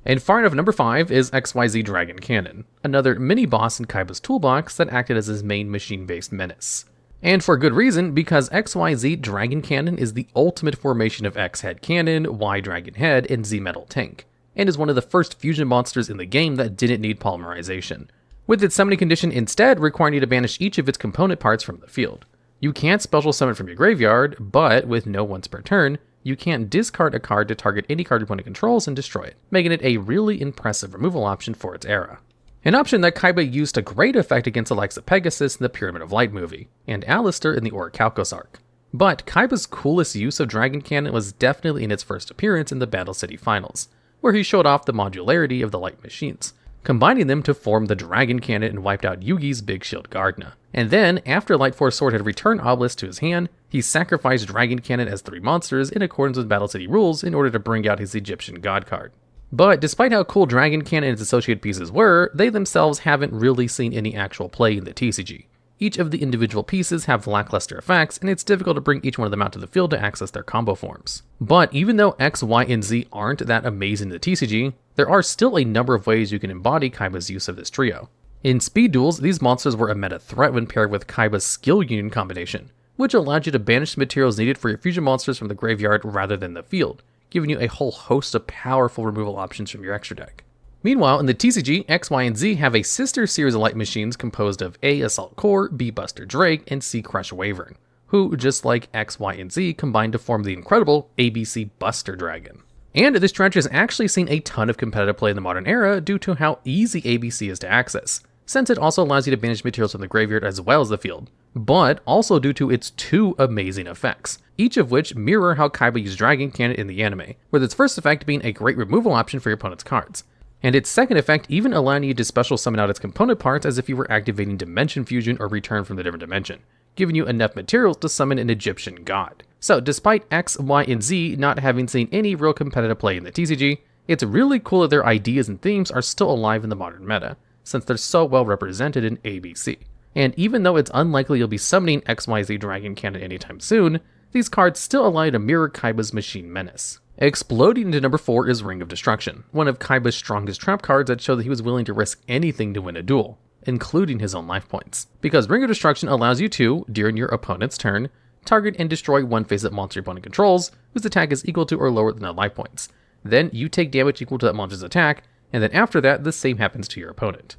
And far enough, number 5 is XYZ Dragon Cannon, another mini-boss in Kaiba's toolbox that acted as his main machine-based menace. And for good reason, because XYZ Dragon Cannon is the ultimate formation of X Head Cannon, Y Dragon Head, and Z Metal Tank, and is one of the first fusion monsters in the game that didn't need polymerization, with its summoning condition instead requiring you to banish each of its component parts from the field. You can't special summon from your graveyard, but with no once per turn, you can't discard a card to target any card your opponent controls and destroy it, making it a really impressive removal option for its era. An option that Kaiba used to great effect against the likes of Pegasus in the Pyramid of Light movie, and Alistair in the Orichalcos arc. But Kaiba's coolest use of Dragon Cannon was definitely in its first appearance in the Battle City Finals, where he showed off the modularity of the light machines, combining them to form the Dragon Cannon and wiped out Yugi's Big Shield Gardna. And then, after Light Force Sword had returned Obelisk to his hand, he sacrificed Dragon Cannon as 3 monsters in accordance with Battle City rules in order to bring out his Egyptian god card. But despite how cool Dragon Cannon and its associated pieces were, they themselves haven't really seen any actual play in the TCG. Each of the individual pieces have lackluster effects, and it's difficult to bring each one of them out to the field to access their combo forms. But even though X, Y, and Z aren't that amazing in the TCG, there are still a number of ways you can embody Kaiba's use of this trio. In speed duels, these monsters were a meta threat when paired with Kaiba's Skill Union combination, which allowed you to banish the materials needed for your fusion monsters from the graveyard rather than the field, giving you a whole host of powerful removal options from your extra deck. Meanwhile, in the TCG, X, Y, and Z have a sister series of light machines composed of A. Assault Core, B. Buster Drake, and C. Crush Wyvern, who, just like X, Y, and Z, combine to form the incredible ABC Buster Dragon. And this strategy has actually seen a ton of competitive play in the modern era due to how easy ABC is to access, since it also allows you to banish materials from the graveyard as well as the field, but also due to its 2 amazing effects, each of which mirror how Kaiba used Dragon Cannon in the anime, with its first effect being a great removal option for your opponent's cards, and its second effect even allowing you to special summon out its component parts as if you were activating Dimension Fusion or Return from the different dimension, giving you enough materials to summon an Egyptian god. So despite X, Y, and Z not having seen any real competitive play in the TCG, it's really cool that their ideas and themes are still alive in the modern meta, since they're so well represented in ABC. And even though it's unlikely you'll be summoning XYZ Dragon Cannon anytime soon, these cards still allow you to mirror Kaiba's machine menace. Exploding into number 4 is Ring of Destruction, one of Kaiba's strongest trap cards that show that he was willing to risk anything to win a duel, including his own life points. Because Ring of Destruction allows you to, during your opponent's turn, target and destroy one face-up monster your opponent controls, whose attack is equal to or lower than their life points. Then you take damage equal to that monster's attack, and then after that, the same happens to your opponent.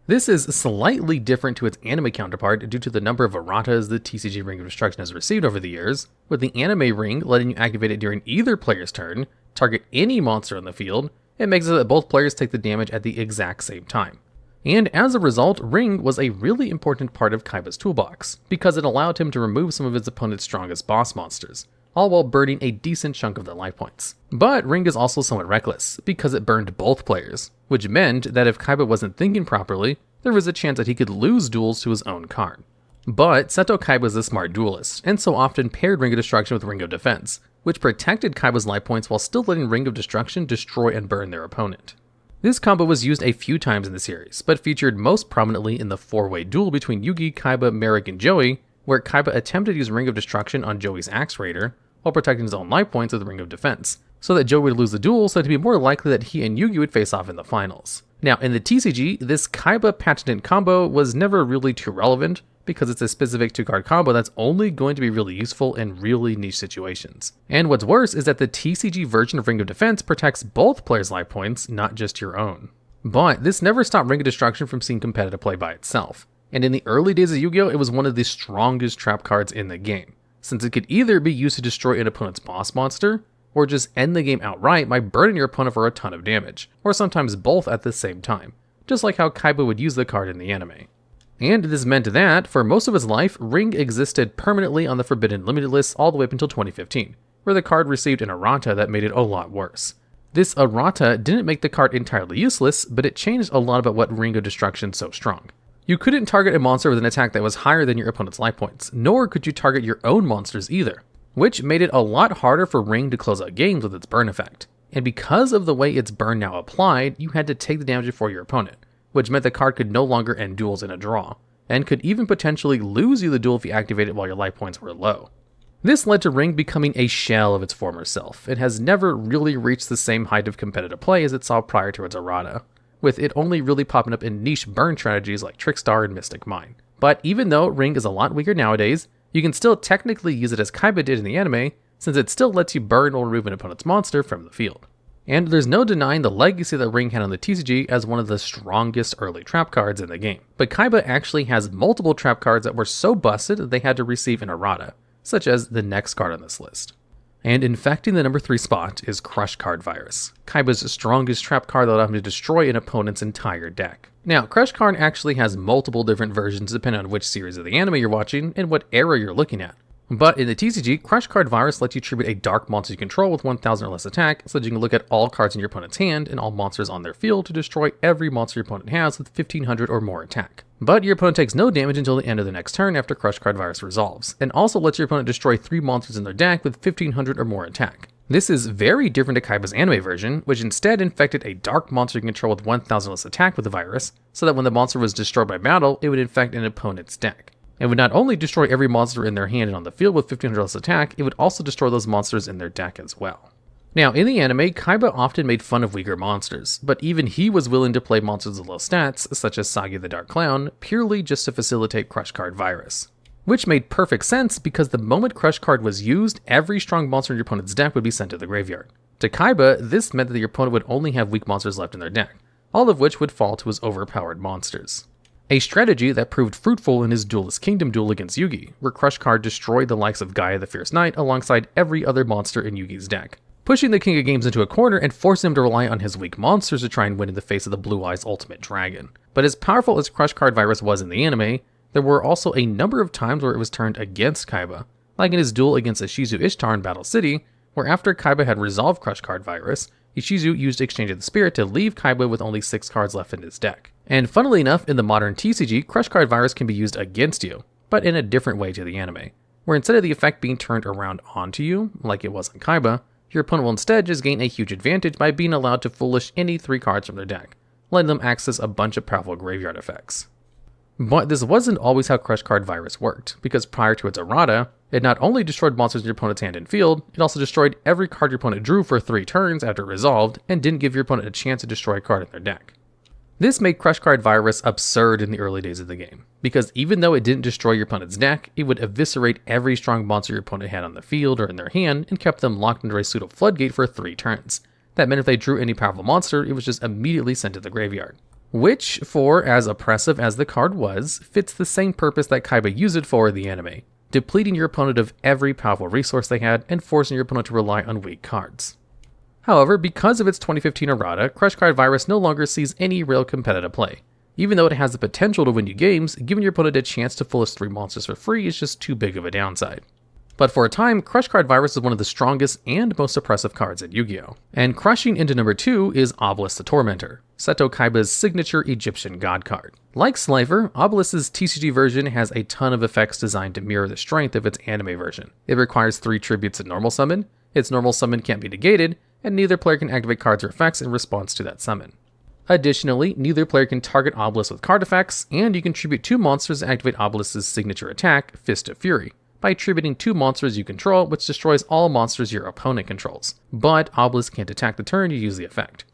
This is slightly different to its anime counterpart due to the number of erratas the TCG Ring of Destruction has received over the years, with the anime ring letting you activate it during either player's turn, target any monster on the field, and makes it so that both players take the damage at the exact same time. And as a result, Ring was a really important part of Kaiba's toolbox, because it allowed him to remove some of his opponent's strongest boss monsters, all while burning a decent chunk of their life points. But Ring is also somewhat reckless, because it burned both players, which meant that if Kaiba wasn't thinking properly, there was a chance that he could lose duels to his own card. But Seto Kaiba is a smart duelist, and so often paired Ring of Destruction with Ring of Defense, which protected Kaiba's life points while still letting Ring of Destruction destroy and burn their opponent. This combo was used a few times in the series, but featured most prominently in the 4-way duel between Yugi, Kaiba, Merrick, and Joey, where Kaiba attempted to use Ring of Destruction on Joey's Axe Raider, while protecting his own life points with Ring of Defense, so that Joey would lose the duel so it'd be more likely that he and Yugi would face off in the finals. Now, in the TCG, this Kaiba patented combo was never really too relevant, because it's a specific 2-card combo that's only going to be really useful in really niche situations. And what's worse is that the TCG version of Ring of Defense protects both players' life points, not just your own. But this never stopped Ring of Destruction from seeing competitive play by itself, And in the early days of Yu-Gi-Oh, it was one of the strongest trap cards in the game, since it could either be used to destroy an opponent's boss monster, or just end the game outright by burning your opponent for a ton of damage, or sometimes both at the same time, just like how Kaiba would use the card in the anime. And this meant that, for most of its life, Ring existed permanently on the Forbidden Limited list all the way up until 2015, where the card received an errata that made it a lot worse. This errata didn't make the card entirely useless, but it changed a lot about what Ring of Destruction so strong. You couldn't target a monster with an attack that was higher than your opponent's life points, nor could you target your own monsters either, which made it a lot harder for Ring to close out games with its burn effect. And because of the way its burn now applied, you had to take the damage before your opponent, which meant the card could no longer end duels in a draw, and could even potentially lose you the duel if you activated it while your life points were low. This led to Ring becoming a shell of its former self. It has never really reached the same height of competitive play as it saw prior to its errata, with it only really popping up in niche burn strategies like Trickstar and Mystic Mine. But even though Ring is a lot weaker nowadays, you can still technically use it as Kaiba did in the anime, since it still lets you burn or remove an opponent's monster from the field. And there's no denying the legacy that Ring had on the TCG as one of the strongest early trap cards in the game. But Kaiba actually has multiple trap cards that were so busted that they had to receive an errata, such as the next card on this list. And infecting the number 3 spot is Crush Card Virus, Kaiba's strongest trap card that allowed him to destroy an opponent's entire deck. Now, Crush Card actually has multiple different versions depending on which series of the anime you're watching and what era you're looking at. But in the TCG, Crush Card Virus lets you tribute a dark monster you control with 1000 or less attack, so that you can look at all cards in your opponent's hand and all monsters on their field to destroy every monster your opponent has with 1500 or more attack. But your opponent takes no damage until the end of the next turn after Crush Card Virus resolves, and also lets your opponent destroy 3 monsters in their deck with 1500 or more attack. This is very different to Kaiba's anime version, which instead infected a dark monster you control with 1000 less attack with the virus, so that when the monster was destroyed by battle, it would infect an opponent's deck. It would not only destroy every monster in their hand and on the field with 1500 less attack, it would also destroy those monsters in their deck as well. Now, in the anime, Kaiba often made fun of weaker monsters, but even he was willing to play monsters with low stats, such as Sagi the Dark Clown, purely just to facilitate Crush Card Virus. Which made perfect sense because the moment Crush Card was used, every strong monster in your opponent's deck would be sent to the graveyard. To Kaiba, this meant that your opponent would only have weak monsters left in their deck, all of which would fall to his overpowered monsters. A strategy that proved fruitful in his Duelist Kingdom duel against Yugi, where Crush Card destroyed the likes of Gaia the Fierce Knight alongside every other monster in Yugi's deck, pushing the King of Games into a corner and forcing him to rely on his weak monsters to try and win in the face of the Blue Eyes Ultimate Dragon. But as powerful as Crush Card Virus was in the anime, there were also a number of times where it was turned against Kaiba, like in his duel against Ishizu Ishtar in Battle City, where after Kaiba had resolved Crush Card Virus, Ishizu used Exchange of the Spirit to leave Kaiba with only 6 cards left in his deck. And funnily enough, in the modern TCG, Crush Card Virus can be used against you, but in a different way to the anime, where instead of the effect being turned around onto you, like it was in Kaiba, your opponent will instead just gain a huge advantage by being allowed to foolish any 3 cards from their deck, letting them access a bunch of powerful graveyard effects. But this wasn't always how Crush Card Virus worked, because prior to its errata, it not only destroyed monsters in your opponent's hand and field, it also destroyed every card your opponent drew for 3 turns after it resolved, and didn't give your opponent a chance to destroy a card in their deck. This made Crush Card Virus absurd in the early days of the game, because even though it didn't destroy your opponent's deck, it would eviscerate every strong monster your opponent had on the field or in their hand and kept them locked under a pseudo floodgate for 3 turns. That meant if they drew any powerful monster, it was just immediately sent to the graveyard. Which, for as oppressive as the card was, fits the same purpose that Kaiba used it for in the anime, depleting your opponent of every powerful resource they had and forcing your opponent to rely on weak cards. However, because of its 2015 errata, Crush Card Virus no longer sees any real competitive play. Even though it has the potential to win you games, giving your opponent a chance to foolish 3 monsters for free is just too big of a downside. But for a time, Crush Card Virus is one of the strongest and most oppressive cards in Yu-Gi-Oh! And crushing into number 2 is Obelisk the Tormentor, Seto Kaiba's signature Egyptian god card. Like Slifer, Obelisk's TCG version has a ton of effects designed to mirror the strength of its anime version. It requires 3 tributes and normal summon, its normal summon can't be negated, and neither player can activate cards or effects in response to that summon. Additionally, neither player can target Obelisk with card effects, and you can tribute 2 monsters and activate Obelisk's signature attack, Fist of Fury, by tributing 2 monsters you control, which destroys all monsters your opponent controls. But Obelisk can't attack the turn you use the effect.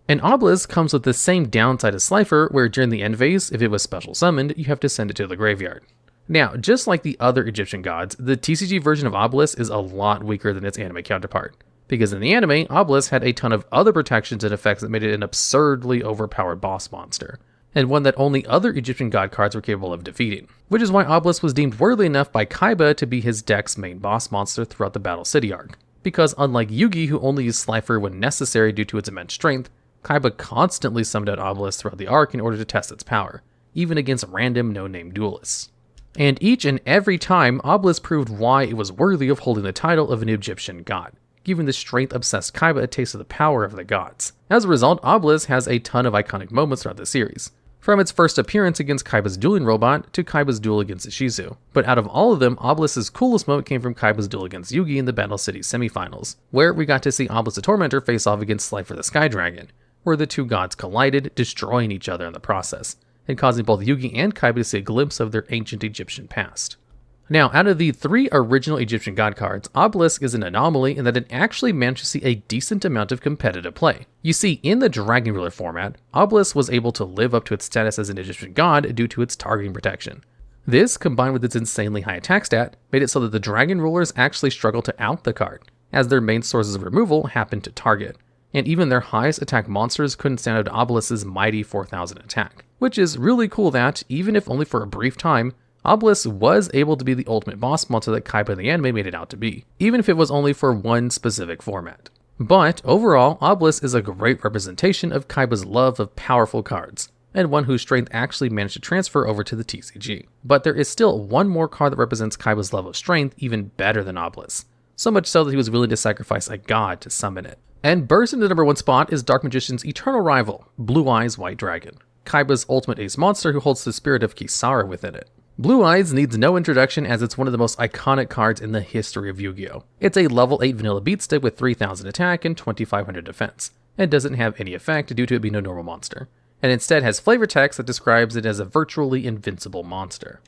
And Obelisk comes with the same downside as Slifer, where during the end phase, if it was special summoned, you have to send it to the graveyard. Now, just like the other Egyptian gods, the TCG version of Obelisk is a lot weaker than its anime counterpart, because in the anime, Obelisk had a ton of other protections and effects that made it an absurdly overpowered boss monster. and one that only other Egyptian god cards were capable of defeating, which is why Obelisk was deemed worthy enough by Kaiba to be his deck's main boss monster throughout the Battle City arc. Because unlike Yugi, who only used Slifer when necessary due to its immense strength, Kaiba constantly summoned out Obelisk throughout the arc in order to test its power, even against random no-name duelists. And each and every time, Obelisk proved why it was worthy of holding the title of an Egyptian god, giving the strength-obsessed Kaiba a taste of the power of the gods. As a result, Obelisk has a ton of iconic moments throughout the series, from its first appearance against Kaiba's dueling robot to Kaiba's duel against Ishizu. But out of all of them, Obelisk's coolest moment came from Kaiba's duel against Yugi in the Battle City semifinals, where we got to see Obelisk the Tormentor face off against Slifer the Sky Dragon, where the two gods collided, destroying each other in the process, and causing both Yugi and Kaiba to see a glimpse of their ancient Egyptian past. Now, out of the 3 original Egyptian god cards, Obelisk is an anomaly in that it actually managed to see a decent amount of competitive play. You see, in the Dragon Ruler format, Obelisk was able to live up to its status as an Egyptian god due to its targeting protection. This, combined with its insanely high attack stat, made it so that the Dragon Rulers actually struggled to out the card, as their main sources of removal happened to target, and even their highest attack monsters couldn't stand up to Obelisk's mighty 4000 attack, which is really cool that, even if only for a brief time, Obelisk was able to be the ultimate boss monster that Kaiba in the anime made it out to be, even if it was only for one specific format. But overall, Obelisk is a great representation of Kaiba's love of powerful cards, and one whose strength actually managed to transfer over to the TCG. But there is still one more card that represents Kaiba's love of strength even better than Obelisk, so much so that he was willing to sacrifice a god to summon it. And burst into the number 1 spot is Dark Magician's eternal rival, Blue Eyes White Dragon, Kaiba's ultimate ace monster who holds the spirit of Kisara within it. Blue Eyes needs no introduction as it's one of the most iconic cards in the history of Yu-Gi-Oh! It's a level 8 vanilla beatstick with 3000 attack and 2500 defense, and doesn't have any effect due to it being a normal monster, and instead has flavor text that describes it as a virtually invincible monster.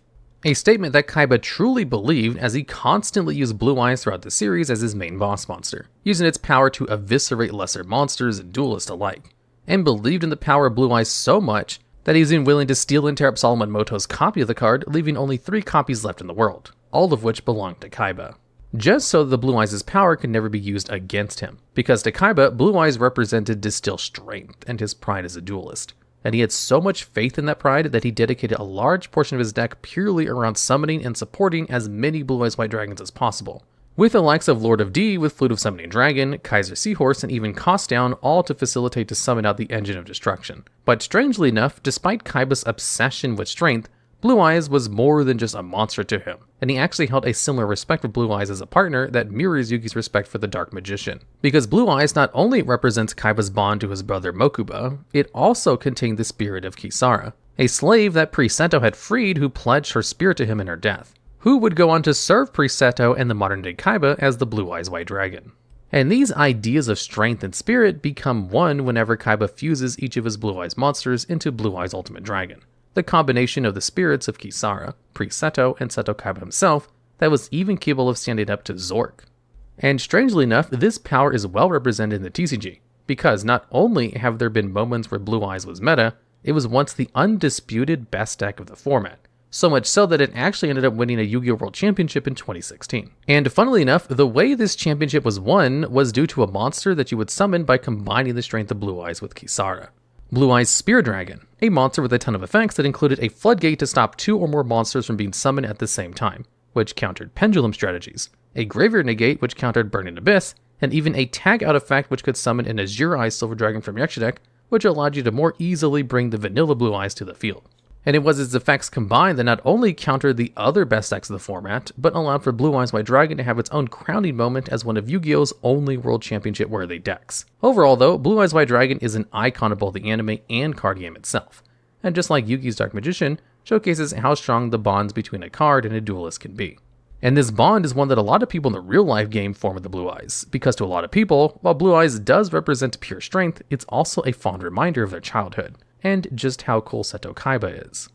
A statement that Kaiba truly believed as he constantly used Blue Eyes throughout the series as his main boss monster, using its power to eviscerate lesser monsters and duelists alike, and believed in the power of Blue Eyes so much that he was even willing to steal and tear up Solomon Moto's copy of the card, leaving only 3 copies left in the world, all of which belonged to Kaiba. Just so that the Blue Eyes' power could never be used against him, because to Kaiba, Blue Eyes represented distilled strength and his pride as a duelist, and he had so much faith in that pride that he dedicated a large portion of his deck purely around summoning and supporting as many Blue Eyes White Dragons as possible, with the likes of Lord of D with Flute of Summoning Dragon, Kaiser Seahorse, and even Cost Down all to facilitate to summon out the Engine of Destruction. But strangely enough, despite Kaiba's obsession with strength, Blue Eyes was more than just a monster to him, and he actually held a similar respect for Blue Eyes as a partner that mirrors Yugi's respect for the Dark Magician. Because Blue Eyes not only represents Kaiba's bond to his brother Mokuba, it also contained the spirit of Kisara, a slave that Priest Seto had freed who pledged her spirit to him in her death, who would go on to serve Priest Seto and the modern-day Kaiba as the Blue Eyes White Dragon. And these ideas of strength and spirit become one whenever Kaiba fuses each of his Blue Eyes monsters into Blue Eyes Ultimate Dragon, the combination of the spirits of Kisara, Priest Seto, and Seto Kaiba himself that was even capable of standing up to Zork. And strangely enough, this power is well represented in the TCG, because not only have there been moments where Blue Eyes was meta, it was once the undisputed best deck of the format. So much so that it actually ended up winning a Yu-Gi-Oh! World Championship in 2016. And funnily enough, the way this championship was won was due to a monster that you would summon by combining the strength of Blue Eyes with Kisara. Blue Eyes Spear Dragon, a monster with a ton of effects that included a floodgate to stop 2 or more monsters from being summoned at the same time, which countered pendulum strategies, a graveyard negate which countered Burning Abyss, and even a tag out effect which could summon an Azure Eyes Silver Dragon from your extra deck, which allowed you to more easily bring the vanilla Blue Eyes to the field. And it was its effects combined that not only countered the other best decks of the format, but allowed for Blue Eyes White Dragon to have its own crowning moment as one of Yu-Gi-Oh's only World Championship worthy decks. Overall though, Blue Eyes White Dragon is an icon of both the anime and card game itself, and just like Yugi's Dark Magician, showcases how strong the bonds between a card and a duelist can be. And this bond is one that a lot of people in the real life game form with the Blue Eyes, because to a lot of people, while Blue Eyes does represent pure strength, it's also a fond reminder of their childhood, and just how cool Seto Kaiba is.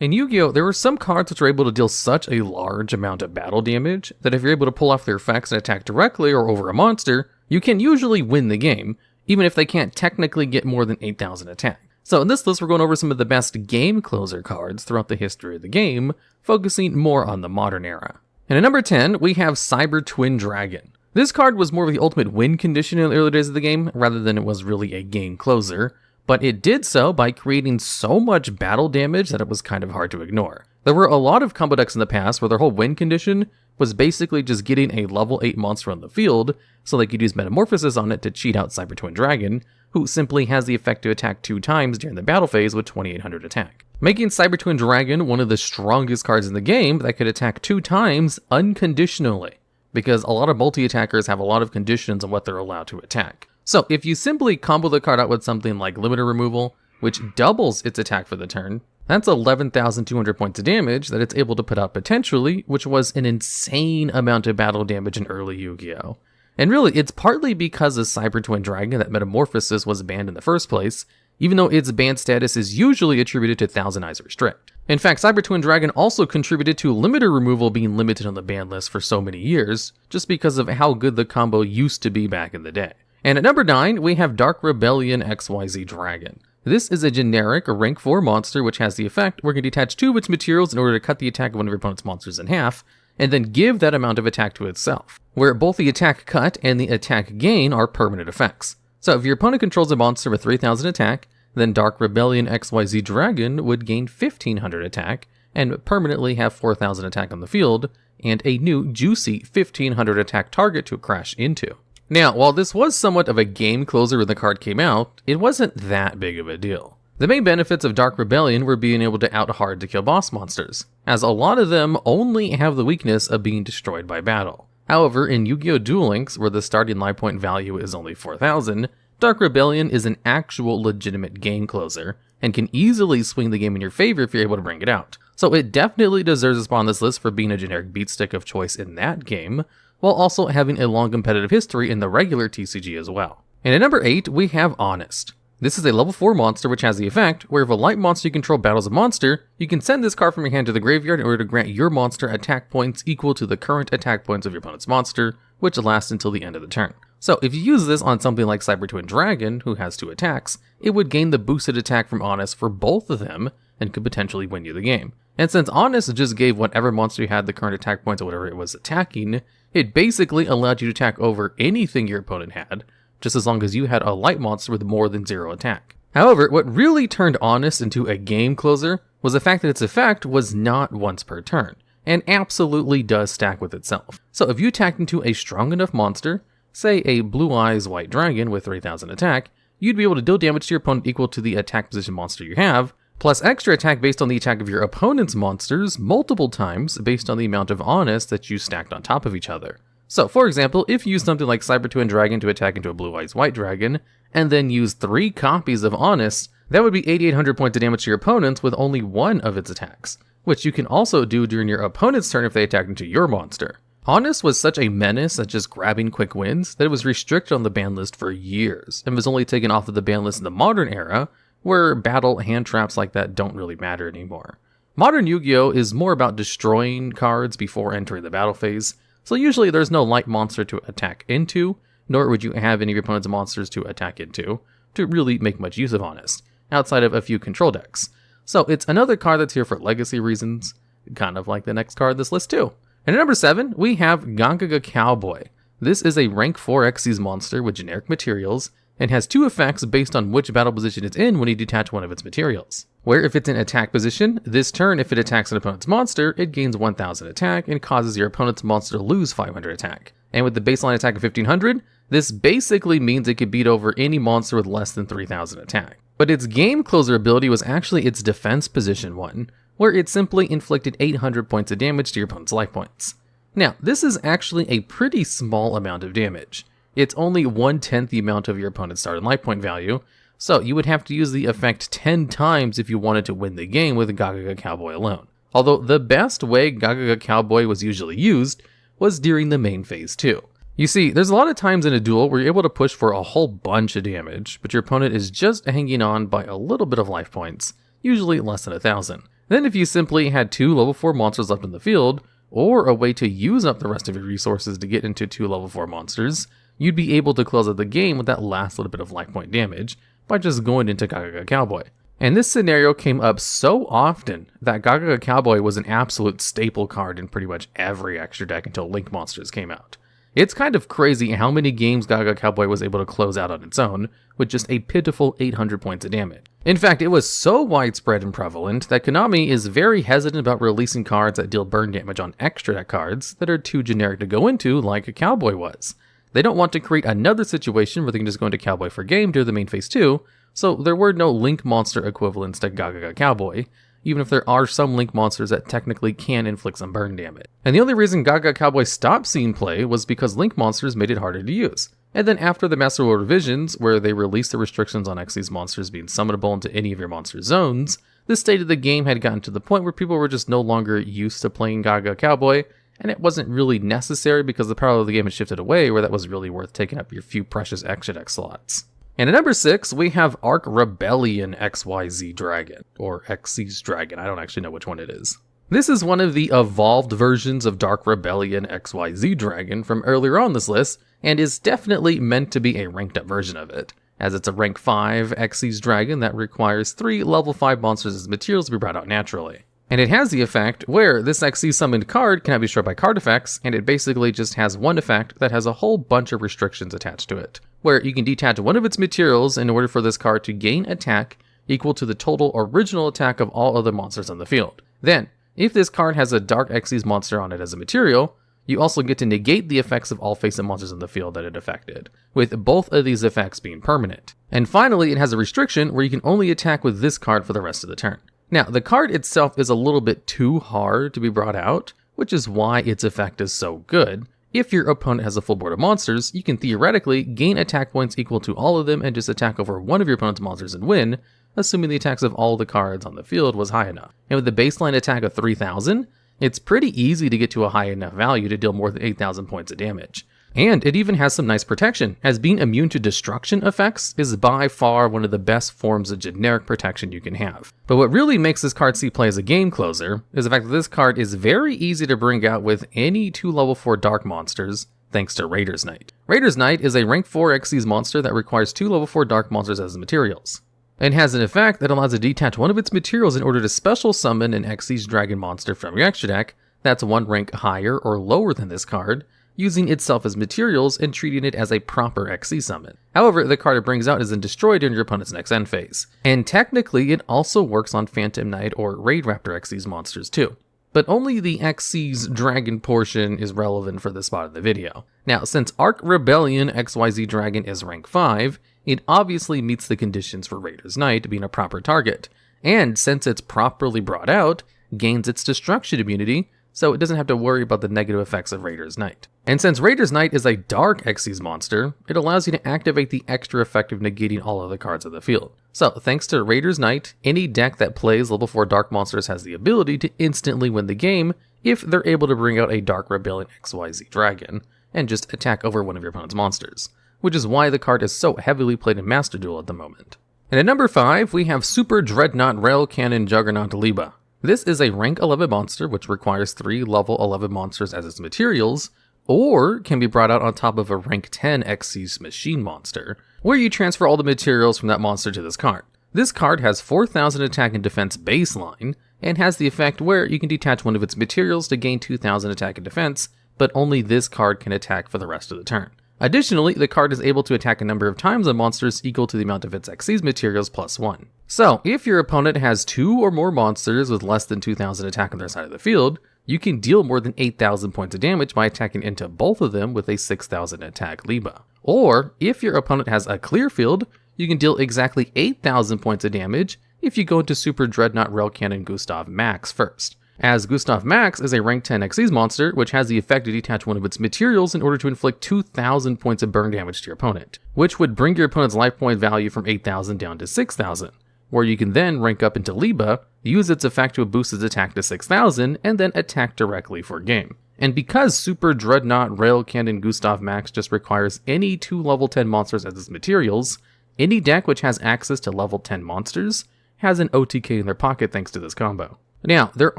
In Yu-Gi-Oh! There were some cards which are able to deal such a large amount of battle damage that if you're able to pull off their effects and attack directly or over a monster, you can usually win the game, even if they can't technically get more than 8,000 attack. So in this list we're going over some of the best game closer cards throughout the history of the game, focusing more on the modern era. And at number 10, we have Cyber Twin Dragon. This card was more of the ultimate win condition in the early days of the game, rather than it was really a game closer, but it did so by creating so much battle damage that it was kind of hard to ignore. There were a lot of combo decks in the past where their whole win condition was basically just getting a level 8 monster on the field, so they could use Metamorphosis on it to cheat out Cyber Twin Dragon, who simply has the effect to attack 2 times during the battle phase with 2800 attack, making Cyber Twin Dragon one of the strongest cards in the game that could attack 2 times unconditionally, because a lot of multi-attackers have a lot of conditions on what they're allowed to attack. So if you simply combo the card out with something like Limiter Removal, which doubles its attack for the turn, that's 11,200 points of damage that it's able to put out potentially, which was an insane amount of battle damage in early Yu-Gi-Oh! And really, it's partly because of Cyber Twin Dragon that Metamorphosis was banned in the first place, even though its ban status is usually attributed to Thousand Eyes Restrict. In fact, Cyber Twin Dragon also contributed to Limiter Removal being limited on the ban list for so many years, just because of how good the combo used to be back in the day. And at number 9, we have Dark Rebellion XYZ Dragon. This is a generic rank 4 monster which has the effect where it can detach 2 of its materials in order to cut the attack of one of your opponent's monsters in half, and then give that amount of attack to itself, where both the attack cut and the attack gain are permanent effects. So if your opponent controls a monster with 3000 attack, then Dark Rebellion XYZ Dragon would gain 1500 attack, and permanently have 4000 attack on the field, and a new juicy 1500 attack target to crash into. Now, while this was somewhat of a game closer when the card came out, it wasn't that big of a deal. The main benefits of Dark Rebellion were being able to out-hard to kill boss monsters, as a lot of them only have the weakness of being destroyed by battle. However, in Yu-Gi-Oh! Duel Links, where the starting life point value is only 4000, Dark Rebellion is an actual legitimate game closer, and can easily swing the game in your favor if you're able to bring it out. So it definitely deserves a spot on this list for being a generic beatstick of choice in that game, while also having a long competitive history in the regular TCG as well. And at number 8, we have Honest. This is a level 4 monster which has the effect where if a light monster you control battles a monster, you can send this card from your hand to the graveyard in order to grant your monster attack points equal to the current attack points of your opponent's monster, which lasts until the end of the turn. So if you use this on something like Cyber Twin Dragon, who has 2 attacks, it would gain the boosted attack from Honest for both of them, and could potentially win you the game. And since Honest just gave whatever monster you had the current attack points of whatever it was attacking, it basically allowed you to attack over anything your opponent had, just as long as you had a light monster with more than 0 attack. However, what really turned Honest into a game closer was the fact that its effect was not once per turn, and absolutely does stack with itself. So if you attacked into a strong enough monster, say a Blue Eyes White Dragon with 3000 attack, you'd be able to deal damage to your opponent equal to the attack position monster you have, plus extra attack based on the attack of your opponent's monsters multiple times based on the amount of Honest that you stacked on top of each other. So for example, if you use something like Cyber Twin Dragon to attack into a Blue Eyes White Dragon, and then use 3 copies of Honest, that would be 8800 points of damage to your opponents with only 1 of its attacks, which you can also do during your opponent's turn if they attack into your monster. Honest was such a menace at just grabbing quick wins that it was restricted on the ban list for years, and was only taken off of the ban list in the modern era, where battle hand traps like that don't really matter anymore. Modern Yu-Gi-Oh! Is more about destroying cards before entering the battle phase, so usually there's no light monster to attack into, nor would you have any of your opponent's monsters to attack into, to really make much use of Honest, outside of a few control decks. So it's another card that's here for legacy reasons, kind of like the next card on this list too. And at number 7, we have Gagaga Cowboy. This is a rank 4 Exis monster with generic materials, and has 2 effects based on which battle position it's in when you detach one of its materials. Where if it's in attack position, this turn if it attacks an opponent's monster, it gains 1000 attack and causes your opponent's monster to lose 500 attack. And with the baseline attack of 1500, this basically means it could beat over any monster with less than 3000 attack. But its game closer ability was actually its defense position one, where it simply inflicted 800 points of damage to your opponent's life points. Now, this is actually a pretty small amount of damage. It's only 1/10 the amount of your opponent's starting life point value, so you would have to use the effect 10 times if you wanted to win the game with Gagaga Cowboy alone. Although the best way Gagaga Cowboy was usually used was during the main phase too. You see, there's a lot of times in a duel where you're able to push for a whole bunch of damage, but your opponent is just hanging on by a little bit of life points, usually less than 1000. Then if you simply had 2 level 4 monsters left in the field, or a way to use up the rest of your resources to get into 2 level 4 monsters, you'd be able to close out the game with that last little bit of life point damage by just going into Gagaga Cowboy. And this scenario came up so often that Gagaga Cowboy was an absolute staple card in pretty much every extra deck until Link Monsters came out. It's kind of crazy how many games Gaga Cowboy was able to close out on its own, with just a pitiful 800 points of damage. In fact, it was so widespread and prevalent that Konami is very hesitant about releasing cards that deal burn damage on extra deck cards that are too generic to go into like a Cowboy was. They don't want to create another situation where they can just go into Cowboy for game during the main phase 2, so there were no Link monster equivalents to Gaga Cowboy, even if there are some Link monsters that technically can inflict some burn damage. And the only reason Gaga Cowboy stopped seeing play was because Link monsters made it harder to use. And then after the Master World revisions, where they released the restrictions on Xyz monsters being summonable into any of your monster zones, this state of the game had gotten to the point where people were just no longer used to playing Gaga Cowboy, and it wasn't really necessary because the power of the game had shifted away where that was really worth taking up your few precious extra deck slots. And at number 6, we have Rebellion XYZ Dragon, or Xyz Dragon, I don't actually know which one it is. This is one of the evolved versions of Dark Rebellion XYZ Dragon from earlier on this list, and is definitely meant to be a ranked up version of it, as it's a rank 5 Xyz Dragon that requires 3 level 5 monsters as materials to be brought out naturally. And it has the effect where this Xyz summoned card can be destroyed by card effects, and it basically just has one effect that has a whole bunch of restrictions attached to it, where you can detach one of its materials in order for this card to gain attack equal to the total original attack of all other monsters on the field. Then, if this card has a Dark Xyz monster on it as a material, you also get to negate the effects of all face-up monsters in the field that it affected, with both of these effects being permanent. And finally, it has a restriction where you can only attack with this card for the rest of the turn. Now, the card itself is a little bit too hard to be brought out, which is why its effect is so good. If your opponent has a full board of monsters, you can theoretically gain attack points equal to all of them and just attack over one of your opponent's monsters and win, assuming the attacks of all the cards on the field was high enough. And with the baseline attack of 3,000, it's pretty easy to get to a high enough value to deal more than 8,000 points of damage. And it even has some nice protection, as being immune to destruction effects is by far one of the best forms of generic protection you can have. But what really makes this card see play as a game closer is the fact that this card is very easy to bring out with any 2 level 4 dark monsters, thanks to Raider's Knight. Raider's Knight is a rank 4 Xyz monster that requires 2 level 4 dark monsters as materials, and has an effect that allows it to detach one of its materials in order to special summon an Xyz dragon monster from your extra deck that's 1 rank higher or lower than this card, using itself as materials and treating it as a proper Xyz summon. However, the card it brings out isn't destroyed during your opponent's next end phase. And technically, it also works on Phantom Knight or Raid Raptor Xyz monsters too. But only the Xyz Dragon portion is relevant for this spot of the video. Now, since Rebellion XYZ Dragon is rank 5, it obviously meets the conditions for Raider's Knight being a proper target. And since it's properly brought out, gains its destruction immunity, so it doesn't have to worry about the negative effects of Raider's Knight. And since Raider's Knight is a dark Xyz monster, it allows you to activate the extra effect of negating all other cards of the field. So thanks to Raider's Knight, any deck that plays level 4 dark monsters has the ability to instantly win the game if they're able to bring out a Dark Rebellion XYZ Dragon and just attack over one of your opponent's monsters, which is why the card is so heavily played in Master Duel at the moment. And at number 5, we have Super Dreadnought Rail Cannon Juggernaut Liebe. This is a rank 11 monster which requires 3 level 11 monsters as its materials, or can be brought out on top of a rank 10 Xyz machine monster, where you transfer all the materials from that monster to this card. This card has 4,000 attack and defense baseline, and has the effect where you can detach one of its materials to gain 2,000 attack and defense, but only this card can attack for the rest of the turn. Additionally, the card is able to attack a number of times on monsters equal to the amount of its Xyz materials plus 1. So, if your opponent has 2 or more monsters with less than 2,000 attack on their side of the field, you can deal more than 8,000 points of damage by attacking into both of them with a 6,000 attack Liebe. Or, if your opponent has a clear field, you can deal exactly 8,000 points of damage if you go into Super Dreadnought Rail Cannon Gustav Max first, as Gustav Max is a rank 10 Xyz monster which has the effect to detach one of its materials in order to inflict 2,000 points of burn damage to your opponent, which would bring your opponent's life point value from 8,000 down to 6,000, where you can then rank up into Liebe, use its effect to boost its attack to 6,000, and then attack directly for game. And because Super Dreadnought Rail Cannon Gustav Max just requires any 2 level 10 monsters as its materials, any deck which has access to level 10 monsters has an OTK in their pocket thanks to this combo. Now, there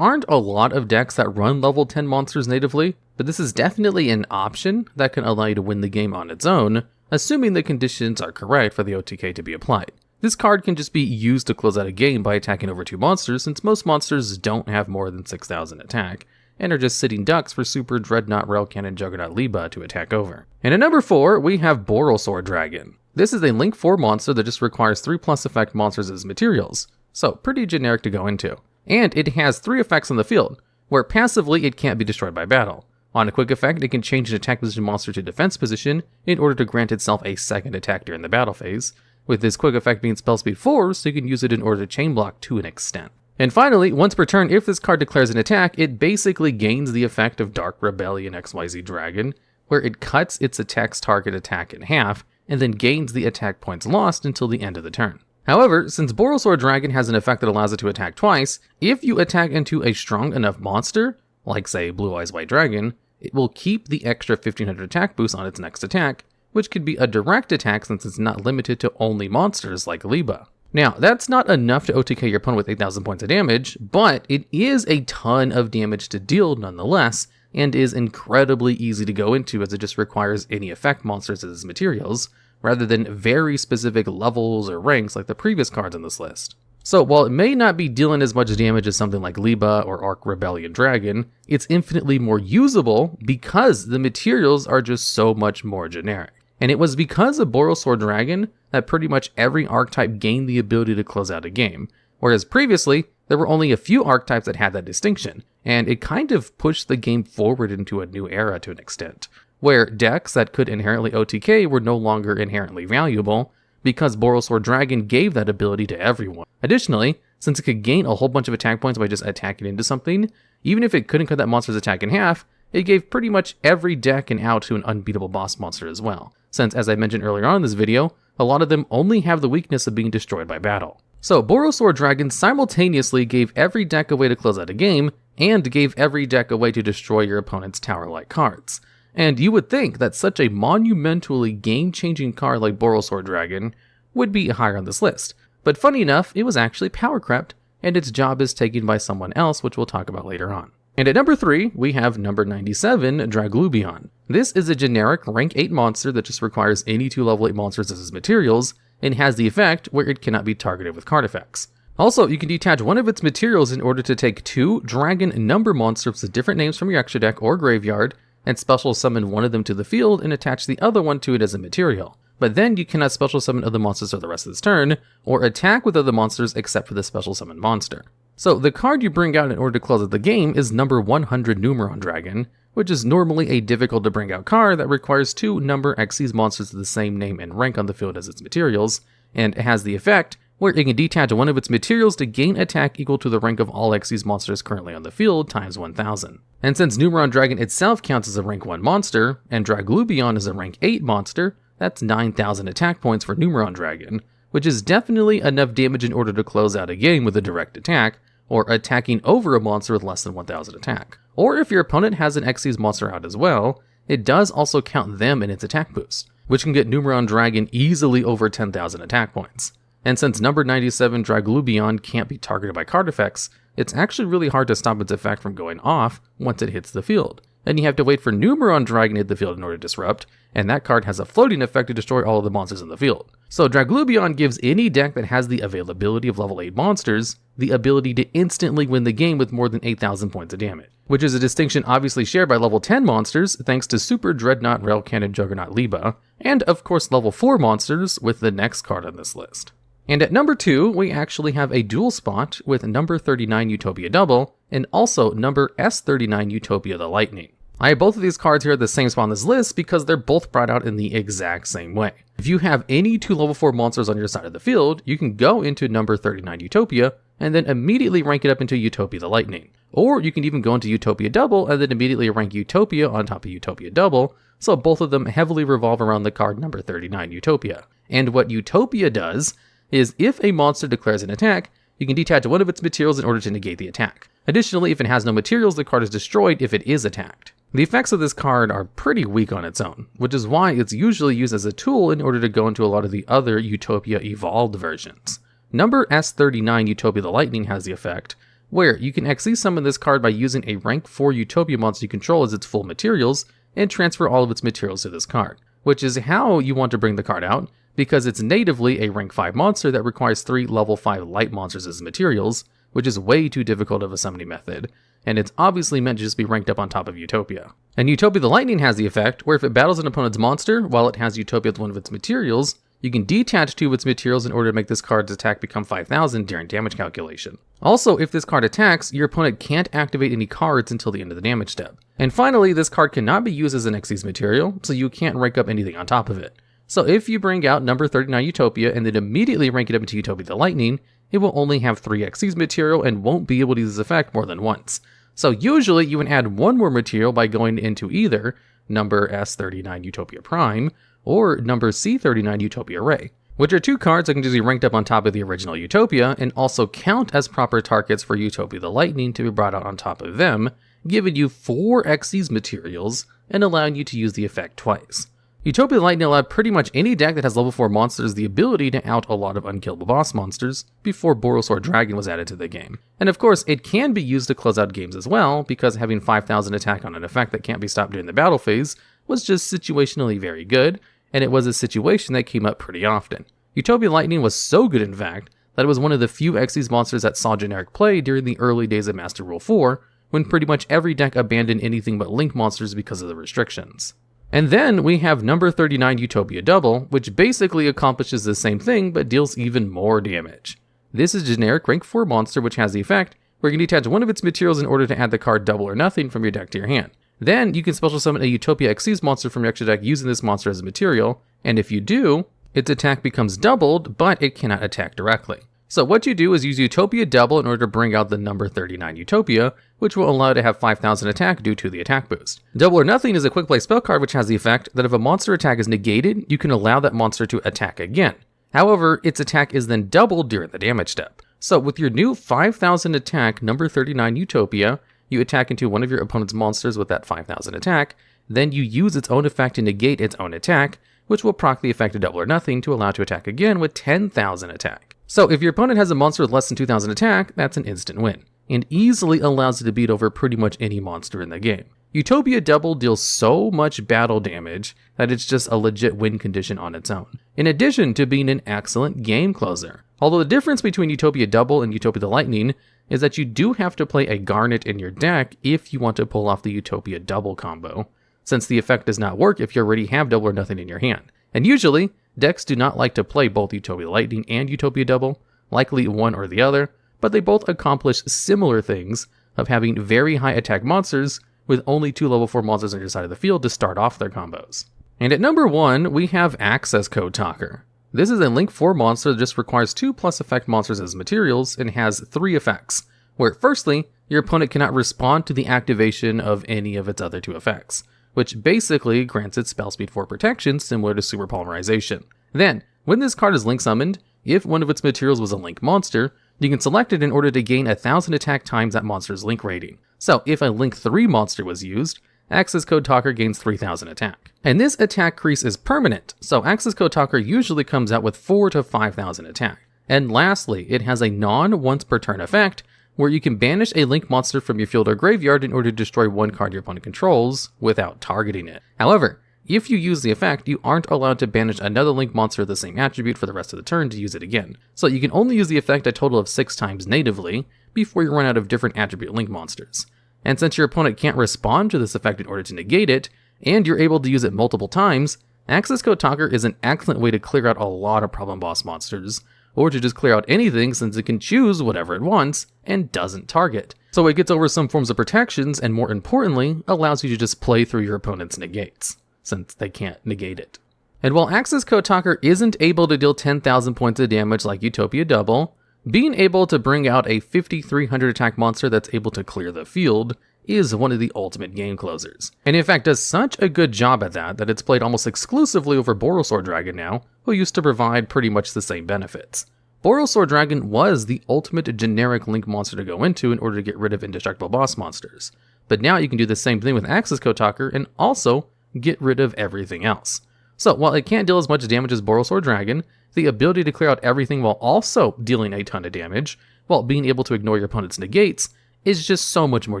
aren't a lot of decks that run level 10 monsters natively, but this is definitely an option that can allow you to win the game on its own, assuming the conditions are correct for the OTK to be applied. This card can just be used to close out a game by attacking over 2 monsters, since most monsters don't have more than 6,000 attack, and are just sitting ducks for Super Dreadnought, Railcannon, Juggernaut, Liebe to attack over. And at number 4, we have Borrelsword Dragon. This is a Link 4 monster that just requires 3+ effect monsters as materials, so pretty generic to go into. And it has 3 effects on the field, where passively it can't be destroyed by battle. On a quick effect, it can change an attack position monster to defense position in order to grant itself a second attack during the battle phase, with this quick effect being spell speed 4, so you can use it in order to chain block to an extent. And finally, once per turn, if this card declares an attack, it basically gains the effect of Dark Rebellion XYZ Dragon, where it cuts its attack's target attack in half, and then gains the attack points lost until the end of the turn. However, since Borrelsword Dragon has an effect that allows it to attack twice, if you attack into a strong enough monster, like say Blue Eyes White Dragon, it will keep the extra 1500 attack boost on its next attack, which could be a direct attack since it's not limited to only monsters like Liebe. Now, that's not enough to OTK your opponent with 8,000 points of damage, but it is a ton of damage to deal nonetheless, and is incredibly easy to go into as it just requires any effect monsters as materials, rather than very specific levels or ranks like the previous cards on this list. So while it may not be dealing as much damage as something like Liebe or Arc Rebellion Dragon, it's infinitely more usable because the materials are just so much more generic. And it was because of Borrelsword Dragon that pretty much every archetype gained the ability to close out a game, whereas previously, there were only a few archetypes that had that distinction, and it kind of pushed the game forward into a new era to an extent, where decks that could inherently OTK were no longer inherently valuable, because Borrelsword Dragon gave that ability to everyone. Additionally, since it could gain a whole bunch of attack points by just attacking into something, even if it couldn't cut that monster's attack in half, it gave pretty much every deck an out to an unbeatable boss monster as well, since as I mentioned earlier on in this video, a lot of them only have the weakness of being destroyed by battle. So Borrelsword Dragon simultaneously gave every deck a way to close out a game, and gave every deck a way to destroy your opponent's tower-like cards. And you would think that such a monumentally game-changing card like Borrelsword Dragon would be higher on this list, but funny enough, it was actually power crept, and its job is taken by someone else, which we'll talk about later on. And at number 3, we have number 97, Draglubion. This is a generic rank 8 monster that just requires any 2 level 8 monsters as its materials, and has the effect where it cannot be targeted with card effects. Also, you can detach one of its materials in order to take 2 dragon number monsters with different names from your extra deck or graveyard, and special summon one of them to the field and attach the other one to it as a material. But then you cannot special summon other monsters for the rest of this turn, or attack with other monsters except for the special summon monster. So the card you bring out in order to close out the game is number 100 Numeron Dragon, which is normally a difficult to bring out card that requires 2 number Xyz monsters of the same name and rank on the field as its materials, and it has the effect where it can detach one of its materials to gain attack equal to the rank of all Xyz monsters currently on the field times 1000. And since Numeron Dragon itself counts as a rank 1 monster, and Draglubion is a rank 8 monster, that's 9,000 attack points for Numeron Dragon, which is definitely enough damage in order to close out a game with a direct attack, or attacking over a monster with less than 1000 attack. Or if your opponent has an Xyz monster out as well, it does also count them in its attack boost, which can get Numeron Dragon easily over 10,000 attack points. And since number 97 Draglubion can't be targeted by card effects, it's actually really hard to stop its effect from going off once it hits the field. Then you have to wait for Numeron Dragon to hit the field in order to disrupt, and that card has a floating effect to destroy all of the monsters in the field. So Draglubion gives any deck that has the availability of level 8 monsters the ability to instantly win the game with more than 8,000 points of damage, which is a distinction obviously shared by level 10 monsters thanks to Super Dreadnought, Railcannon, Juggernaut, Liebe, and of course level 4 monsters with the next card on this list. And at number 2, we actually have a dual spot with number 39 Utopia Double, and also number S39 Utopia the Lightning. I have both of these cards here at the same spot on this list because they're both brought out in the exact same way. If you have any 2 level 4 monsters on your side of the field, you can go into number 39 Utopia, and then immediately rank it up into Utopia the Lightning. Or you can even go into Utopia Double, and then immediately rank Utopia on top of Utopia Double, so both of them heavily revolve around the card number 39 Utopia. And what Utopia does is if a monster declares an attack, you can detach one of its materials in order to negate the attack. Additionally, if it has no materials, the card is destroyed if it is attacked. The effects of this card are pretty weak on its own, which is why it's usually used as a tool in order to go into a lot of the other Utopia Evolved versions. Number S39 Utopia the Lightning has the effect where you can actually summon this card by using a rank 4 Utopia monster you control as its full materials and transfer all of its materials to this card, which is how you want to bring the card out because it's natively a rank 5 monster that requires 3 level 5 light monsters as materials, which is way too difficult of a summoning method, and it's obviously meant to just be ranked up on top of Utopia. And Utopia the Lightning has the effect where if it battles an opponent's monster while it has Utopia as one of its materials, you can detach 2 of its materials in order to make this card's attack become 5,000 during damage calculation. Also, if this card attacks, your opponent can't activate any cards until the end of the damage step. And finally, this card cannot be used as an Exis material, so you can't rank up anything on top of it. So if you bring out number 39 Utopia and then immediately rank it up into Utopia the Lightning, it will only have 3 Exis material and won't be able to use this effect more than once. So usually you would add 1 more material by going into either number S39 Utopia Prime or number C39 Utopia Ray, which are 2 cards that can just be ranked up on top of the original Utopia and also count as proper targets for Utopia the Lightning to be brought out on top of them, giving you 4 Exis materials and allowing you to use the effect twice. Utopia the Lightning allowed pretty much any deck that has level 4 monsters the ability to out a lot of unkillable boss monsters before Borrelsword Dragon was added to the game. And of course, it can be used to close out games as well, because having 5,000 attack on an effect that can't be stopped during the battle phase was just situationally very good, and it was a situation that came up pretty often. Utopia Lightning was so good in fact, that it was one of the few Exis monsters that saw generic play during the early days of Master Rule 4, when pretty much every deck abandoned anything but Link monsters because of the restrictions. And then we have number 39 Utopia Double, which basically accomplishes the same thing but deals even more damage. This is a generic rank 4 monster which has the effect where you can detach 1 of its materials in order to add the card Double or Nothing from your deck to your hand. Then you can special summon a Utopia Exis monster from your extra deck using this monster as a material, and if you do, its attack becomes doubled, but it cannot attack directly. So what you do is use Utopia Double in order to bring out the number 39 Utopia, which will allow it to have 5,000 attack due to the attack boost. Double or Nothing is a quick play spell card which has the effect that if a monster attack is negated, you can allow that monster to attack again. However, its attack is then doubled during the damage step. So with your new 5,000 attack number 39 Utopia, you attack into one of your opponent's monsters with that 5,000 attack, then you use its own effect to negate its own attack, which will proc the effect of Double or Nothing to allow it to attack again with 10,000 attack. So if your opponent has a monster with less than 2,000 attack, that's an instant win, and easily allows it to beat over pretty much any monster in the game. Utopia Double deals so much battle damage that it's just a legit win condition on its own, in addition to being an excellent game closer. Although the difference between Utopia Double and Utopia the Lightning is that you do have to play a Garnet in your deck if you want to pull off the Utopia Double combo, since the effect does not work if you already have Double or Nothing in your hand. And usually, decks do not like to play both Utopia Lightning and Utopia Double, likely one or the other, but they both accomplish similar things of having very high attack monsters with only 2 level 4 monsters on your side of the field to start off their combos. And at number 1, we have Accesscode Talker. This is a Link 4 monster that just requires 2+ effect monsters as materials and has 3 effects, where firstly, your opponent cannot respond to the activation of any of its other 2 effects, which basically grants it spell speed 4 protection similar to Super Polymerization. Then, when this card is Link summoned, if one of its materials was a Link monster, you can select it in order to gain 1,000 attack times that monster's Link rating. So if a Link 3 monster was used, Accesscode Talker gains 3,000 attack. And this attack crease is permanent, so Accesscode Talker usually comes out with 4,000 to 5,000 attack. And lastly, it has a non-once per turn effect, where you can banish a Link monster from your field or graveyard in order to destroy one card your opponent controls without targeting it. However, if you use the effect, you aren't allowed to banish another Link monster of the same attribute for the rest of the turn to use it again. So you can only use the effect a total of 6 times natively before you run out of different attribute Link monsters. And since your opponent can't respond to this effect in order to negate it, and you're able to use it multiple times, Accesscode Talker is an excellent way to clear out a lot of problem boss monsters, or to just clear out anything since it can choose whatever it wants and doesn't target. So it gets over some forms of protections and more importantly, allows you to just play through your opponent's negates, since they can't negate it. And while Accesscode Talker isn't able to deal 10,000 points of damage like Utopia Double, being able to bring out a 5,300 attack monster that's able to clear the field is one of the ultimate game closers. And in fact does such a good job at that it's played almost exclusively over Borrelsword Dragon now, who used to provide pretty much the same benefits. Borrelsword Dragon was the ultimate generic Link monster to go into in order to get rid of indestructible boss monsters. But now you can do the same thing with Accesscode Talker and also get rid of everything else. So while it can't deal as much damage as Borrelsword Dragon, the ability to clear out everything while also dealing a ton of damage, while being able to ignore your opponent's negates, is just so much more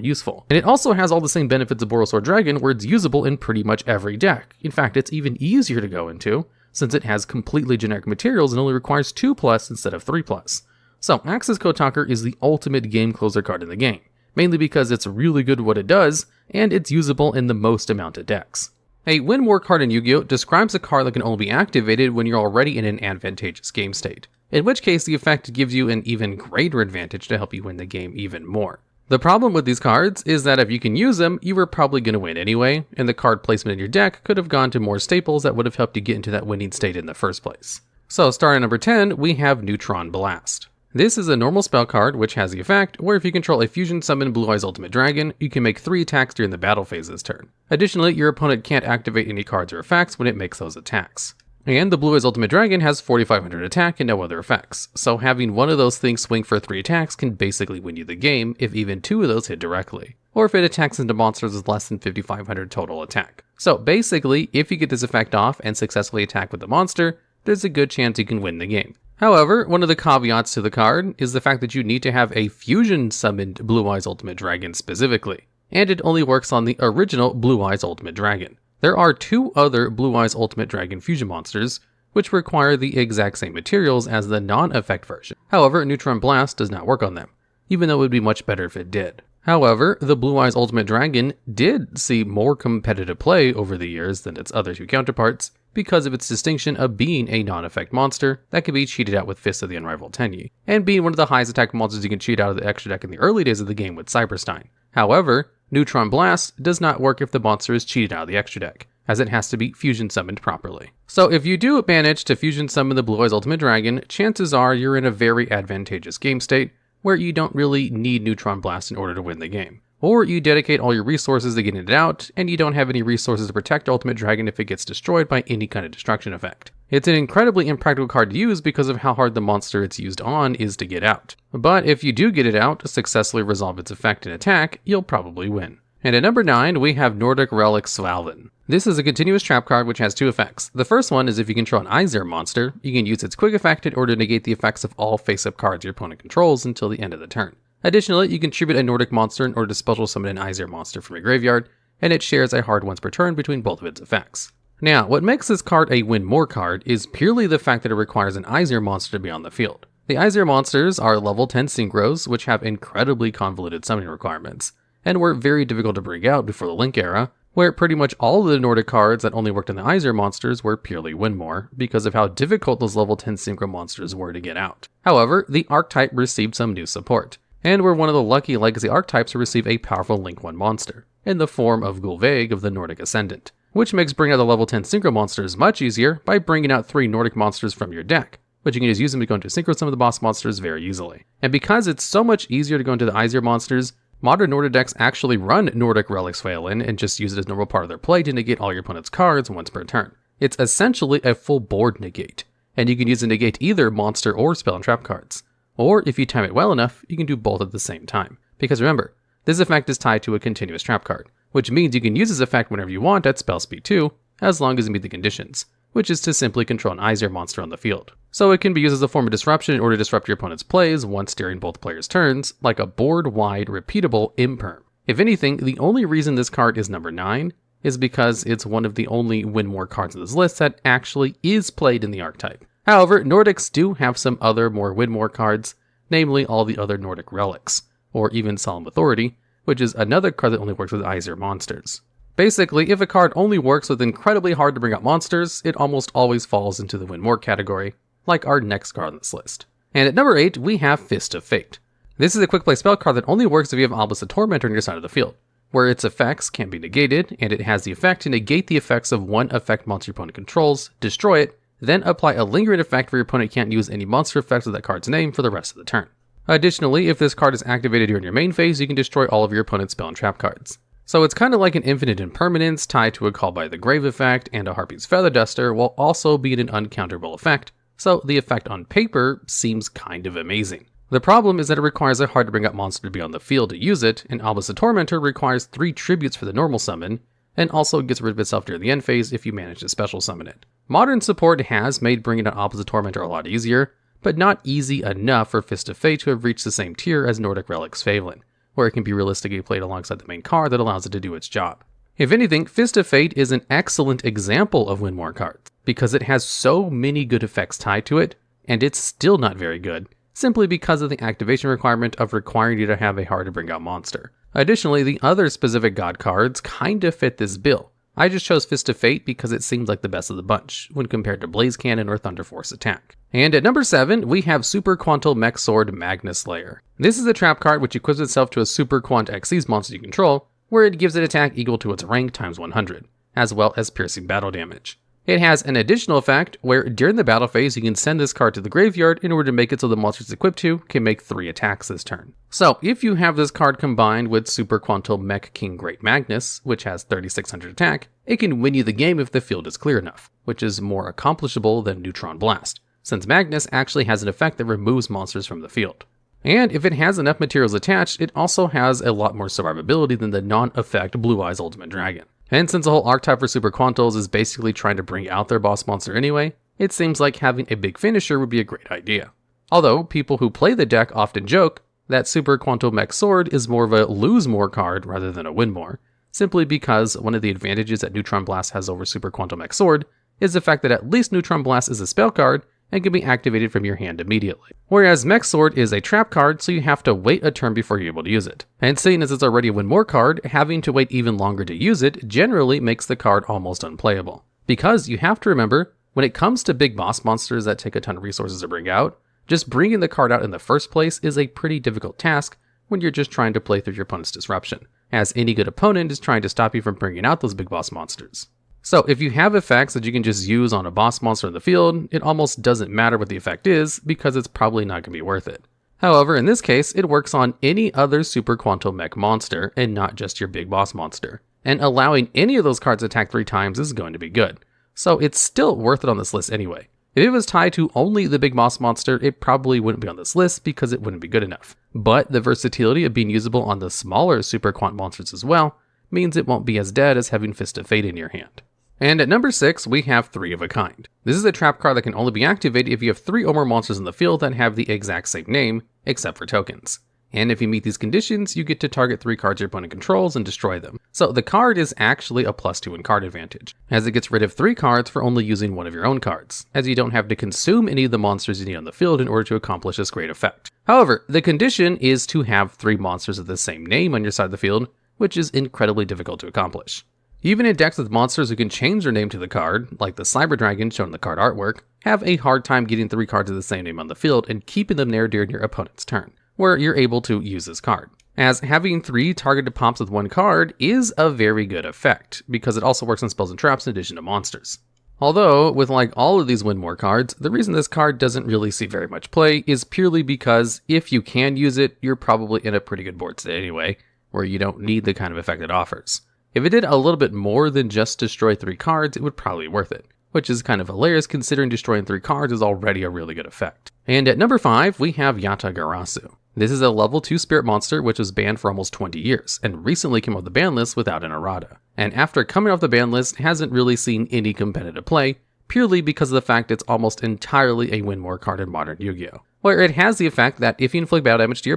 useful. And it also has all the same benefits of Borrelsword Dragon where it's usable in pretty much every deck. In fact, it's even easier to go into, since it has completely generic materials and only requires 2+ instead of 3+. So Accesscode Talker is the ultimate game closer card in the game, mainly because it's really good at what it does, and it's usable in the most amount of decks. A Win More card in Yu-Gi-Oh! Describes a card that can only be activated when you're already in an advantageous game state, in which case the effect gives you an even greater advantage to help you win the game even more. The problem with these cards is that if you can use them, you were probably going to win anyway, and the card placement in your deck could have gone to more staples that would have helped you get into that winning state in the first place. So starting at number 10, we have Neutron Blast. This is a normal spell card which has the effect where if you control a fusion summon Blue Eyes Ultimate Dragon, you can make 3 attacks during the battle phase this turn. Additionally, your opponent can't activate any cards or effects when it makes those attacks. And the Blue Eyes Ultimate Dragon has 4500 attack and no other effects, so having one of those things swing for 3 attacks can basically win you the game if even 2 of those hit directly, or if it attacks into monsters with less than 5500 total attack. So basically, if you get this effect off and successfully attack with the monster, there's a good chance you can win the game. However, one of the caveats to the card is the fact that you need to have a fusion summoned Blue Eyes Ultimate Dragon specifically, and it only works on the original Blue Eyes Ultimate Dragon. There are 2 other Blue Eyes Ultimate Dragon fusion monsters, which require the exact same materials as the non-effect version. However, Neutron Blast does not work on them, even though it would be much better if it did. However, the Blue Eyes Ultimate Dragon did see more competitive play over the years than its other 2 counterparts, because of its distinction of being a non-effect monster that can be cheated out with Fist of the Unrivaled Tenyi, and being one of the highest attack monsters you can cheat out of the extra deck in the early days of the game with Cyberstein. However, Neutron Blast does not work if the monster is cheated out of the extra deck, as it has to be fusion summoned properly. So if you do manage to fusion summon the Blue Eyes Ultimate Dragon, chances are you're in a very advantageous game state, where you don't really need Neutron Blast in order to win the game. Or you dedicate all your resources to getting it out, and you don't have any resources to protect Ultimate Dragon if it gets destroyed by any kind of destruction effect. It's an incredibly impractical card to use because of how hard the monster it's used on is to get out. But if you do get it out, successfully resolve its effect and attack, you'll probably win. And at number 9, we have Nordic Relic Svalin. This is a continuous trap card which has 2 effects. The first one is if you control an Izir monster, you can use its quick effect in order to negate the effects of all face-up cards your opponent controls until the end of the turn. Additionally, you can tribute a Nordic monster in order to special summon an Izir monster from your graveyard, and it shares a hard once per turn between both of its effects. Now, what makes this card a win more card is purely the fact that it requires an Izir monster to be on the field. The Izir monsters are level 10 synchros, which have incredibly convoluted summoning requirements, and were very difficult to bring out before the Link era, where pretty much all of the Nordic cards that only worked on the Izir monsters were purely win more, because of how difficult those level 10 synchro monsters were to get out. However, the archetype received some new support, and we're one of the lucky legacy archetypes to receive a powerful Link 1 monster, in the form of Gulveig of the Nordic Ascendant, which makes bringing out the level 10 synchro monsters much easier by bringing out 3 Nordic monsters from your deck, but you can just use them to go into synchro some of the boss monsters very easily. And because it's so much easier to go into the Izir monsters, modern Nordic decks actually run Nordic Relic Svalin and just use it as a normal part of their play to negate all your opponent's cards once per turn. It's essentially a full board negate, and you can use a negate either monster or spell and trap cards. Or if you time it well enough, you can do both at the same time. Because remember, this effect is tied to a continuous trap card, which means you can use this effect whenever you want at spell speed 2, as long as you meet the conditions, which is to simply control an Izir monster on the field. So it can be used as a form of disruption in order to disrupt your opponent's plays once during both players' turns, like a board-wide, repeatable imperm. If anything, the only reason this card is number 9 is because it's one of the only win more cards in this list that actually is played in the archetype. However, Nordics do have some other more win more cards, namely all the other Nordic relics, or even Solemn Authority, which is another card that only works with Izir monsters. Basically, if a card only works with incredibly hard to bring up monsters, it almost always falls into the win more category, like our next card on this list. And at number 8, we have Fist of Fate. This is a quick play spell card that only works if you have Obelisk Tormentor on your side of the field, where its effects can be negated, and it has the effect to negate the effects of one effect monster your opponent controls, destroy it, then apply a lingering effect where your opponent can't use any monster effects with that card's name for the rest of the turn. Additionally, if this card is activated during your main phase, you can destroy all of your opponent's spell and trap cards. So it's kind of like an infinite impermanence tied to a Call by the Grave effect and a Harpy's Feather Duster, while also being an uncounterable effect, so the effect on paper seems kind of amazing. The problem is that it requires a hard to bring up monster to be on the field to use it, and Obelisk Tormentor requires 3 tributes for the normal summon, and also gets rid of itself during the end phase if you manage to special summon it. Modern support has made bringing out Obelisk Tormentor a lot easier, but not easy enough for Fist of Fate to have reached the same tier as Nordic Relic Svalin, where it can be realistically played alongside the main card that allows it to do its job. If anything, Fist of Fate is an excellent example of win more cards, because it has so many good effects tied to it, and it's still not very good, simply because of the activation requirement of requiring you to have a hard to bring out monster. Additionally, the other specific god cards kinda fit this bill. I just chose Fist of Fate because it seems like the best of the bunch, when compared to Blaze Cannon or Thunder Force Attack. And at number 7, we have Super Quantal Mech Sword Magnus Slayer. This is a trap card which equips itself to a Super Quant Exis monster you control, where it gives it attack equal to its rank times 100, as well as piercing battle damage. It has an additional effect where during the battle phase you can send this card to the graveyard in order to make it so the monster it's equipped to can make 3 attacks this turn. So if you have this card combined with Super Quantal Mech King Great Magnus, which has 3600 attack, it can win you the game if the field is clear enough, which is more accomplishable than Neutron Blast, since Magnus actually has an effect that removes monsters from the field. And if it has enough materials attached, it also has a lot more survivability than the non-effect Blue Eyes Ultimate Dragon. And since the whole archetype for Super Quantals is basically trying to bring out their boss monster anyway, it seems like having a big finisher would be a great idea. Although, people who play the deck often joke that Super Quantal Mech Sword is more of a lose more card rather than a win more, simply because one of the advantages that Neutron Blast has over Super Quantal Mech Sword is the fact that at least Neutron Blast is a spell card and can be activated from your hand immediately. Whereas Mech Sword is a trap card, so you have to wait a turn before you're able to use it. And seeing as it's already a win more card, having to wait even longer to use it generally makes the card almost unplayable. Because you have to remember, when it comes to big boss monsters that take a ton of resources to bring out, just bringing the card out in the first place is a pretty difficult task when you're just trying to play through your opponent's disruption, as any good opponent is trying to stop you from bringing out those big boss monsters. So if you have effects that you can just use on a boss monster in the field, it almost doesn't matter what the effect is because it's probably not going to be worth it. However, in this case, it works on any other Super Quantal Mech monster and not just your big boss monster. And allowing any of those cards to attack 3 times is going to be good. So it's still worth it on this list anyway. If it was tied to only the big boss monster, it probably wouldn't be on this list because it wouldn't be good enough. But the versatility of being usable on the smaller Super Quant monsters as well means it won't be as dead as having Fist of Fate in your hand. And at number 6, we have 3 of a Kind. This is a trap card that can only be activated if you have 3 or more monsters in the field that have the exact same name, except for tokens. And if you meet these conditions, you get to target 3 cards your opponent controls and destroy them. So the card is actually a +2 in card advantage, as it gets rid of 3 cards for only using one of your own cards, as you don't have to consume any of the monsters you need on the field in order to accomplish this great effect. However, the condition is to have 3 monsters of the same name on your side of the field, which is incredibly difficult to accomplish. Even in decks with monsters who can change their name to the card, like the Cyber Dragon shown in the card artwork, have a hard time getting 3 cards of the same name on the field and keeping them there during your opponent's turn, where you're able to use this card. As having 3 targeted pops with 1 card is a very good effect, because it also works on spells and traps in addition to monsters. Although, with like all of these win more cards, the reason this card doesn't really see very much play is purely because if you can use it, you're probably in a pretty good board state anyway, where you don't need the kind of effect it offers. If it did a little bit more than just destroy 3 cards, it would probably be worth it, which is kind of hilarious considering destroying 3 cards is already a really good effect. And at number 5, we have Yata-Garasu. This is a level 2 spirit monster which was banned for almost 20 years, and recently came off the ban list without an errata. And after coming off the ban list, hasn't really seen any competitive play, purely because of the fact it's almost entirely a win more card in modern Yu-Gi-Oh! Where it has the effect that if you inflict battle damage to your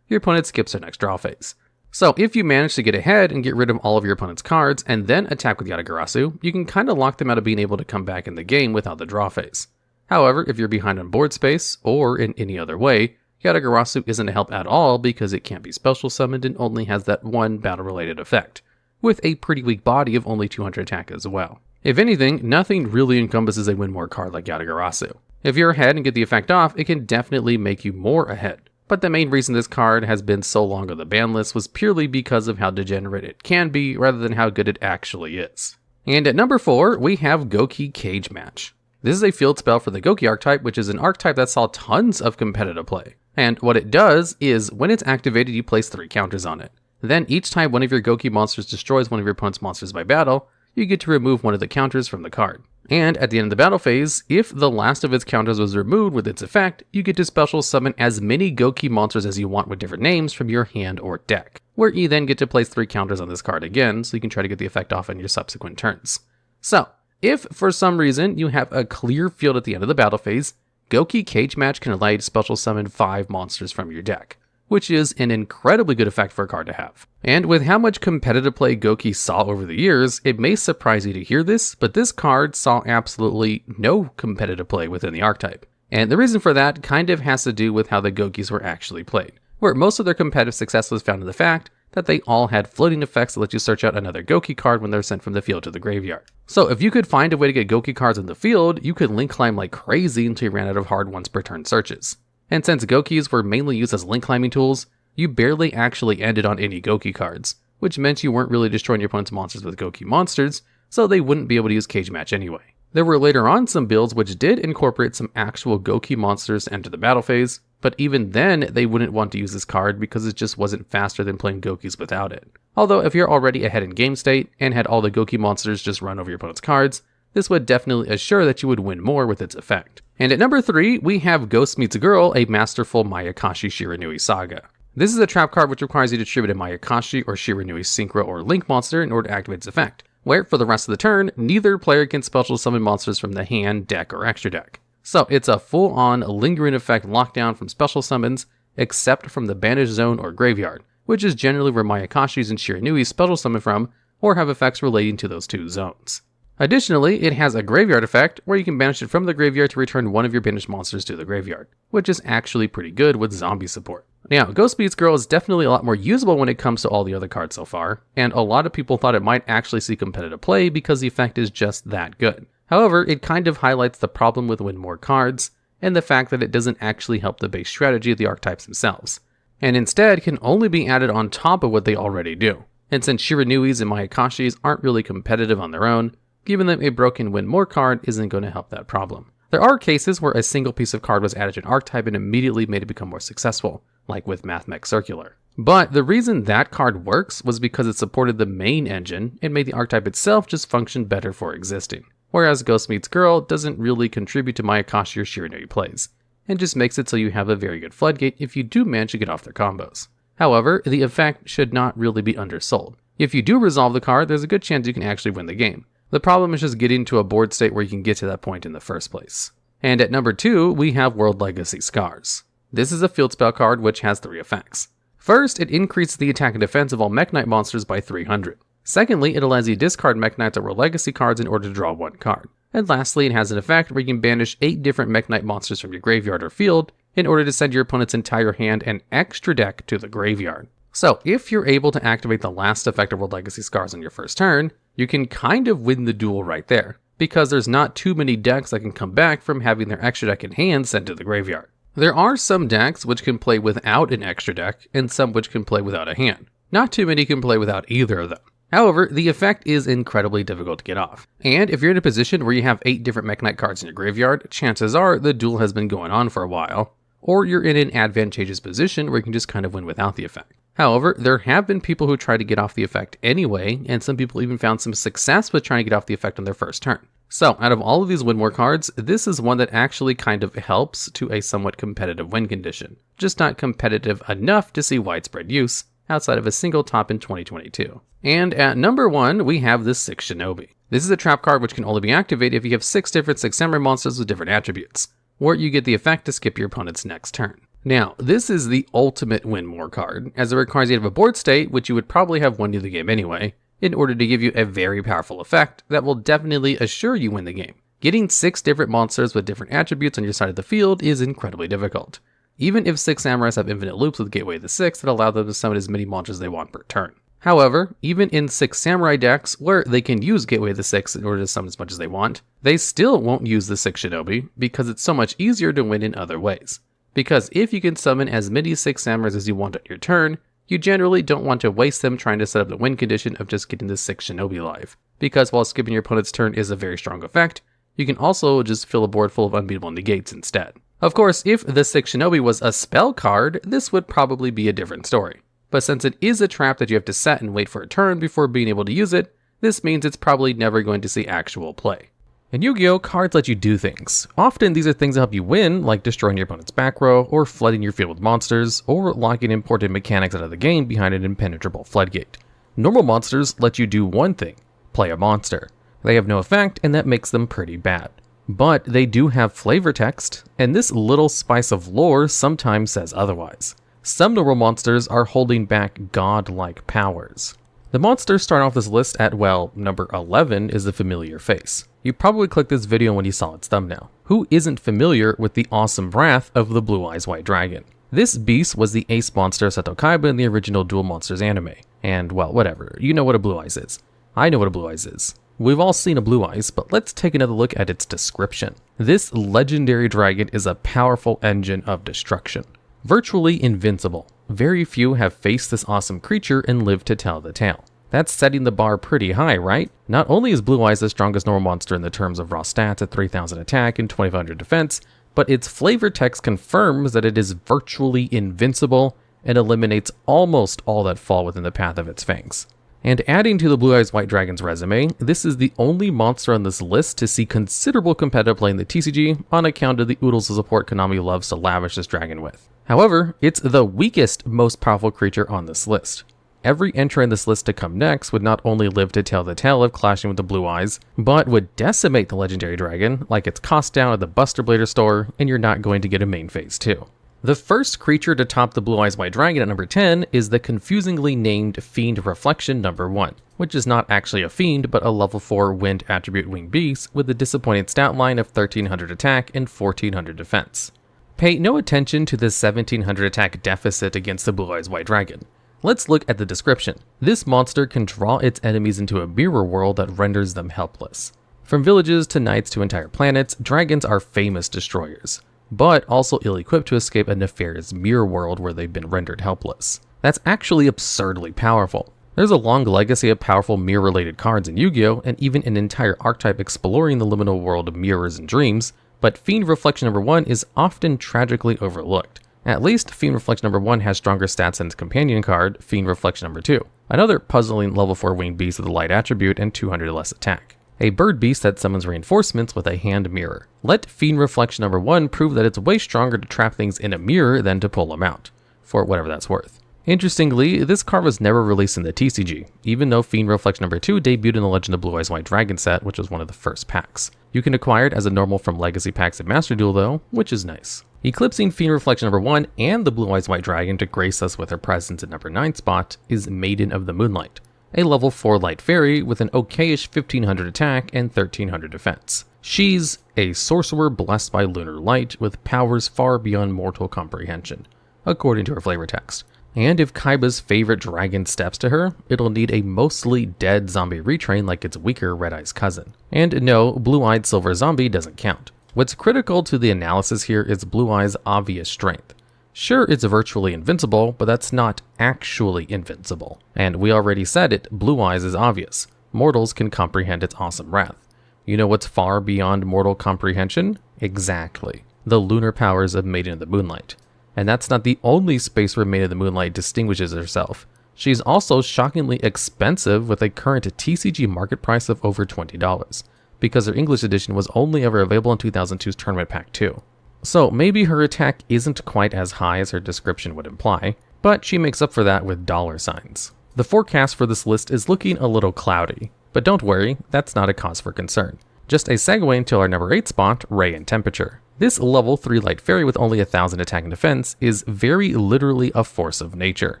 opponent skips their next draw phase. So if you manage to get ahead and get rid of all of your opponent's cards and then attack with Yata-Garasu, you can kind of lock them out of being able to come back in the game without the draw phase. However, if you're behind on board space, or in any other way, Yata-Garasu isn't a help at all because it can't be special summoned and only has that one battle related effect, with a pretty weak body of only 200 attack as well. If anything, nothing really encompasses a win more card like Yata-Garasu. If you're ahead and get the effect off, it can definitely make you more ahead. But the main reason this card has been so long on the ban list was purely because of how degenerate it can be rather than how good it actually is. And at number 4, we have Gouki Cage Match. This is a field spell for the Gouki archetype, which is an archetype that saw tons of competitive play. And what it does is, when it's activated, you place 3 counters on it. Then each time one of your Gouki monsters destroys one of your opponent's monsters by battle, you get to remove one of the counters from the card. And at the end of the battle phase, if the last of its counters was removed with its effect, you get to special summon as many Gouki monsters as you want with different names from your hand or deck, where you then get to place 3 counters on this card again, so you can try to get the effect off in your subsequent turns. So, if for some reason you have a clear field at the end of the battle phase, Gouki Cage Match can allow you to special summon 5 monsters from your deck, which is an incredibly good effect for a card to have. And with how much competitive play Gouki saw over the years, it may surprise you to hear this, but this card saw absolutely no competitive play within the archetype. And the reason for that kind of has to do with how the Goukis were actually played, where most of their competitive success was found in the fact that they all had floating effects that let you search out another Gouki card when they're sent from the field to the graveyard. So if you could find a way to get Gouki cards in the field, you could link climb like crazy until you ran out of hard once per turn searches. And since Goukis were mainly used as link climbing tools, you barely actually ended on any Gouki cards, which meant you weren't really destroying your opponent's monsters with Gouki monsters, so they wouldn't be able to use Cage Match anyway. There were later on some builds which did incorporate some actual Gouki monsters to enter the battle phase, but even then they wouldn't want to use this card because it just wasn't faster than playing Goukis without it. Although if you're already ahead in game state and had all the Gouki monsters just run over your opponent's cards, this would definitely assure that you would win more with its effect. And at number 3, we have Ghost Meets Girl, a masterful Makashi Shiranui saga. This is a trap card which requires you to distribute a Makashi or Shiranui Synchro or Link monster in order to activate its effect, where for the rest of the turn, neither player can special summon monsters from the hand, deck, or extra deck. So it's a full-on lingering effect lockdown from special summons, except from the banished zone or graveyard, which is generally where Mayakashis and Shiranuis special summon from, or have effects relating to those two zones. Additionally, it has a graveyard effect, where you can banish it from the graveyard to return one of your banished monsters to the graveyard, which is actually pretty good with zombie support. Now, Ghost Meets Girl is definitely a lot more usable when it comes to all the other cards so far, and a lot of people thought it might actually see competitive play because the effect is just that good. However, it kind of highlights the problem with win more cards, and the fact that it doesn't actually help the base strategy of the archetypes themselves, and instead can only be added on top of what they already do. And since Shiranuis and Mayakashis aren't really competitive on their own, giving them a broken win more card isn't going to help that problem. There are cases where a single piece of card was added to an archetype and immediately made it become more successful, like with Mathmech Circular. But the reason that card works was because it supported the main engine and made the archetype itself just function better for existing. Whereas Ghost Meets Girl doesn't really contribute to Mayakashi or Shiranui plays, and just makes it so you have a very good floodgate if you do manage to get off their combos. However, the effect should not really be undersold. If you do resolve the card, there's a good chance you can actually win the game. The problem is just getting to a board state where you can get to that point in the first place. And at number 2, we have World Legacy Scars. This is a field spell card which has 3 effects. First, it increases the attack and defense of all Mech Knight monsters by 300. Secondly, it allows you to discard Mech Knights or World Legacy cards in order to draw 1 card. And lastly, it has an effect where you can banish 8 different Mech Knight monsters from your graveyard or field in order to send your opponent's entire hand and extra deck to the graveyard. So if you're able to activate the last effect of World Legacy Scars on your first turn, you can kind of win the duel right there, because there's not too many decks that can come back from having their extra deck in hand sent to the graveyard. There are some decks which can play without an extra deck, and some which can play without a hand. Not too many can play without either of them. However, the effect is incredibly difficult to get off. And if you're in a position where you have 8 different Mech Knight cards in your graveyard, chances are the duel has been going on for a while, or you're in an advantageous position where you can just kind of win without the effect. However, there have been people who try to get off the effect anyway, and some people even found some success with trying to get off the effect on their first turn. So, out of all of these win more cards, this is one that actually kind of helps to a somewhat competitive win condition. Just not competitive enough to see widespread use, outside of a single top in 2022. And at number 1, we have the 6 Shinobi. This is a trap card which can only be activated if you have 6 different 6 samurai monsters with different attributes, or you get the effect to skip your opponent's next turn. Now, this is the ultimate win more card, as it requires you to have a board state, which you would probably have won the game anyway, in order to give you a very powerful effect that will definitely assure you win the game. Getting 6 different monsters with different attributes on your side of the field is incredibly difficult, even if 6 samurais have infinite loops with Gateway of the 6 that allow them to summon as many monsters as they want per turn. However, even in 6 samurai decks where they can use Gateway of the 6 in order to summon as much as they want, they still won't use the 6 Shinobi because it's so much easier to win in other ways. Because if you can summon as many 6 samurais as you want on your turn, you generally don't want to waste them trying to set up the win condition of just getting the 6 Shinobi live. Because while skipping your opponent's turn is a very strong effect, you can also just fill a board full of unbeatable negates instead. Of course, if the 6 Shinobi was a spell card, this would probably be a different story. But since it is a trap that you have to set and wait for a turn before being able to use it, this means it's probably never going to see actual play. In Yu-Gi-Oh, cards let you do things. Often these are things that help you win, like destroying your opponent's back row, or flooding your field with monsters, or locking important mechanics out of the game behind an impenetrable floodgate. Normal monsters let you do one thing: play a monster. They have no effect, and that makes them pretty bad. But they do have flavor text, and this little spice of lore sometimes says otherwise. Some normal monsters are holding back godlike powers. The monsters start off this list at, well, number 11 is the Familiar Face. You probably clicked this video when you saw its thumbnail. Who isn't familiar with the awesome wrath of the Blue Eyes White Dragon? This beast was the ace monster set to Kaiba in the original Duel Monsters anime. And well, whatever, you know what a Blue Eyes is. I know what a Blue Eyes is. We've all seen a Blue Eyes, but let's take another look at its description. This legendary dragon is a powerful engine of destruction. Virtually invincible. Very few have faced this awesome creature and lived to tell the tale. That's setting the bar pretty high, right? Not only is Blue Eyes the strongest normal monster in the terms of raw stats at 3000 attack and 2500 defense, but its flavor text confirms that it is virtually invincible and eliminates almost all that fall within the path of its fangs. And adding to the Blue Eyes White Dragon's resume, this is the only monster on this list to see considerable competitive play in the TCG on account of the oodles of support Konami loves to lavish this dragon with. However, it's the weakest, most powerful creature on this list. Every entry in this list to come next would not only live to tell the tale of clashing with the Blue Eyes, but would decimate the legendary dragon, like its cost down at the Buster Blader store, and you're not going to get a main phase too. The first creature to top the Blue Eyes White Dragon at number 10 is the confusingly named Fiend Reflection number 1, which is not actually a fiend, but a level 4 wind attribute winged beast with a disappointing stat line of 1300 attack and 1400 defense. Pay no attention to the 1700 attack deficit against the Blue Eyes White Dragon. Let's look at the description. This monster can draw its enemies into a mirror world that renders them helpless. From villages to knights to entire planets, dragons are famous destroyers, but also ill-equipped to escape a nefarious mirror world where they've been rendered helpless. That's actually absurdly powerful. There's a long legacy of powerful mirror-related cards in Yu-Gi-Oh! And even an entire archetype exploring the liminal world of mirrors and dreams, but Fiend Reflection number 1 is often tragically overlooked. At least, Fiend Reflection number 1 has stronger stats than its companion card, Fiend Reflection number 2, another puzzling level 4 winged beast with a light attribute and 200 less attack. A bird beast that summons reinforcements with a hand mirror. Let Fiend Reflection number 1 prove that it's way stronger to trap things in a mirror than to pull them out, for whatever that's worth. Interestingly, this card was never released in the TCG, even though Fiend Reflection number 2 debuted in the Legend of Blue Eyes White Dragon set, which was one of the first packs. You can acquire it as a normal from Legacy packs at Master Duel though, which is nice. Eclipsing Fiend Reflection number 1 and the Blue Eyes White Dragon to grace us with her presence at number 9 spot is Maiden of the Moonlight, a level 4 light fairy with an okayish 1500 attack and 1300 defense. She's a sorcerer blessed by lunar light with powers far beyond mortal comprehension, according to her flavor text. And if Kaiba's favorite dragon steps to her, it'll need a mostly dead zombie retrain like its weaker Red Eyes cousin. And no, Blue-Eyed Silver Zombie doesn't count. What's critical to the analysis here is Blue Eyes' obvious strength. Sure, it's virtually invincible, but that's not actually invincible. And we already said it, Blue Eyes is obvious. Mortals can comprehend its awesome wrath. You know what's far beyond mortal comprehension? Exactly. The lunar powers of Maiden of the Moonlight. And that's not the only space where Maiden of the Moonlight distinguishes herself. She's also shockingly expensive with a current TCG market price of over $20, because her English edition was only ever available in 2002's Tournament Pack 2. So maybe her attack isn't quite as high as her description would imply, but she makes up for that with dollar signs. The forecast for this list is looking a little cloudy, but don't worry, that's not a cause for concern. Just a segue into our number 8 spot, Ray and Temperature. This level 3 light fairy with only 1000 attack and defense is very literally a force of nature.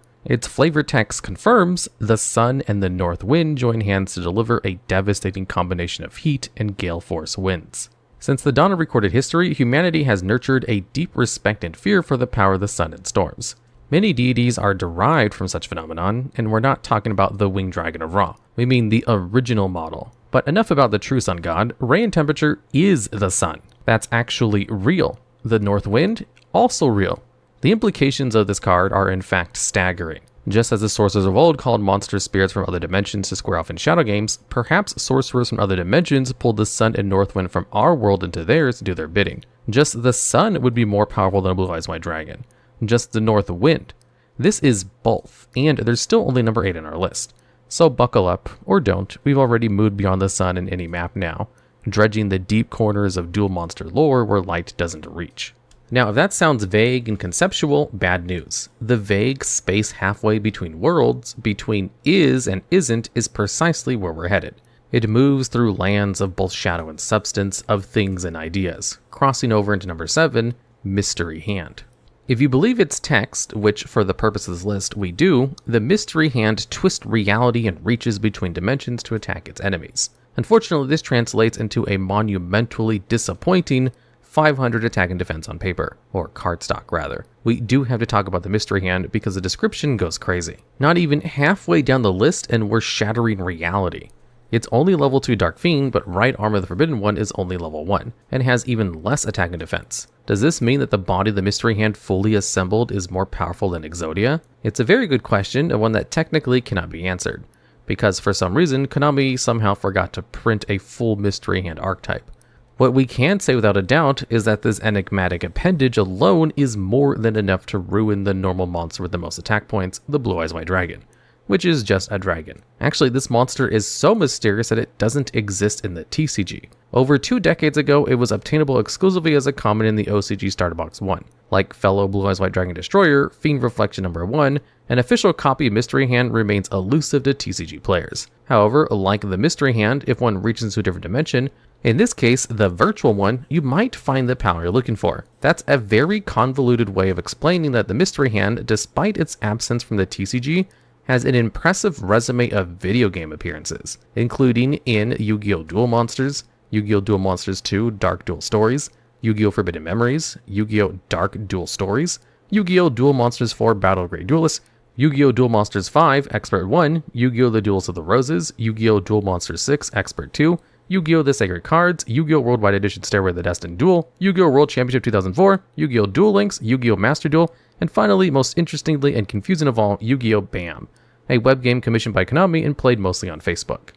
Its flavor text confirms the sun and the north wind join hands to deliver a devastating combination of heat and gale force winds. Since the dawn of recorded history, humanity has nurtured a deep respect and fear for the power of the sun and storms. Many deities are derived from such phenomenon, and we're not talking about the winged dragon of Ra. We mean the original model. But enough about the true sun god. Ray and Temperature is the sun. That's actually real. The north wind, also real. The implications of this card are in fact staggering. Just as the sorcerers of old called monster spirits from other dimensions to square off in shadow games, perhaps sorcerers from other dimensions pulled the sun and north wind from our world into theirs to do their bidding. Just the sun would be more powerful than a Blue Eyes White Dragon. Just the north wind. This is both, and there's still only number 8 on our list. So buckle up, or don't, we've already moved beyond the sun in any map now, dredging the deep corners of dual monster lore where light doesn't reach. Now, if that sounds vague and conceptual, bad news. The vague space halfway between worlds, between is and isn't, is precisely where we're headed. It moves through lands of both shadow and substance, of things and ideas, crossing over into number 7, Mystery Hand. If you believe it's text, which for the purpose of this list we do, the Mystery Hand twists reality and reaches between dimensions to attack its enemies. Unfortunately, this translates into a monumentally disappointing 500 attack and defense on paper, or cardstock rather. We do have to talk about the mystery hand because the description goes crazy. Not even halfway down the list and we're shattering reality. It's only level 2 Dark Fiend, but Right Arm of the Forbidden One is only level 1, and has even less attack and defense. Does this mean that the body of the mystery hand fully assembled is more powerful than Exodia? It's a very good question, and one that technically cannot be answered, because for some reason, Konami somehow forgot to print a full mystery hand archetype. What we can say without a doubt is that this enigmatic appendage alone is more than enough to ruin the normal monster with the most attack points, the Blue Eyes White Dragon, which is just a dragon. Actually, this monster is so mysterious that it doesn't exist in the TCG. Over 2 decades ago, it was obtainable exclusively as a common in the OCG Starter Box 1. Like fellow Blue Eyes White Dragon Destroyer, Fiend Reflection number 1, an official copy of Mystery Hand remains elusive to TCG players. However, like the Mystery Hand, if one reaches into a different dimension, in this case, the virtual one, you might find the power you're looking for. That's a very convoluted way of explaining that the Mystery Hand, despite its absence from the TCG, has an impressive resume of video game appearances, including in Yu-Gi-Oh! Duel Monsters, Yu-Gi-Oh! Duel Monsters 2 Dark Duel Stories, Yu-Gi-Oh! Forbidden Memories, Yu-Gi-Oh! Dark Duel Stories, Yu-Gi-Oh! Duel Monsters 4 Battle of Great Duelists, Yu-Gi-Oh! Duel Monsters 5 Expert 1, Yu-Gi-Oh! The Duels of the Roses, Yu-Gi-Oh! Duel Monsters 6 Expert 2, Yu-Gi-Oh! The Sacred Cards, Yu-Gi-Oh! Worldwide Edition Stairway to the Destined Duel, Yu-Gi-Oh! World Championship 2004, Yu-Gi-Oh! Duel Links, Yu-Gi-Oh! Master Duel, and finally, most interestingly and confusing of all, Yu-Gi-Oh! BAM, a web game commissioned by Konami and played mostly on Facebook.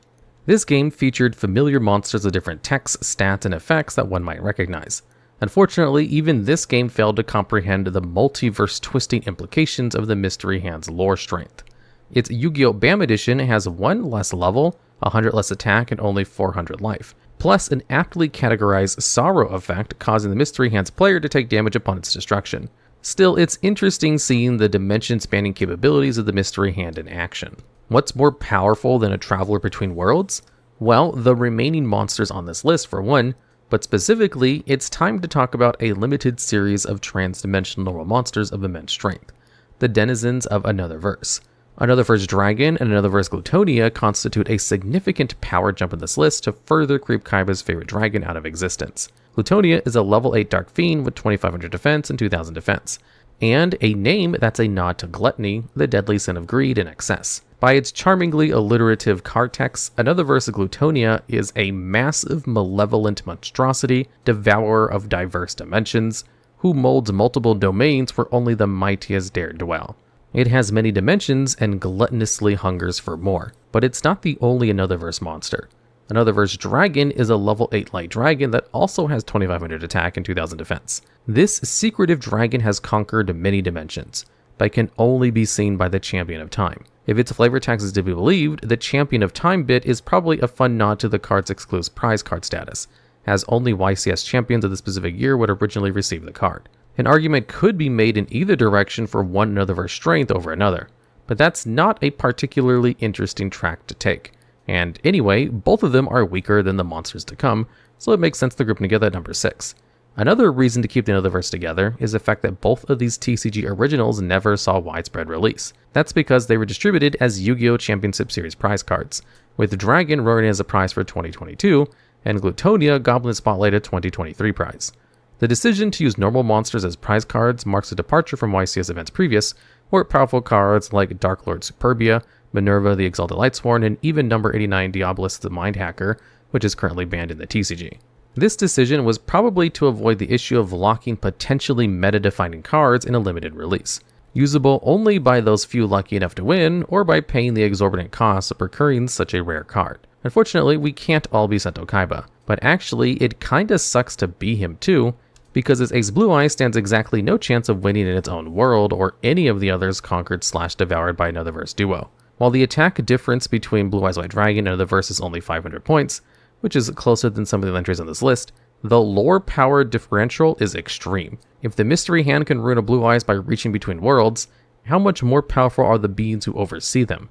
This game featured familiar monsters with different texts, stats, and effects that one might recognize. Unfortunately, even this game failed to comprehend the multiverse twisting implications of the Mystery Hand's lore strength. Its Yu-Gi-Oh! BAM edition has 1 less level, 100 less attack, and only 400 life, plus an aptly categorized sorrow effect causing the Mystery Hand's player to take damage upon its destruction. Still, it's interesting seeing the dimension-spanning capabilities of the Mystery Hand in action. What's more powerful than a traveler between worlds? Well, the remaining monsters on this list for one, but specifically, it's time to talk about a limited series of trans-dimensional monsters of immense strength, the denizens of Another Verse. Another Verse Dragon and Another Verse Glutonia constitute a significant power jump in this list to further creep Kaiba's favorite dragon out of existence. Glutonia is a level 8 Dark Fiend with 2500 defense and 2000 defense, and a name that's a nod to gluttony, the deadly sin of greed and excess. By its charmingly alliterative card text, Another Verse Glutonia is a massive malevolent monstrosity, devourer of diverse dimensions, who molds multiple domains where only the mightiest dare dwell. It has many dimensions and gluttonously hungers for more, but it's not the only Another Verse monster. Another Verse Dragon is a level 8 light dragon that also has 2500 attack and 2000 defense. This secretive dragon has conquered many dimensions, but can only be seen by the Champion of Time. If its flavor text is to be believed, the Champion of Time bit is probably a fun nod to the card's exclusive prize card status, as only YCS champions of the specific year would originally receive the card. An argument could be made in either direction for one Another Verse strength over another, but that's not a particularly interesting track to take. And anyway, both of them are weaker than the monsters to come, so it makes sense to group them together at number 6. Another reason to keep the Another Verse together is the fact that both of these TCG originals never saw widespread release. That's because they were distributed as Yu-Gi-Oh! Championship Series prize cards, with Dragon running as a prize for 2022, and Glutonia Goblin Spotlight a 2023 prize. The decision to use normal monsters as prize cards marks a departure from YCS events previous, where powerful cards like Dark Lord Superbia, Minerva the Exalted Lightsworn, and even number 89 Diabolus the Mind Hacker, which is currently banned in the TCG. This decision was probably to avoid the issue of locking potentially meta-defining cards in a limited release, usable only by those few lucky enough to win, or by paying the exorbitant costs of procuring such a rare card. Unfortunately, we can't all be Sento Kaiba, but actually it kinda sucks to be him too, because its Ace Blue Eye stands exactly no chance of winning in its own world or any of the others conquered/devoured by Another Verse duo. While the attack difference between Blue Eyes White Dragon and Another Verse is only 500 points, which is closer than some of the entries on this list, the lore power differential is extreme. If the Mystery Hand can ruin a Blue Eyes by reaching between worlds, how much more powerful are the beings who oversee them?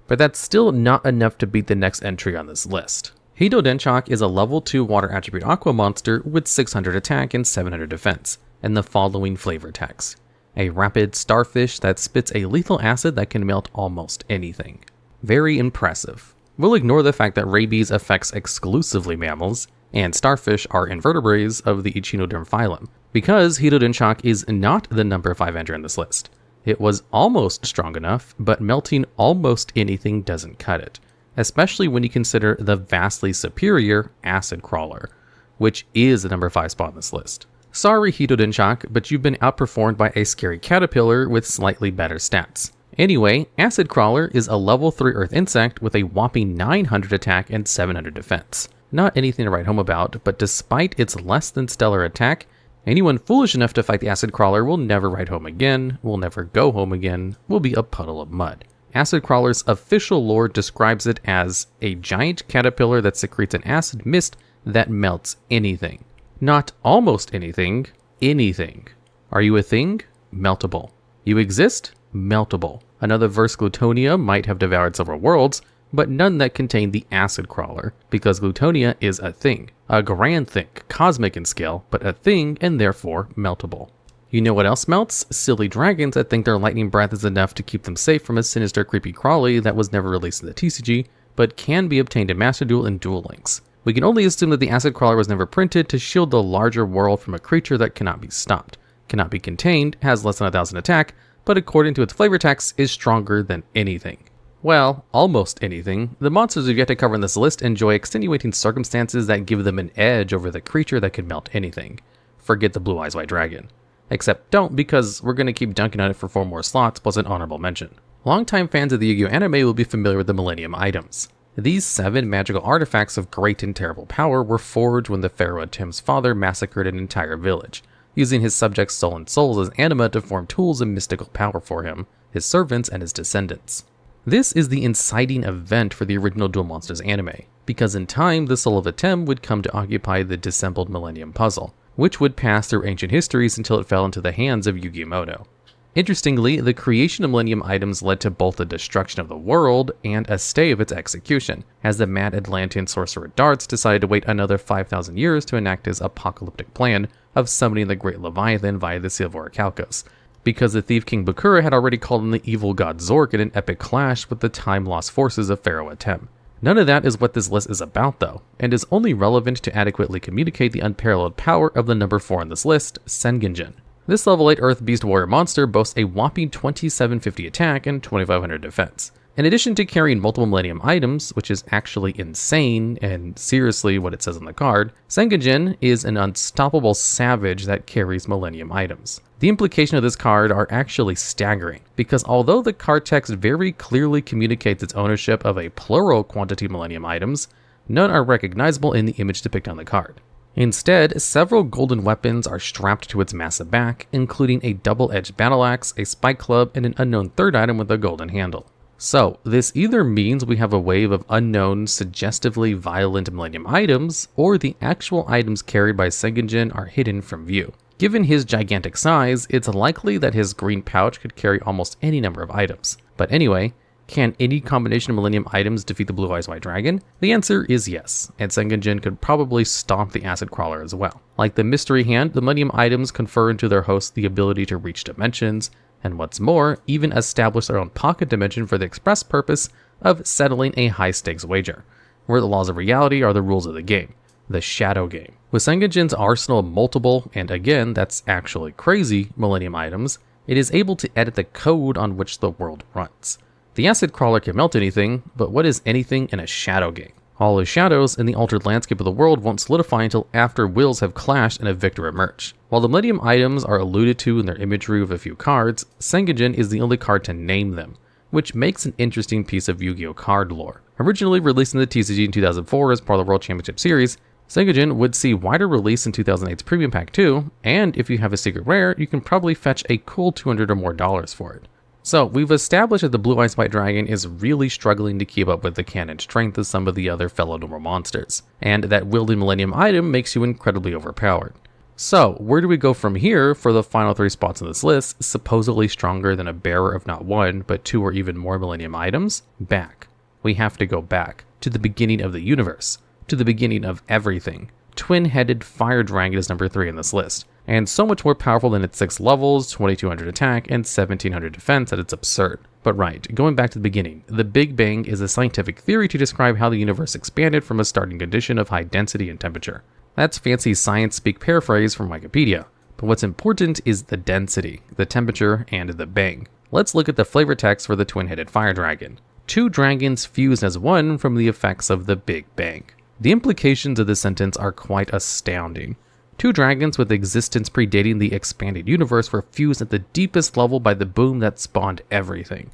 But that's still not enough to beat the next entry on this list. Heido Denchok is a level 2 water attribute aqua monster with 600 attack and 700 defense, and the following flavor text: a rapid starfish that spits a lethal acid that can melt almost anything. Very impressive. We'll ignore the fact that rabies affects exclusively mammals, and starfish are invertebrates of the Echinoderm phylum, because Hitodenshock is not the number 5 enter in this list. It was almost strong enough, but melting almost anything doesn't cut it, especially when you consider the vastly superior Acid Crawler, which is the number 5 spot on this list. Sorry Hitodenshock, but you've been outperformed by a scary caterpillar with slightly better stats. Anyway, Acid Crawler is a level 3 earth insect with a whopping 900 attack and 700 defense. Not anything to write home about, but despite its less than stellar attack, anyone foolish enough to fight the Acid Crawler will never write home again, will never go home again, will be a puddle of mud. Acid Crawler's official lore describes it as a giant caterpillar that secretes an acid mist that melts anything. Not almost anything, anything. Are you a thing? Meltable. You exist? Meltable. Another verse Glutonia might have devoured several worlds, but none that contain the Acid Crawler, because Glutonia is a thing. A grand thing, cosmic in scale, but a thing and therefore meltable. You know what else melts? Silly dragons that think their lightning breath is enough to keep them safe from a sinister creepy crawly that was never released in the TCG, but can be obtained in Master Duel and Duel Links. We can only assume that the Acid Crawler was never printed to shield the larger world from a creature that cannot be stopped, cannot be contained, has less than 1000 attack, but according to its flavor text is stronger than anything. Well, almost anything. The monsters we've yet to cover in this list enjoy extenuating circumstances that give them an edge over the creature that can melt anything. Forget the Blue Eyes White Dragon. Except don't, because we're going to keep dunking on it for 4 more slots plus an honorable mention. Longtime fans of the Yu-Gi-Oh anime will be familiar with the Millennium items. These 7 magical artifacts of great and terrible power were forged when the pharaoh Atem's father massacred an entire village, using his subjects' soul and souls as anima to form tools of mystical power for him, his servants, and his descendants. This is the inciting event for the original Duel Monsters anime, because in time the soul of Atem would come to occupy the dissembled Millennium Puzzle, which would pass through ancient histories until it fell into the hands of Yu-Gi-Oh! Interestingly, the creation of Millennium items led to both the destruction of the world and a stay of its execution, as the mad Atlantean sorcerer Darts decided to wait another 5,000 years to enact his apocalyptic plan of summoning the Great Leviathan via the Silvora Calcos, because the Thief King Bakura had already called in the evil god Zork in an epic clash with the time-lost forces of Pharaoh Atem. None of that is what this list is about though, and is only relevant to adequately communicate the unparalleled power of the number 4 on this list, Sengenjin. This level 8 Earth Beast Warrior monster boasts a whopping 2750 attack and 2500 defense. In addition to carrying multiple Millennium items, which is actually insane and seriously what it says on the card, Sengenjin is an unstoppable savage that carries Millennium items. The implications of this card are actually staggering, because although the card text very clearly communicates its ownership of a plural quantity of Millennium items, none are recognizable in the image depicted on the card. Instead, several golden weapons are strapped to its massive back, including a double-edged battle axe, a spike club, and an unknown third item with a golden handle. So, this either means we have a wave of unknown, suggestively violent Millennium items, or the actual items carried by Sengenjin are hidden from view. Given his gigantic size, it's likely that his green pouch could carry almost any number of items. But anyway, can any combination of Millennium items defeat the Blue Eyes White Dragon? The answer is yes, and Sengenjin could probably stomp the Acid Crawler as well. Like the Mystery Hand, the Millennium items confer into their hosts the ability to reach dimensions, and what's more, even establish their own pocket dimension for the express purpose of settling a high-stakes wager, where the laws of reality are the rules of the game, the Shadow Game. With Sengenjin's arsenal of multiple, and again, that's actually crazy, Millennium items, it is able to edit the code on which the world runs. The Acid Crawler can melt anything, but what is anything in a Shadow Game? All the shadows in the altered landscape of the world won't solidify until after wills have clashed and a victor emerge. While the Millennium items are alluded to in their imagery with a few cards, Sengenjin is the only card to name them, which makes an interesting piece of Yu-Gi-Oh! Card lore. Originally released in the TCG in 2004 as part of the World Championship Series, Sengenjin would see wider release in 2008's Premium Pack 2, and if you have a secret rare, you can probably fetch a cool $200 or more for it. So, we've established that the Blue Eyes White Dragon is really struggling to keep up with the canon strength of some of the other fellow normal monsters, and that wielding Millennium item makes you incredibly overpowered. So, where do we go from here for the final 3 spots on this list, supposedly stronger than a bearer of not 1, but 2 or even more Millennium items? Back. We have to go back, to the beginning of the universe, to the beginning of everything. Twin-headed Fire Dragon is number 3 in this list, and so much more powerful than its 6 levels, 2200 attack, and 1700 defense that it's absurd. But right, going back to the beginning, the Big Bang is a scientific theory to describe how the universe expanded from a starting condition of high density and temperature. That's fancy science speak paraphrase from Wikipedia. But what's important is the density, the temperature, and the bang. Let's look at the flavor text for the twin-headed fire dragon. 2 dragons fused as one from the effects of the Big Bang. The implications of this sentence are quite astounding. 2 dragons with existence predating the expanded universe were fused at the deepest level by the boom that spawned everything.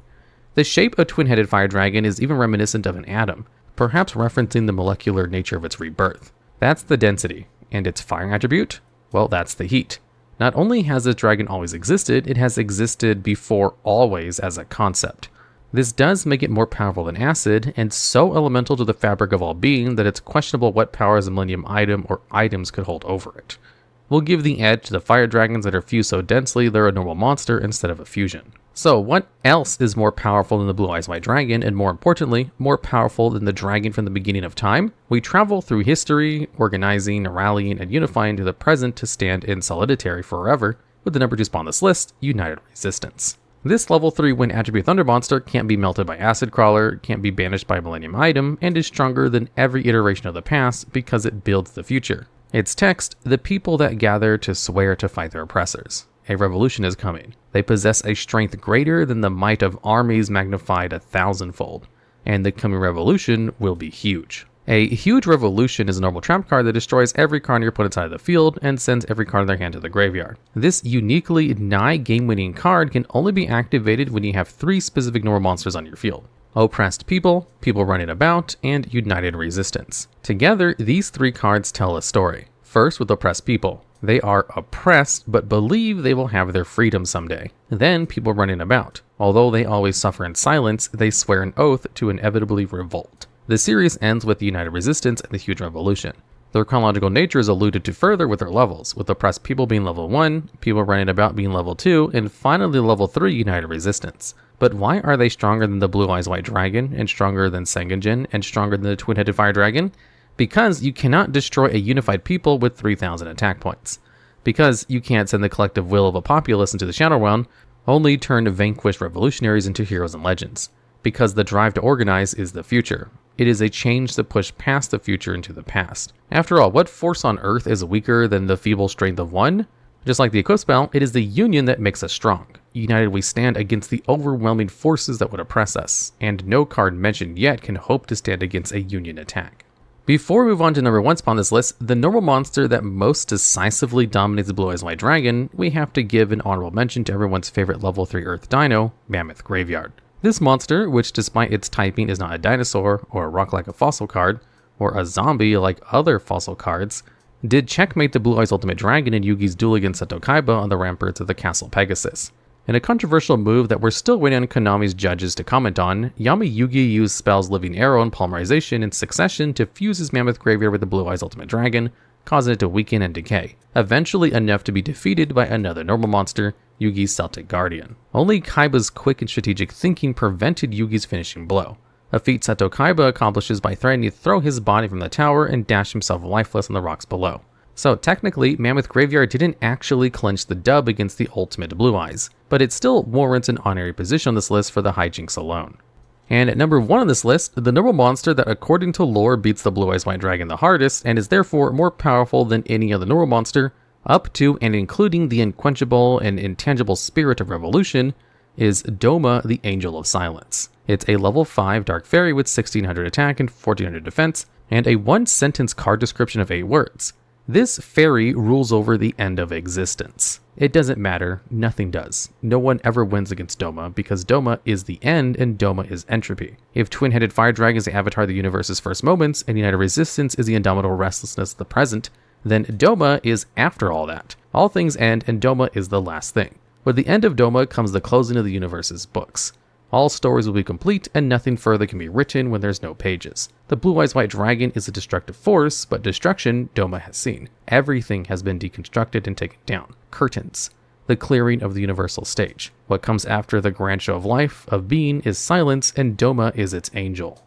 The shape of twin-headed fire dragon is even reminiscent of an atom, perhaps referencing the molecular nature of its rebirth. That's the density, and its fire attribute? Well, that's the heat. Not only has this dragon always existed, it has existed before always as a concept. This does make it more powerful than acid, and so elemental to the fabric of all being that it's questionable what powers a Millennium item or items could hold over it. We'll give the edge to the fire dragons that are fused so densely they're a normal monster instead of a fusion. So what else is more powerful than the Blue Eyes White Dragon, and more importantly, more powerful than the dragon from the beginning of time? We travel through history, organizing, rallying, and unifying to the present to stand in solidary forever, with the number 2 spawn on this list, United Resistance. This level 3 wind attribute Thunder Monster can't be melted by Acid Crawler, can't be banished by a Millennium item, and is stronger than every iteration of the past because it builds the future. Its text, the people that gather to swear to fight their oppressors. A revolution is coming. They possess a strength greater than the might of armies magnified 1,000-fold, and the coming revolution will be huge. A huge revolution is a normal trap card that destroys every card on your opponent's side of the field and sends every card in their hand to the graveyard. This uniquely nigh game-winning card can only be activated when you have 3 specific normal monsters on your field. Oppressed people, people running about, and United Resistance. Together, these 3 cards tell a story. First, with oppressed people. They are oppressed, but believe they will have their freedom someday. Then, people running about. Although they always suffer in silence, they swear an oath to inevitably revolt. The series ends with the United Resistance and the Huge Revolution. Their chronological nature is alluded to further with their levels, with oppressed people being level 1, people running about being level 2, and finally level 3 United Resistance. But why are they stronger than the Blue Eyes White Dragon, and stronger than Sengenjin, and stronger than the Twin-Headed Fire Dragon? Because you cannot destroy a unified people with 3,000 attack points. Because you can't send the collective will of a populace into the Shadow Realm, only turn vanquished revolutionaries into heroes and legends. Because the drive to organize is the future. It is a change that pushed past the future into the past. After all, what force on Earth is weaker than the feeble strength of one? Just like the Equip spell, it is the union that makes us strong. United we stand against the overwhelming forces that would oppress us, and no card mentioned yet can hope to stand against a union attack. Before we move on to number 1 spot on this list, the normal monster that most decisively dominates the Blue Eyes White Dragon, we have to give an honorable mention to everyone's favorite level 3 Earth Dino, Mammoth Graveyard. This monster, which despite its typing is not a dinosaur, or a rock like a fossil card, or a zombie like other fossil cards, did checkmate the Blue Eyes Ultimate Dragon in Yugi's duel against Seto Kaiba on the ramparts of the Castle Pegasus. In a controversial move that we're still waiting on Konami's judges to comment on, Yami Yugi used spells Living Arrow and Polymerization in succession to fuse his Mammoth Graveyard with the Blue Eyes Ultimate Dragon, causing it to weaken and decay, eventually enough to be defeated by another normal monster, Yugi's Celtic Guardian. Only Kaiba's quick and strategic thinking prevented Yugi's finishing blow, a feat Seto Kaiba accomplishes by threatening to throw his body from the tower and dash himself lifeless on the rocks below. So technically, Mammoth Graveyard didn't actually clinch the dub against the ultimate Blue Eyes, but it still warrants an honorary position on this list for the hijinks alone. And at number 1 on this list, the normal monster that according to lore beats the Blue Eyes White Dragon the hardest and is therefore more powerful than any other normal monster, up to and including the unquenchable and intangible spirit of revolution, is Doma the Angel of Silence. It's a level 5 Dark Fairy with 1600 attack and 1400 defense, and a 1-sentence card description of 8 words. This fairy rules over the end of existence. It doesn't matter, nothing does. No one ever wins against Doma, because Doma is the end and Doma is entropy. If Twin-Headed Fire Dragon is the avatar of the universe's first moments, and United Resistance is the indomitable restlessness of the present, then Doma is after all that. All things end, and Doma is the last thing. With the end of Doma comes the closing of the universe's books. All stories will be complete, and nothing further can be written when there's no pages. The Blue Eyes White Dragon is a destructive force, but destruction Doma has seen. Everything has been deconstructed and taken down. Curtains. The clearing of the universal stage. What comes after the grand show of life, of being, is silence, and Doma is its angel.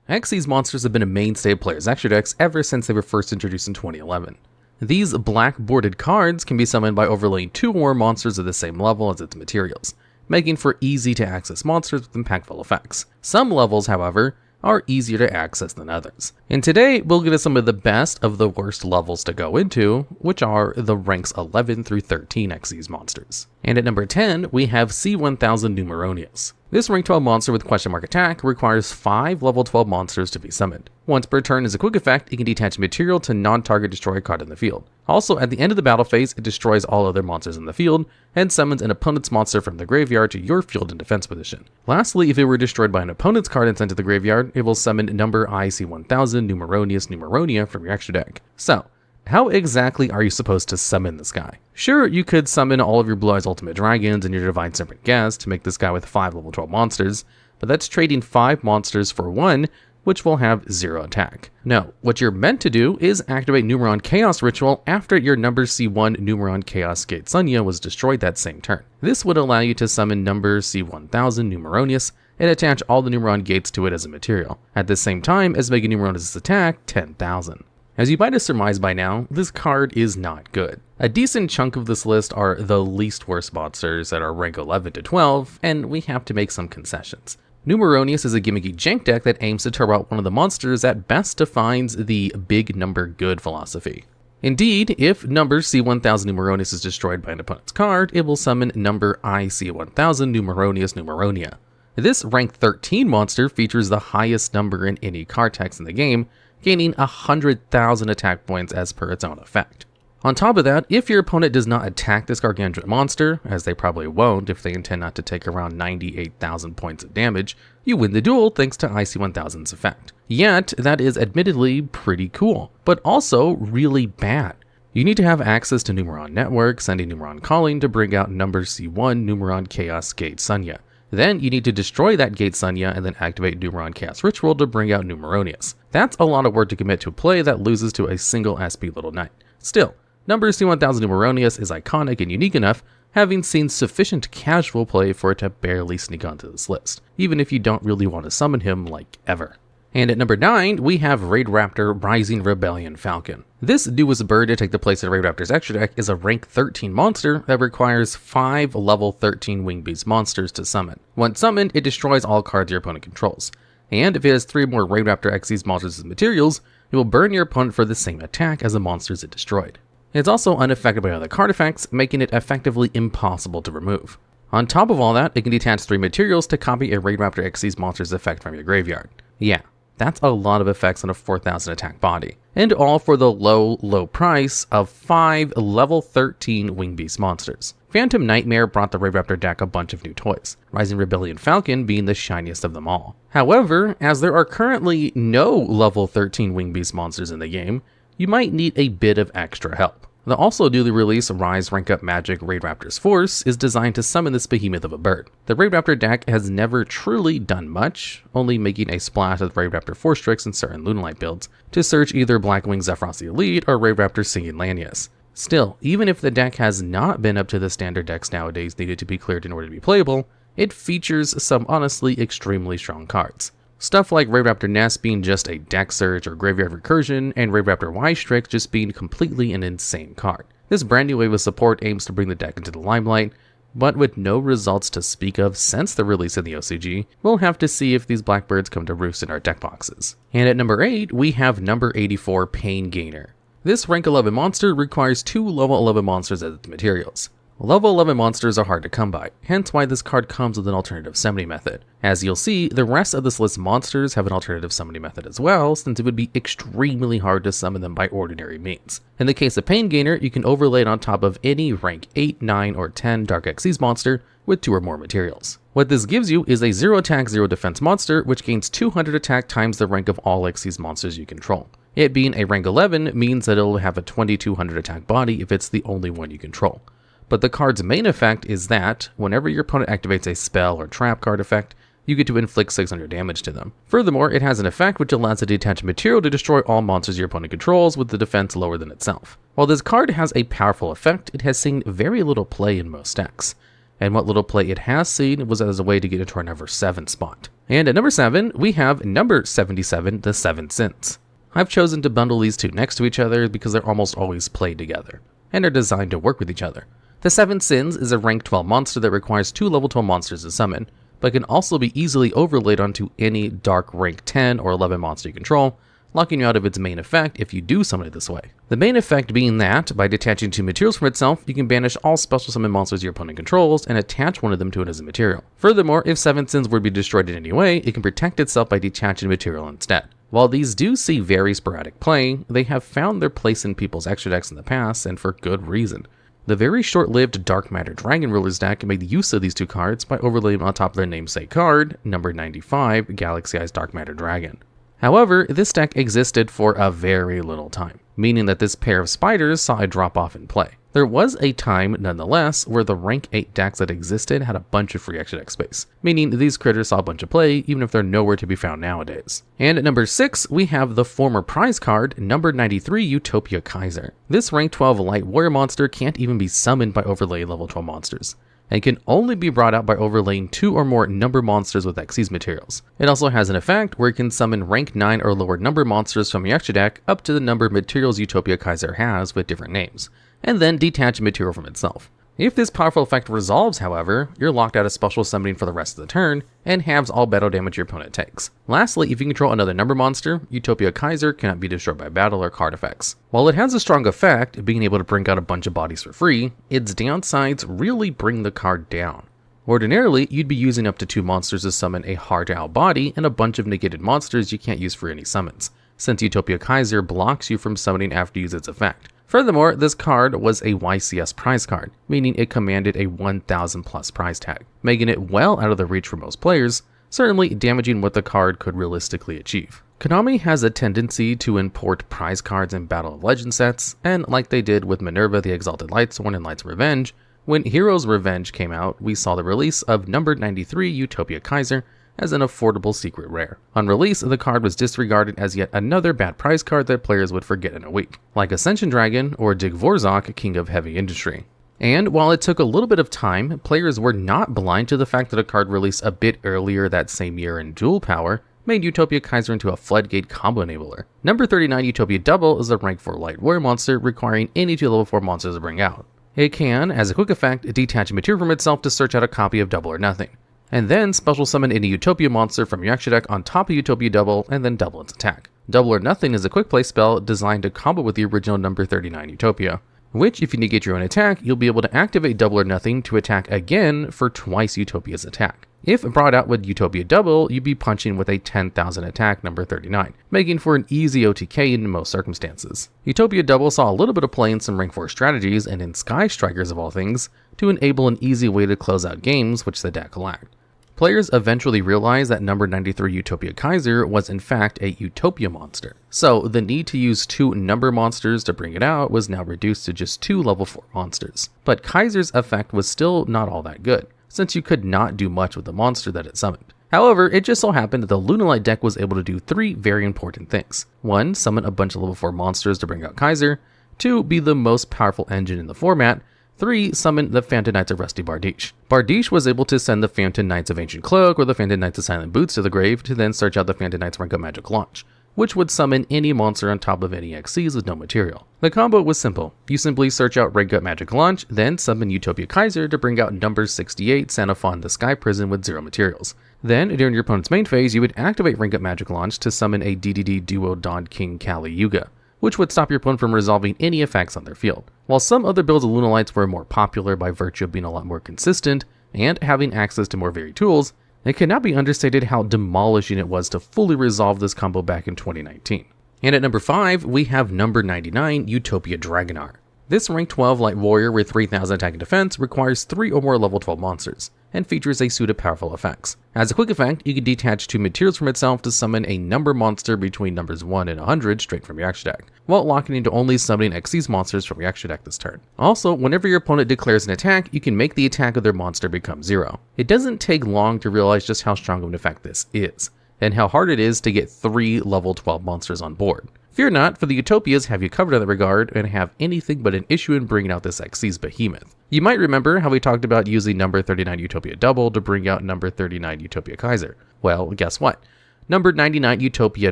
Exis monsters have been a mainstay of players' extra decks ever since they were first introduced in 2011. These black boarded cards can be summoned by overlaying 2 or more monsters of the same level as its materials, making for easy to access monsters with impactful effects. Some levels, however, are easier to access than others. And today, we'll get to some of the best of the worst levels to go into, which are the ranks 11 through 13 Exis monsters. And at number 10, we have C1000 Numeronius. This rank 12 monster with question mark attack requires 5 level 12 monsters to be summoned. Once per turn as a quick effect, it can detach material to non-target destroy a card in the field. Also, at the end of the battle phase, it destroys all other monsters in the field, and summons an opponent's monster from the graveyard to your field in defense position. Lastly, if it were destroyed by an opponent's card and sent to the graveyard, it will summon number IC1000 Numeronius Numeronia from your extra deck. So, how exactly are you supposed to summon this guy? Sure, you could summon all of your Blue Eyes Ultimate Dragons and your Divine Serpent Guest to make this guy with 5 level 12 monsters, but that's trading 5 monsters for 1, which will have 0 attack. No, what you're meant to do is activate Numeron Chaos Ritual after your number C1 Numeron Chaos Gate Sunya was destroyed that same turn. This would allow you to summon number C1000 Numeronius and attach all the Numeron gates to it as a material, at the same time as making Numeronis' attack 10,000. As you might have surmised by now, this card is not good. A decent chunk of this list are the least worst monsters that are rank 11 to 12, and we have to make some concessions. Numeronius is a gimmicky jank deck that aims to turbo out one of the monsters that best defines the big number good philosophy. Indeed, if number C1000 Numeronius is destroyed by an opponent's card, it will summon number IC1000 Numeronius Numeronia. This rank 13 monster features the highest number in any card text in the game, gaining 100,000 attack points as per its own effect. On top of that, if your opponent does not attack this gargantuan monster, as they probably won't if they intend not to take around 98,000 points of damage, you win the duel thanks to IC1000's effect. Yet, that is admittedly pretty cool, but also really bad. You need to have access to Numeron Network, sending Numeron Calling to bring out number C1 Numeron Chaos Gate Sunya. Then you need to destroy that Gate Sunya and then activate Numeron Chaos Ritual to bring out Numeronius. That's a lot of work to commit to a play that loses to a single SP Little Knight. Still, number C1000 Numeronius is iconic and unique enough, having seen sufficient casual play for it to barely sneak onto this list, even if you don't really want to summon him like ever. And at number 9, we have Raid Raptor Rising Rebellion Falcon. This newest bird to take the place of Raid Raptor's extra deck is a rank 13 monster that requires 5 level 13 Wing Beast monsters to summon. Once summoned, it destroys all cards your opponent controls. And if it has 3 more Raid Raptor Exis monsters as materials, it will burn your opponent for the same attack as the monsters it destroyed. It's also unaffected by other card effects, making it effectively impossible to remove. On top of all that, it can detach 3 materials to copy a Raid Raptor Exis monster's effect from your graveyard. Yeah. That's a lot of effects on a 4,000 attack body, and all for the low price of 5 level 13 Wing Beast monsters. Phantom Nightmare brought the Raid Raptor deck a bunch of new toys, Rising Rebellion Falcon being the shiniest of them all. However, as there are currently no level 13 Wing Beast monsters in the game, you might need a bit of extra help. The also newly released Rise Rank Up Magic Raid Raptor's Force is designed to summon this behemoth of a bird. The Raid Raptor deck has never truly done much, only making a splash with Raid Raptor Force tricks in certain Lunalight builds, to search either Blackwing Zephyros the Elite or Raid Raptor Singing Lanius. Still, even if the deck has not been up to the standard decks nowadays needed to be cleared in order to be playable, it features some honestly extremely strong cards. Stuff like Raid Raptor Nest being just a deck search or graveyard recursion, and Raid Raptor Y-Strix just being completely an insane card. This brand new wave of support aims to bring the deck into the limelight, but with no results to speak of since the release of the OCG, we'll have to see if these blackbirds come to roost in our deck boxes. And at number 8, we have number 84 Pain Gainer. This rank 11 monster requires 2 level 11 monsters as its materials. Level 11 monsters are hard to come by, hence why this card comes with an alternative summoning method. As you'll see, the rest of this list's monsters have an alternative summoning method as well, since it would be extremely hard to summon them by ordinary means. In the case of Pain Gainer, you can overlay it on top of any rank 8, 9, or 10 Dark Exis monster with 2 or more materials. What this gives you is a 0 attack, 0 defense monster, which gains 200 attack times the rank of all Exis monsters you control. It being a rank 11 means that it'll have a 2200 attack body if it's the only one you control. But the card's main effect is that, whenever your opponent activates a spell or trap card effect, you get to inflict 600 damage to them. Furthermore, it has an effect which allows it to detach material to destroy all monsters your opponent controls with the defense lower than itself. While this card has a powerful effect, it has seen very little play in most decks. And what little play it has seen was as a way to get into our number 7 spot. And at number 7, we have number 77, the 7 Sins. I've chosen to bundle these two next to each other because they're almost always played together, and are designed to work with each other. The Seven Sins is a rank 12 monster that requires 2 level 12 monsters to summon, but can also be easily overlaid onto any dark rank 10 or 11 monster you control, locking you out of its main effect if you do summon it this way. The main effect being that, by detaching 2 materials from itself, you can banish all special summon monsters your opponent controls and attach one of them to it as a material. Furthermore, if Seven Sins were to be destroyed in any way, it can protect itself by detaching material instead. While these do see very sporadic play, they have found their place in people's extra decks in the past, and for good reason. The very short-lived Dark Matter Dragon Rulers deck made use of these two cards by overlaying on top of their namesake card, number 95, Galaxy Eyes Dark Matter Dragon. However, this deck existed for a very little time, meaning that this pair of spiders saw a drop-off in play. There was a time, nonetheless, where the rank 8 decks that existed had a bunch of free extra deck space, meaning these critters saw a bunch of play even if they're nowhere to be found nowadays. And at number 6, we have the former prize card, number 93 Utopia Kaiser. This rank 12 light warrior monster can't even be summoned by overlaying level 12 monsters, and can only be brought out by overlaying 2 or more number monsters with Exis materials. It also has an effect where it can summon rank 9 or lower number monsters from your extra deck up to the number of materials Utopia Kaiser has with different names, and then detach a material from itself. If this powerful effect resolves, however, you're locked out of special summoning for the rest of the turn, and halves all battle damage your opponent takes. Lastly, if you control another number monster, Utopia Kaiser cannot be destroyed by battle or card effects. While it has a strong effect, being able to bring out a bunch of bodies for free, its downsides really bring the card down. Ordinarily, you'd be using up to 2 monsters to summon a hard-out body and a bunch of negated monsters you can't use for any summons, since Utopia Kaiser blocks you from summoning after you use its effect. Furthermore, this card was a YCS prize card, meaning it commanded a 1000 plus prize tag, making it well out of the reach for most players, certainly damaging what the card could realistically achieve. Konami has a tendency to import prize cards in Battle of Legends sets, and like they did with Minerva the Exalted Lightsworn and Light's Revenge, when Heroes Revenge came out, we saw the release of number 93 Utopia Kaiser as an affordable secret rare. On release, the card was disregarded as yet another bad prize card that players would forget in a week, like Ascension Dragon or Digvorzok, King of Heavy Industry. And while it took a little bit of time, players were not blind to the fact that a card released a bit earlier that same year in Dual Power made Utopia Kaiser into a floodgate combo enabler. Number 39 Utopia Double is a rank 4 light warrior monster requiring any 2 level 4 monsters to bring out. It can, as a quick effect, detach a material from itself to search out a copy of Double or Nothing, and then special summon any Utopia monster from your extra deck on top of Utopia Double and then double its attack. Double or Nothing is a quick play spell designed to combo with the original number 39 Utopia, which if you negate your own attack, you'll be able to activate Double or Nothing to attack again for twice Utopia's attack. If brought out with Utopia Double, you'd be punching with a 10,000 attack number 39, making for an easy OTK in most circumstances. Utopia Double saw a little bit of play in some rank 4 strategies and in Sky Strikers of all things, to enable an easy way to close out games which the deck lacked. Players eventually realized that number 93 Utopia Kaiser was in fact a Utopia monster, so the need to use 2 number monsters to bring it out was now reduced to just 2 level 4 monsters. But Kaiser's effect was still not all that good, since you could not do much with the monster that it summoned. However, it just so happened that the Lunalight deck was able to do 3 very important things. 1. Summon a bunch of level 4 monsters to bring out Kaiser. 2. Be the most powerful engine in the format. 3. Summon the Phantom Knights of Rusty Bardiche. Bardiche was able to send the Phantom Knights of Ancient Cloak or the Phantom Knights of Silent Boots to the grave to then search out the Phantom Knights Rank Up Magic Launch, which would summon any monster on top of any Xyz with no material. The combo was simple. You simply search out Rank Up Magic Launch, then summon Utopia Kaiser to bring out number 68 Sanafon the Sky Prison with 0 materials. Then, during your opponent's main phase, you would activate Rank Up Magic Launch to summon a DDD Duo Dawn King Kali Yuga, which would stop your opponent from resolving any effects on their field. While some other builds of Lunalights were more popular by virtue of being a lot more consistent and having access to more varied tools, it cannot be understated how demolishing it was to fully resolve this combo back in 2019. And at number 5, we have number 99 Utopia Dragonar. This rank 12 light warrior with 3000 attack and defense requires 3 or more level 12 monsters, and features a suite of powerful effects. As a quick effect, you can detach 2 materials from itself to summon a number monster between numbers 1 and 100 straight from your extra deck, while locking into only summoning Xyz monsters from your extra deck this turn. Also, whenever your opponent declares an attack, you can make the attack of their monster become 0. It doesn't take long to realize just how strong of an effect this is, and how hard it is to get 3 level 12 monsters on board. Fear not, for the Utopias have you covered in that regard and have anything but an issue in bringing out this Xyz behemoth. You might remember how we talked about using number 39 Utopia Double to bring out number 39 Utopia Kaiser. Well, guess what? Number 99 Utopia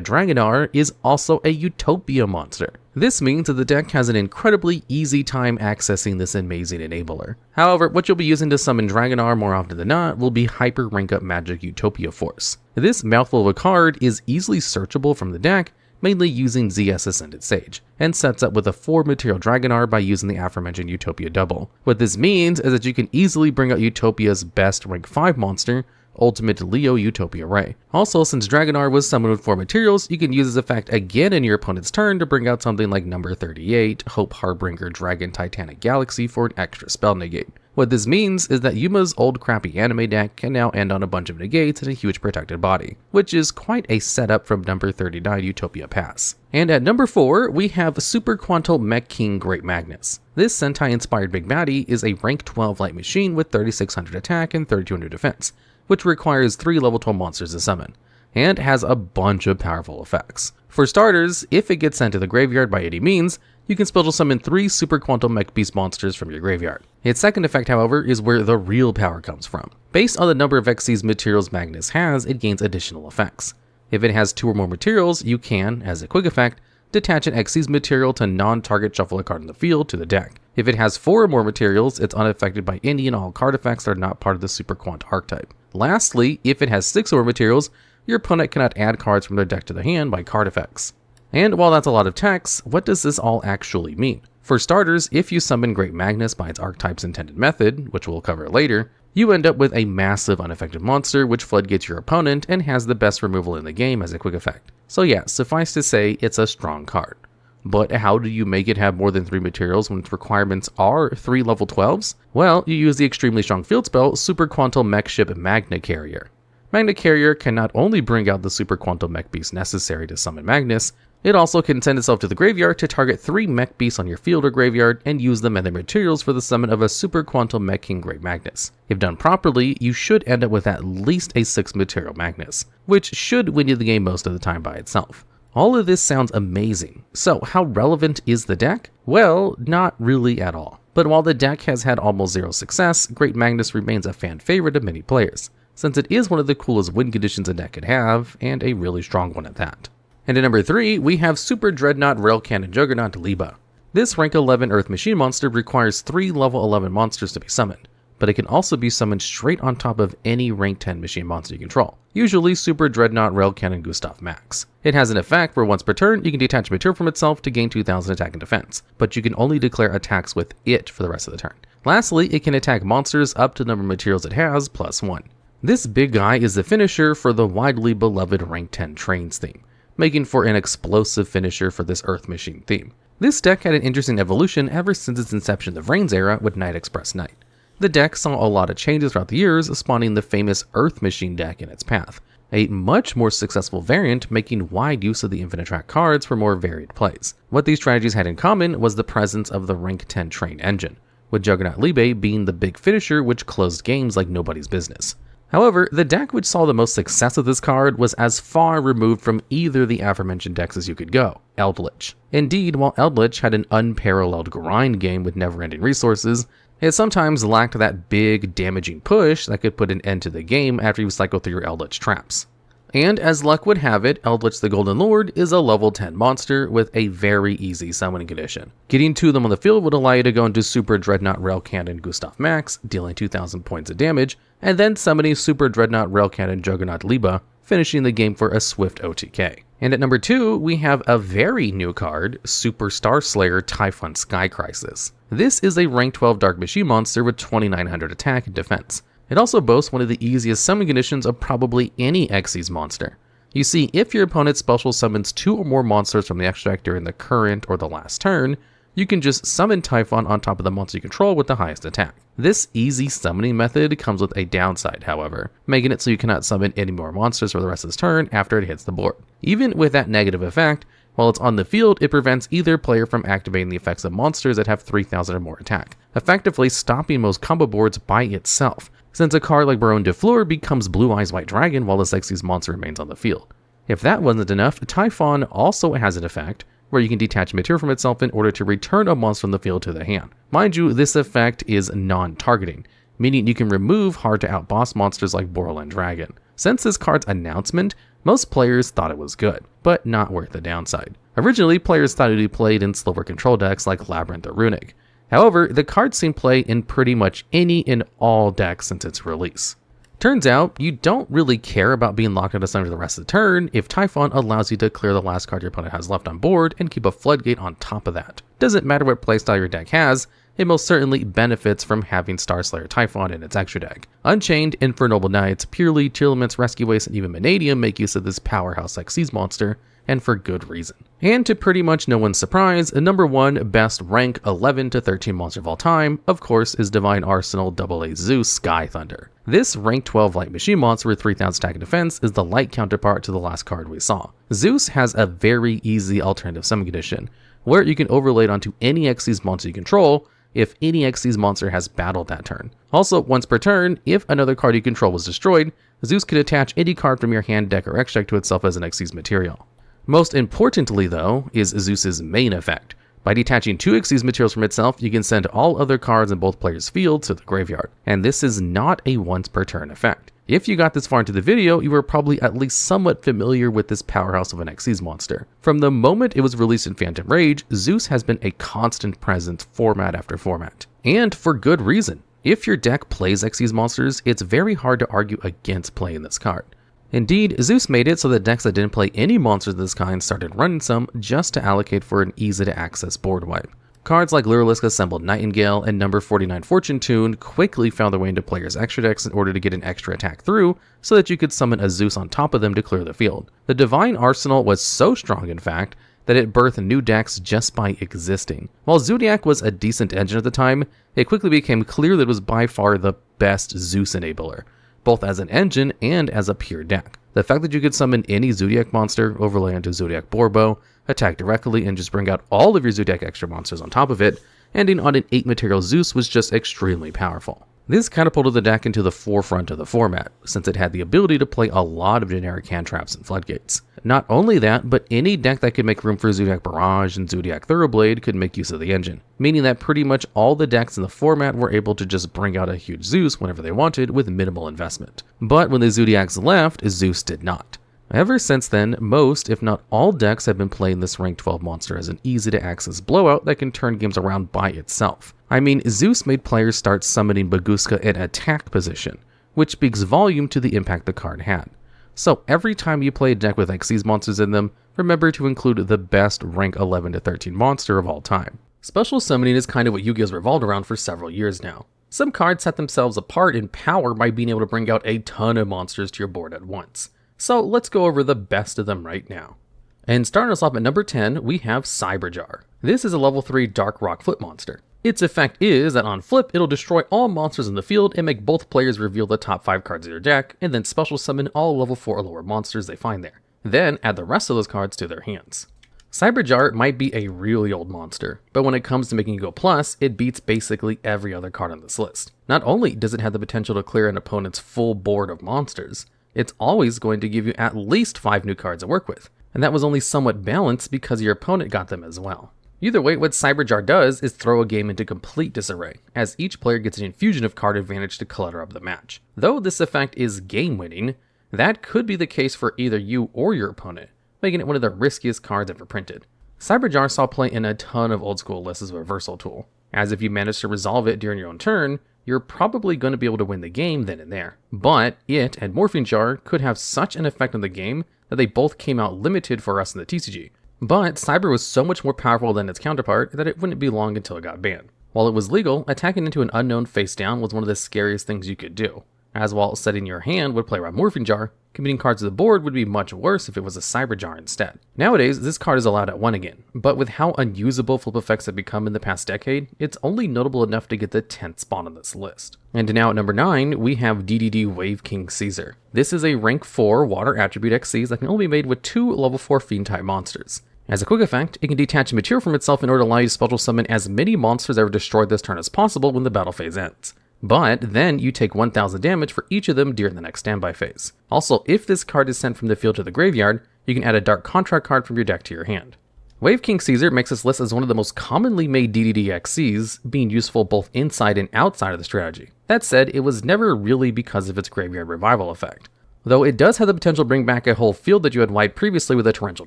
Dragonar is also a Utopia monster. This means that the deck has an incredibly easy time accessing this amazing enabler. However, what you'll be using to summon Dragonar more often than not will be Hyper Rank Up Magic Utopia Force. This mouthful of a card is easily searchable from the deck, mainly using ZS Ascended Sage, and sets up with a 4 material Dragonar by using the aforementioned Utopia double. What this means is that you can easily bring out Utopia's best rank 5 monster, Ultimate Leo Utopia Ray. Also, since Dragonar was summoned with 4 materials, you can use this effect again in your opponent's turn to bring out something like number 38, Hope Harbinger Dragon Titanic Galaxy for an extra spell negate. What this means is that Yuma's old crappy anime deck can now end on a bunch of negates and a huge protected body, which is quite a setup from number 39 Utopia Pass. And at number 4, we have Super Quantal Mech King Great Magnus. This Sentai-inspired big baddie is a rank 12 light machine with 3600 attack and 3200 defense, which requires 3 level 12 monsters to summon, and has a bunch of powerful effects. For starters, if it gets sent to the graveyard by any means, you can special summon 3 Super Quantum Mech Beast monsters from your graveyard. Its second effect, however, is where the real power comes from. Based on the number of Xyz materials Magnus has, it gains additional effects. If it has 2 or more materials, you can, as a quick effect, detach an Xyz material to non-target shuffle a card in the field to the deck. If it has 4 or more materials, it's unaffected by any and all card effects that are not part of the Super Quant archetype. Lastly, if it has 6 or more materials, your opponent cannot add cards from their deck to the hand by card effects. And while that's a lot of text, what does this all actually mean? For starters, if you summon Great Magnus by its archetype's intended method, which we'll cover later, you end up with a massive unaffected monster which floodgates your opponent and has the best removal in the game as a quick effect. So yeah, suffice to say, it's a strong card. But how do you make it have more than 3 materials when its requirements are 3 level 12s? Well, you use the extremely strong field spell Super Quantal Mech Ship Magna Carrier. Magna Carrier can not only bring out the Super Quantal Mech Beast necessary to summon Magnus, it also can send itself to the graveyard to target 3 mech beasts on your field or graveyard and use them and their materials for the summon of a Super Quantum Mech King Great Magnus. If done properly, you should end up with at least a 6 material Magnus, which should win you the game most of the time by itself. All of this sounds amazing. So how relevant is the deck? Well, not really at all. But while the deck has had almost 0 success, Great Magnus remains a fan favorite of many players, since it is one of the coolest win conditions a deck could have, and a really strong one at that. And at number 3, we have Super Dreadnought Rail Cannon Juggernaut Liebe. This rank 11 Earth Machine monster requires 3 level 11 monsters to be summoned, but it can also be summoned straight on top of any rank 10 machine monster you control, usually Super Dreadnought Rail Cannon Gustav Max. It has an effect where once per turn, you can detach material from itself to gain 2000 attack and defense, but you can only declare attacks with it for the rest of the turn. Lastly, it can attack monsters up to the number of materials it has, +1. This big guy is the finisher for the widely beloved rank 10 Trains theme, making for an explosive finisher for this Earth Machine theme. This deck had an interesting evolution ever since its inception in the Vrains era with Night Express Knight. The deck saw a lot of changes throughout the years, spawning the famous Earth Machine deck in its path, a much more successful variant making wide use of the infinite track cards for more varied plays. What these strategies had in common was the presence of the rank 10 Train engine, with Juggernaut Liebe being the big finisher which closed games like nobody's business. However, the deck which saw the most success with this card was as far removed from either the aforementioned decks as you could go, Eldritch. Indeed, while Eldritch had an unparalleled grind game with never-ending resources, it sometimes lacked that big, damaging push that could put an end to the game after you cycle through your Eldritch traps. And as luck would have it, Eldritch the Golden Lord is a level 10 monster with a very easy summoning condition. Getting 2 of them on the field would allow you to go into Super Dreadnought Rail Cannon Gustav Max, dealing 2000 points of damage, and then summoning Super Dreadnought Rail Cannon Juggernaut Liebe, finishing the game for a swift OTK. And at number 2, we have a very new card, Super Star Slayer Typhon Sky Crisis. This is a rank 12 Dark Machine monster with 2900 attack and defense. It also boasts one of the easiest summon conditions of probably any Xyz monster. You see, if your opponent special summons 2 or more monsters from the extract during the current or the last turn, you can just summon Typhon on top of the monster you control with the highest attack. This easy summoning method comes with a downside, however, making it so you cannot summon any more monsters for the rest of this turn after it hits the board. Even with that negative effect, while it's on the field, it prevents either player from activating the effects of monsters that have 3000 or more attack, effectively stopping most combo boards by itself, since a card like Baron de Fleur becomes Blue Eyes White Dragon while the Xyz monster remains on the field. If that wasn't enough, Typhon also has an effect where you can detach material from itself in order to return a monster from the field to the hand. Mind you, this effect is non-targeting, meaning you can remove hard-to-out boss monsters like Borrel and Dragon. Since this card's announcement, most players thought it was good, but not worth the downside. Originally, players thought it would be played in slower control decks like Labyrinth or Runic. However, the card's seen play in pretty much any and all decks since its release. Turns out, you don't really care about being locked into something for the rest of the turn if Typhon allows you to clear the last card your opponent has left on board and keep a floodgate on top of that. Doesn't matter what playstyle your deck has, it most certainly benefits from having Starslayer Typhon in its extra deck. Unchained, Infernoble Knights, Purely, Tearlaments, Rescue Ace, and even Vanadium make use of this powerhouse Exis monster, and for good reason. And to pretty much no one's surprise, the number one best rank 11 to 13 monster of all time, of course, is Divine Arsenal AA Zeus Sky Thunder. This rank 12 light machine monster with 3000 attack and defense is the light counterpart to the last card we saw. Zeus has a very easy alternative summon condition, where you can overlay it onto any Exis monster you control if any Exis monster has battled that turn. Also, once per turn, if another card you control was destroyed, Zeus could attach any card from your hand, deck, or X deck to itself as an Exis material. Most importantly though, is Zeus's main effect. By detaching 2 Exis materials from itself, you can send all other cards in both players' fields to the graveyard, and this is not a once per turn effect. If you got this far into the video, you were probably at least somewhat familiar with this powerhouse of an Exis monster. From the moment it was released in Phantom Rage, Zeus has been a constant presence format after format. And for good reason. If your deck plays Exis monsters, it's very hard to argue against playing this card. Indeed, Zeus made it so that decks that didn't play any monsters of this kind started running some just to allocate for an easy-to-access board wipe. Cards like Luralisk Assembled Nightingale and number 49 Fortune Tune quickly found their way into players' extra decks in order to get an extra attack through, so that you could summon a Zeus on top of them to clear the field. The Divine Arsenal was so strong, in fact, that it birthed new decks just by existing. While Zodiac was a decent engine at the time, it quickly became clear that it was by far the best Zeus enabler, both as an engine and as a pure deck. The fact that you could summon any Zodiac monster, overlay onto Zodiac Borbo, attack directly, and just bring out all of your Zodiac extra monsters on top of it, ending on an 8 material Zeus was just extremely powerful. This catapulted the deck into the forefront of the format, since it had the ability to play a lot of generic hand traps and floodgates. Not only that, but any deck that could make room for Zodiac Barrage and Zodiac Thoroughblade could make use of the engine, meaning that pretty much all the decks in the format were able to just bring out a huge Zeus whenever they wanted with minimal investment. But when the Zodiacs left, Zeus did not. Ever since then, most, if not all decks have been playing this rank 12 monster as an easy-to-access blowout that can turn games around by itself. I mean, Zeus made players start summoning Baguska in attack position, which speaks volume to the impact the card had. So every time you play a deck with Exis monsters in them, remember to include the best rank 11 to 13 monster of all time. Special summoning is kind of what Yu-Gi-Oh's revolved around for several years now. Some cards set themselves apart in power by being able to bring out a ton of monsters to your board at once. So let's go over the best of them right now. And starting us off at number 10, we have Cyberjar. This is a level 3 Dark Rock Flip monster. Its effect is that on flip, it'll destroy all monsters in the field and make both players reveal the top 5 cards of their deck, and then special summon all level 4 or lower monsters they find there. Then add the rest of those cards to their hands. Cyberjar might be a really old monster, but when it comes to making YGO Plus, it beats basically every other card on this list. Not only does it have the potential to clear an opponent's full board of monsters, it's always going to give you at least 5 new cards to work with, and that was only somewhat balanced because your opponent got them as well. Either way, what Cyberjar does is throw a game into complete disarray, as each player gets an infusion of card advantage to clutter up the match. Though this effect is game-winning, that could be the case for either you or your opponent, making it one of the riskiest cards ever printed. Cyberjar saw play in a ton of old-school lists as a reversal tool, as if you manage to resolve it during your own turn, you're probably going to be able to win the game then and there. But it and Morphing Jar could have such an effect on the game that they both came out limited for us in the TCG. But Cyber was so much more powerful than its counterpart that it wouldn't be long until it got banned. While it was legal, attacking into an unknown face down was one of the scariest things you could do, as while setting your hand would play around Morphing Jar, committing cards to the board would be much worse if it was a Cyberjar instead. Nowadays, this card is allowed at 1 again, but with how unusable flip effects have become in the past decade, it's only notable enough to get the 10th spot on this list. And now at number 9, we have DDD Wave King Caesar. This is a rank 4 water attribute Xyz that can only be made with 2 level 4 fiend type monsters. As a quick effect, it can detach a material from itself in order to allow you to special summon as many monsters ever destroyed this turn as possible when the battle phase ends. But then you take 1000 damage for each of them during the next standby phase. Also, if this card is sent from the field to the graveyard, you can add a Dark Contract card from your deck to your hand. Wave King Caesar makes this list as one of the most commonly made DDD Xyzs, being useful both inside and outside of the strategy. That said, it was never really because of its graveyard revival effect. Though it does have the potential to bring back a whole field that you had wiped previously with a Torrential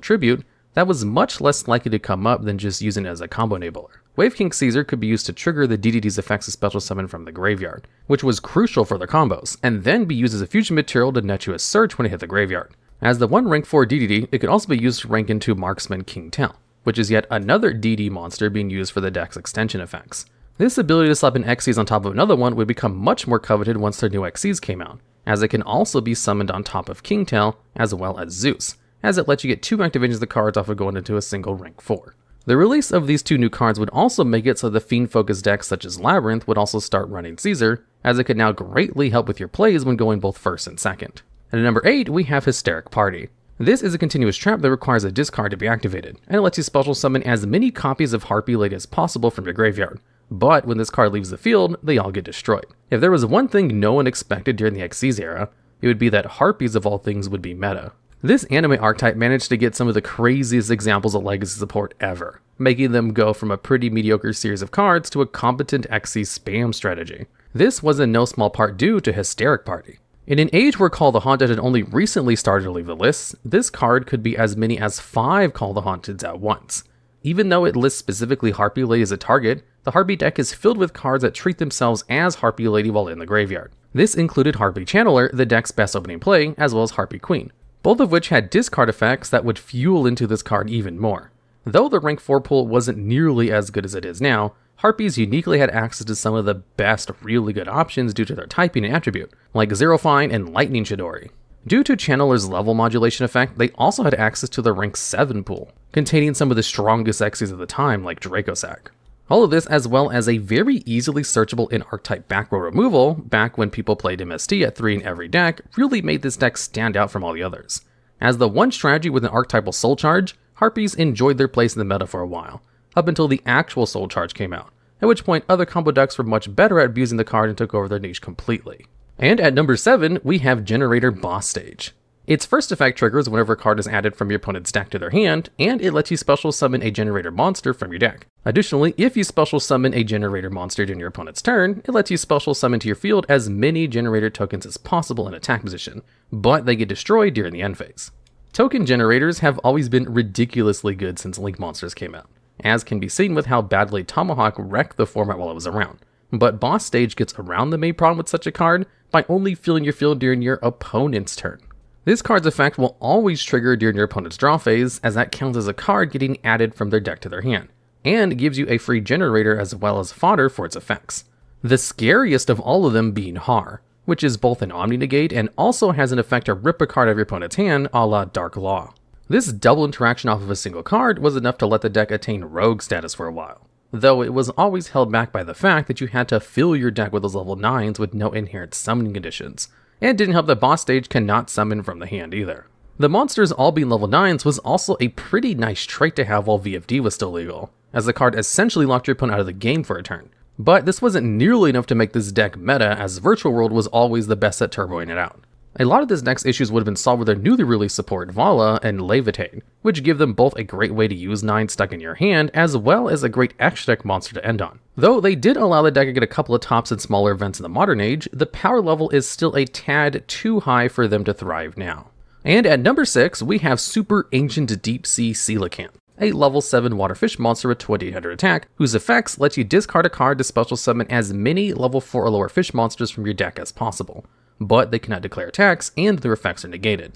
Tribute, that was much less likely to come up than just using it as a combo enabler. Wave King Caesar could be used to trigger the DDD's effects of special summon from the graveyard, which was crucial for their combos, and then be used as a fusion material to net you a search when it hit the graveyard. As the one rank 4 DDD, it could also be used to rank into Marksman King Tell, which is yet another DD monster being used for the deck's extension effects. This ability to slap an Exis on top of another one would become much more coveted once their new Exis came out, as it can also be summoned on top of King Tell as well as Zeus, as it lets you get 2 activations of the cards off of going into a single rank 4. The release of these 2 new cards would also make it so the Fiend-focused decks such as Labyrinth would also start running Caesar, as it could now greatly help with your plays when going both first and second. And at number 8, we have Hysteric Party. This is a continuous trap that requires a discard to be activated, and it lets you special summon as many copies of Harpy Lady as possible from your graveyard. But when this card leaves the field, they all get destroyed. If there was one thing no one expected during the Xyz era, it would be that Harpies of all things would be meta. This anime archetype managed to get some of the craziest examples of legacy support ever, making them go from a pretty mediocre series of cards to a competent Xyz spam strategy. This was in no small part due to Hysteric Party. In an age where Call the Haunted had only recently started to leave the lists, this card could be as many as 5 Call the Haunteds at once. Even though it lists specifically Harpy Lady as a target, the Harpy deck is filled with cards that treat themselves as Harpy Lady while in the graveyard. This included Harpy Channeler, the deck's best opening play, as well as Harpy Queen, both of which had discard effects that would fuel into this card even more. Though the rank 4 pool wasn't nearly as good as it is now, Harpies uniquely had access to some of the best really good options due to their typing and attribute, like Zero Fine and Lightning Chidori. Due to Channeler's level modulation effect, they also had access to the rank 7 pool, containing some of the strongest Xyz of the time like Dracosac. All of this as well as a very easily searchable in-archetype back row removal, back when people played MST at 3 in every deck, really made this deck stand out from all the others. As the one strategy with an archetypal soul charge, Harpies enjoyed their place in the meta for a while, up until the actual soul charge came out, at which point other combo decks were much better at abusing the card and took over their niche completely. And at number 7, we have Generator Boss Stage. Its first effect triggers whenever a card is added from your opponent's deck to their hand, and it lets you special summon a Generator monster from your deck. Additionally, if you special summon a Generator monster during your opponent's turn, it lets you special summon to your field as many Generator tokens as possible in attack position, but they get destroyed during the end phase. Token generators have always been ridiculously good since Link Monsters came out, as can be seen with how badly Tomahawk wrecked the format while it was around. But Boss Stage gets around the main problem with such a card by only filling your field during your opponent's turn. This card's effect will always trigger during your opponent's draw phase, as that counts as a card getting added from their deck to their hand, and gives you a free generator as well as fodder for its effects. The scariest of all of them being Har, which is both an Omni Negate and also has an effect to rip a card out of your opponent's hand a la Dark Law. This double interaction off of a single card was enough to let the deck attain rogue status for a while, though it was always held back by the fact that you had to fill your deck with those level 9s with no inherent summoning conditions, and didn't help that Boss Stage cannot summon from the hand either. The monsters all being level 9s was also a pretty nice trait to have while VFD was still legal, as the card essentially locked your opponent out of the game for a turn. But this wasn't nearly enough to make this deck meta, as Virtual World was always the best at turboing it out. A lot of this deck's issues would have been solved with their newly released support Vala and Levitate, which give them both a great way to use 9 stuck in your hand, as well as a great extra deck monster to end on. Though they did allow the deck to get a couple of tops in smaller events in the modern age, the power level is still a tad too high for them to thrive now. And at number 6, we have Super Ancient Deep Sea Coelacanth, a level 7 waterfish monster with 2800 attack, whose effects let you discard a card to special summon as many level 4 or lower fish monsters from your deck as possible, but they cannot declare attacks and their effects are negated.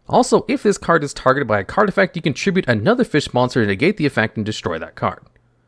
Also, if this card is targeted by a card effect, you contribute another fish monster to negate the effect and destroy that card.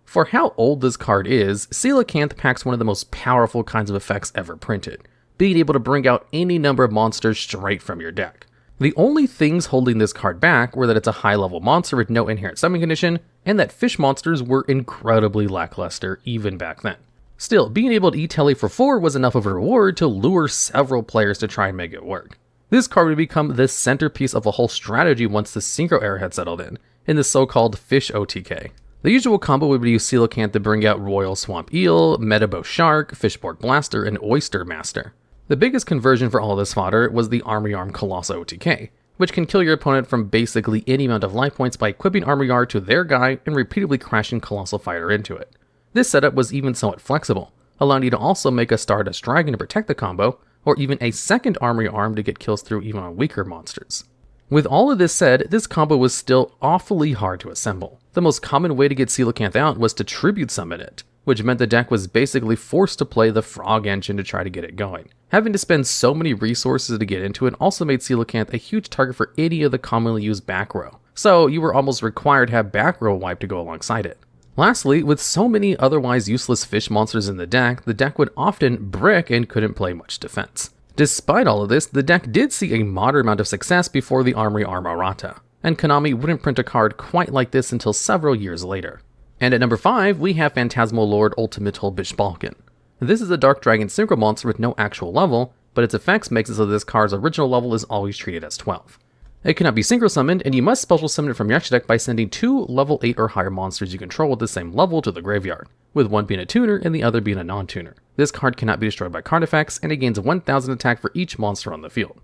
For how old this card is, Coelacanth packs one of the most powerful kinds of effects ever printed, being able to bring out any number of monsters straight from your deck. The only things holding this card back were that it's a high level monster with no inherent summoning condition, and that fish monsters were incredibly lackluster even back then. Still, being able to eat Telly for 4 was enough of a reward to lure several players to try and make it work. This card would become the centerpiece of a whole strategy once the Synchro era had settled in the so-called Fish OTK. The usual combo would be use Coelacanth to bring out Royal Swamp Eel, Metabo Shark, Fishborg Blaster, and Oyster Master. The biggest conversion for all this fodder was the Armory Arm Colossal OTK, which can kill your opponent from basically any amount of life points by equipping Armory Arm to their guy and repeatedly crashing Colossal Fighter into it. This setup was even somewhat flexible, allowing you to also make a Stardust Dragon to protect the combo, or even a second armory arm to get kills through even on weaker monsters. With all of this said, this combo was still awfully hard to assemble. The most common way to get Coelacanth out was to tribute summon it, which meant the deck was basically forced to play the Frog engine to try to get it going. Having to spend so many resources to get into it also made Coelacanth a huge target for any of the commonly used back row, so you were almost required to have back row wipe to go alongside it. Lastly, with so many otherwise useless fish monsters in the deck would often brick and couldn't play much defense. Despite all of this, the deck did see a moderate amount of success before the Armory Arm Arata, and Konami wouldn't print a card quite like this until several years later. And at number 5, we have Phantasmal Lord Ultimatul Bishbalken. This is a Dark Dragon synchro monster with no actual level, but its effects makes it so this card's original level is always treated as 12. It cannot be synchro summoned, and you must special summon it from your extra deck by sending 2 level 8 or higher monsters you control at the same level to the graveyard, with one being a tuner and the other being a non-tuner. This card cannot be destroyed by card effects, and it gains 1000 attack for each monster on the field.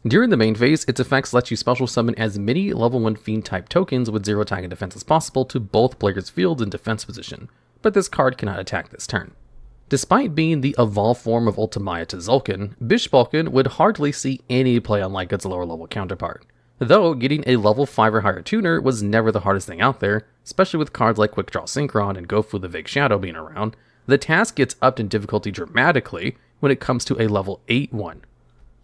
During the main phase, its effects let you special summon as many level 1 Fiend type tokens with 0 attack and defense as possible to both players' fields and defense position, but this card cannot attack this turn. Despite being the evolved form of Ultimaya to Zulkin, Bishbalken would hardly see any play unlike its lower level counterpart. Though, getting a level 5 or higher tuner was never the hardest thing out there, especially with cards like Quick Draw Synchron and Gofu the Vague Shadow being around, the task gets upped in difficulty dramatically when it comes to a level 8 one.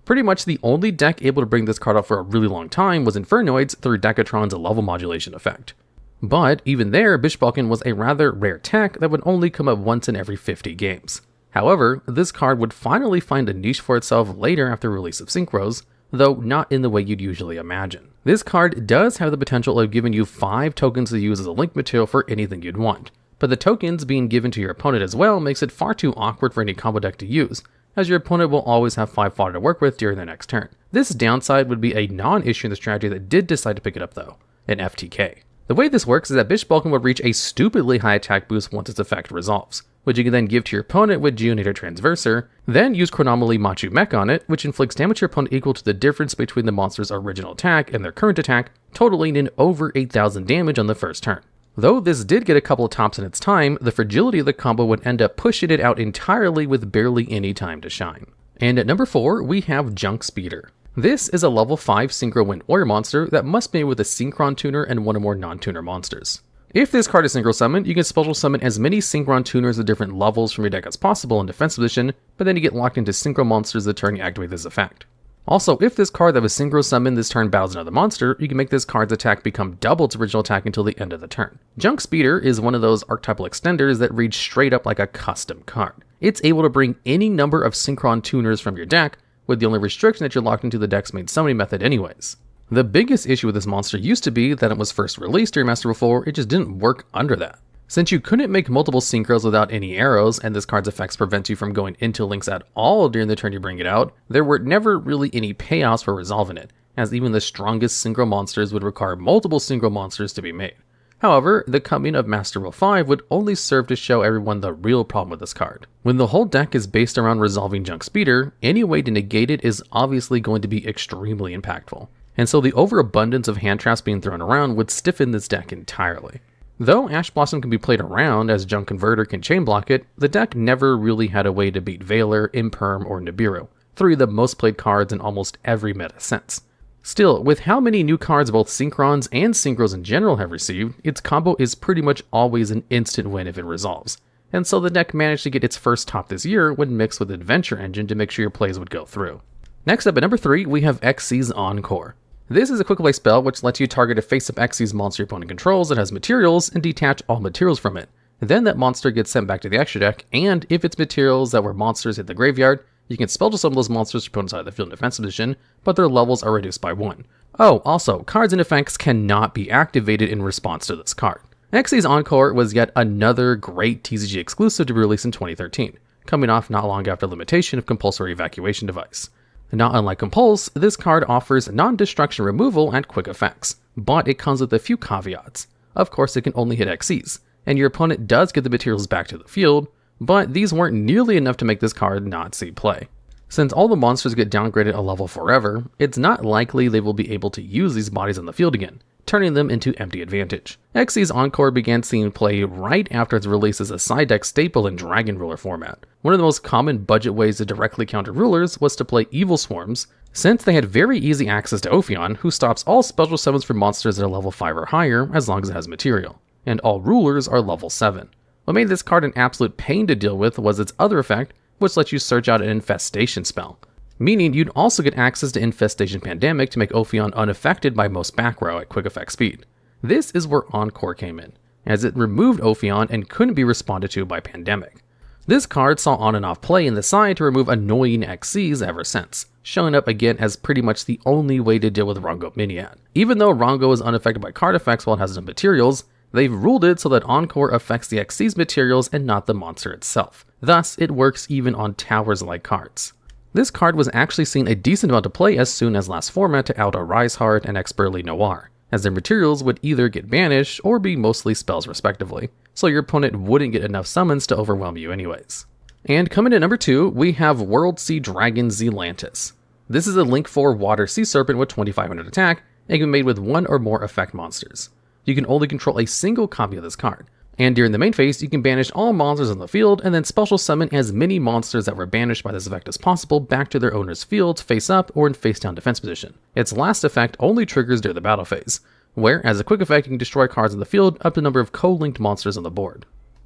Pretty much the only deck able to bring this card up for a really long time was Infernoids through Decatron's level modulation effect. But even there, Bishbalken was a rather rare tech that would only come up once in every 50 games. However, this card would finally find a niche for itself later after release of Synchros, though not in the way you'd usually imagine. This card does have the potential of giving you 5 tokens to use as a link material for anything you'd want, but the tokens being given to your opponent as well makes it far too awkward for any combo deck to use, as your opponent will always have 5 fodder to work with during their next turn. This downside would be a non-issue in the strategy that did decide to pick it up though, an FTK. The way this works is that Bishbalken would reach a stupidly high attack boost once its effect resolves, which you can then give to your opponent with Geonator Transverser, then use Chronomaly Maju Mech on it, which inflicts damage to your opponent equal to the difference between the monster's original attack and their current attack, totaling in over 8,000 damage on the first turn. Though this did get a couple of tops in its time, the fragility of the combo would end up pushing it out entirely with barely any time to shine. And at number 4, we have Junk Speeder. This is a level 5 Synchro Wind Warrior monster that must be with a Synchron tuner and one or more non-tuner monsters. If this card is synchro summoned, you can special summon as many Synchron tuners of different levels from your deck as possible in defense position, but then you get locked into synchro monsters the turn you activate this effect. Also, if this card that was synchro summoned this turn battles another monster, you can make this card's attack become double its original attack until the end of the turn. Junk Speeder is one of those archetypal extenders that reads straight up like a custom card. It's able to bring any number of Synchron tuners from your deck, with the only restriction that you're locked into the deck's main summoning method anyways. The biggest issue with this monster used to be that it was first released during Master 4, it just didn't work under that. Since you couldn't make multiple synchros without any arrows, and this card's effects prevent you from going into links at all during the turn you bring it out, there were never really any payoffs for resolving it, as even the strongest synchro monsters would require multiple synchro monsters to be made. However, the coming of Master 5 would only serve to show everyone the real problem with this card. When the whole deck is based around resolving Junk Speeder, any way to negate it is obviously going to be extremely impactful, and so the overabundance of hand traps being thrown around would stiffen this deck entirely. Though Ash Blossom can be played around as Junk Converter can chain block it, the deck never really had a way to beat Veiler, Imperm, or Nibiru, 3 of the most played cards in almost every meta sense. Still, with how many new cards both Synchrons and Synchros in general have received, its combo is pretty much always an instant win if it resolves, and so the deck managed to get its first top this year when mixed with Adventure Engine to make sure your plays would go through. Next up at number 3, we have Xyz Encore. This is a quick play spell which lets you target a face-up Xyz monster your opponent controls that has materials and detach all materials from it. Then that monster gets sent back to the extra deck, and if its materials that were monsters hit the graveyard, you can spell to summon those monsters your opponent's side of the field in defense position, but their levels are reduced by 1. Oh, also, cards and effects cannot be activated in response to this card. Xyz Encore was yet another great TCG exclusive to be released in 2013, coming off not long after limitation of compulsory evacuation device. Not unlike Compulse, this card offers non-destruction removal and quick effects, but it comes with a few caveats. Of course, it can only hit Xyz, and your opponent does get the materials back to the field, but these weren't nearly enough to make this card not see play. Since all the monsters get downgraded a level forever, it's not likely they will be able to use these bodies on the field again, turning them into empty advantage. Exis Encore began seeing play right after its release as a side deck staple in Dragon Ruler format. One of the most common budget ways to directly counter rulers was to play Evil Swarms, since they had very easy access to Ophion, who stops all special summons for monsters that are level 5 or higher as long as it has material, and all rulers are level 7. What made this card an absolute pain to deal with was its other effect, which lets you search out an Infestation spell, meaning you'd also get access to Infestation Pandemic to make Ophion unaffected by most back row at quick effect speed. This is where Encore came in, as it removed Ophion and couldn't be responded to by Pandemic. This card saw on and off play in the side to remove annoying Xyz ever since, showing up again as pretty much the only way to deal with Rongo Miniat. Even though Rongo is unaffected by card effects while it has no materials, they've ruled it so that Encore affects the Xyz materials and not the monster itself. Thus, it works even on towers-like cards. This card was actually seen a decent amount of play as soon as last format to out a Riseheart and Expertly Noir, as their materials would either get banished or be mostly spells respectively, so your opponent wouldn't get enough summons to overwhelm you anyways. And coming in number 2, we have World Sea Dragon Zealantis. This is a Link 4 Water Sea Serpent with 2500 attack, and can be made with one or more effect monsters. You can only control a single copy of this card, and during the main phase you can banish all monsters on the field and then special summon as many monsters that were banished by this effect as possible back to their owner's field face up or in face down defense position. Its last effect only triggers during the battle phase, where as a quick effect you can destroy cards on the field up to the number of co-linked monsters on the board.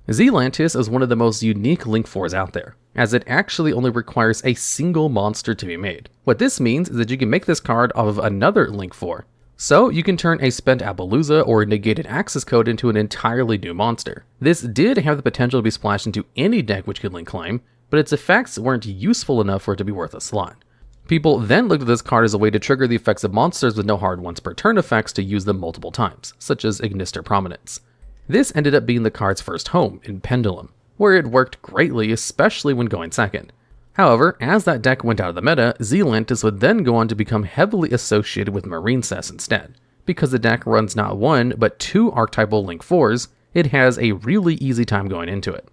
Zealantis is one of the most unique Link 4s out there, as it actually only requires a single monster to be made. What this means is that you can make this card off of another Link 4. So you can turn a spent Appaloosa or a negated Accesscode into an entirely new monster. This did have the potential to be splashed into any deck which could link climb, but its effects weren't useful enough for it to be worth a slot. People then looked at this card as a way to trigger the effects of monsters with no hard once per turn effects to use them multiple times, such as Ignister Prominence. This ended up being the card's first home in Pendulum, where it worked greatly, especially when going second. However, as that deck went out of the meta, Zealantis would then go on to become heavily associated with Marincess instead. Because the deck runs not one, but two archetypal Link 4s, it has a really easy time going into it.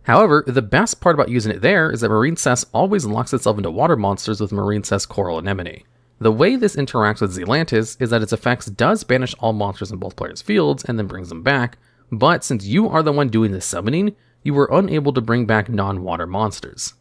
However, the best part about using it there is that Marincess always locks itself into water monsters with Marincess Coral Anemone. The way this interacts with Zealantis is that its effects does banish all monsters in both players' fields and then brings them back, but since you are the one doing the summoning, you were unable to bring back non-water monsters.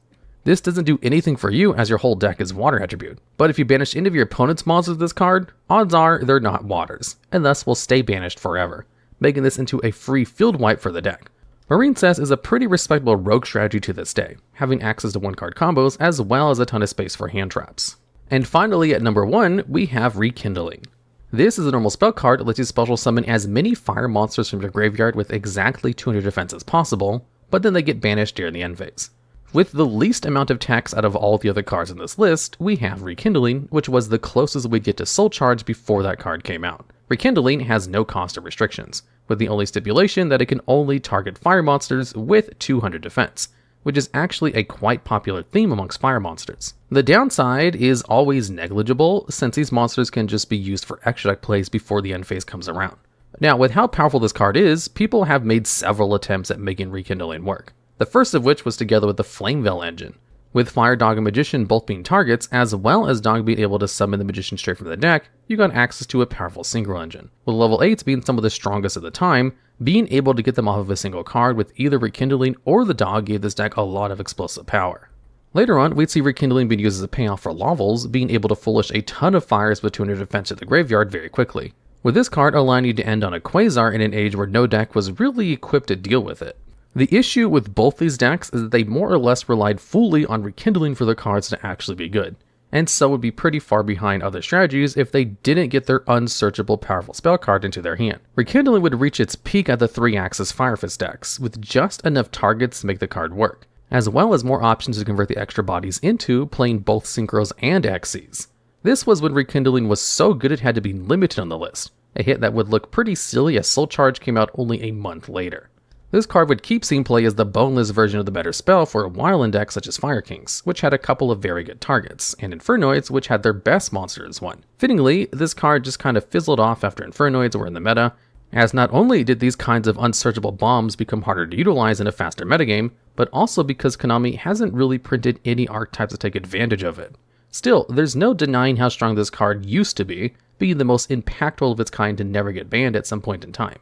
This doesn't do anything for you as your whole deck is water attribute, but if you banish any of your opponent's monsters with this card, odds are they're not waters, and thus will stay banished forever, making this into a free field wipe for the deck. Marincess is a pretty respectable rogue strategy to this day, having access to one-card combos as well as a ton of space for hand traps. And finally at number 1, we have Rekindling. This is a normal spell card that lets you special summon as many fire monsters from your graveyard with exactly 200 defense as possible, but then they get banished during the end phase. With the least amount of tax out of all the other cards in this list, we have Rekindling, which was the closest we'd get to Soul Charge before that card came out. Rekindling has no cost or restrictions, with the only stipulation that it can only target fire monsters with 200 defense, which is actually a quite popular theme amongst fire monsters. The downside is always negligible, since these monsters can just be used for extra deck plays before the end phase comes around. Now, with how powerful this card is, people have made several attempts at making Rekindling work. The first of which was together with the Flameveil engine, with Fire Dog and Magician both being targets, as well as Dog being able to summon the Magician straight from the deck, you got access to a powerful synchro engine, with level 8s being some of the strongest at the time. Being able to get them off of a single card with either Rekindling or the Dog gave this deck a lot of explosive power. Later on, we'd see Rekindling being used as a payoff for Lavels, being able to foolish a ton of fires with 200 defense to the graveyard very quickly, with this card allowing you to end on a Quasar in an age where no deck was really equipped to deal with it. The issue with both these decks is that they more or less relied fully on Rekindling for their cards to actually be good, and so would be pretty far behind other strategies if they didn't get their unsearchable powerful spell card into their hand. Rekindling would reach its peak at the 3-axis Firefist decks, with just enough targets to make the card work, as well as more options to convert the extra bodies into, playing both Synchros and Xyz. This was when Rekindling was so good it had to be limited on the list, a hit that would look pretty silly as Soul Charge came out only a month later. This card would keep seeing play as the boneless version of the better spell for a while in decks such as Fire Kings, which had a couple of very good targets, and Infernoids, which had their best monster as one. Fittingly, this card just kind of fizzled off after Infernoids were in the meta, as not only did these kinds of unsearchable bombs become harder to utilize in a faster metagame, but also because Konami hasn't really printed any archetypes to take advantage of it. Still, there's no denying how strong this card used to be, being the most impactful of its kind to never get banned at some point in time.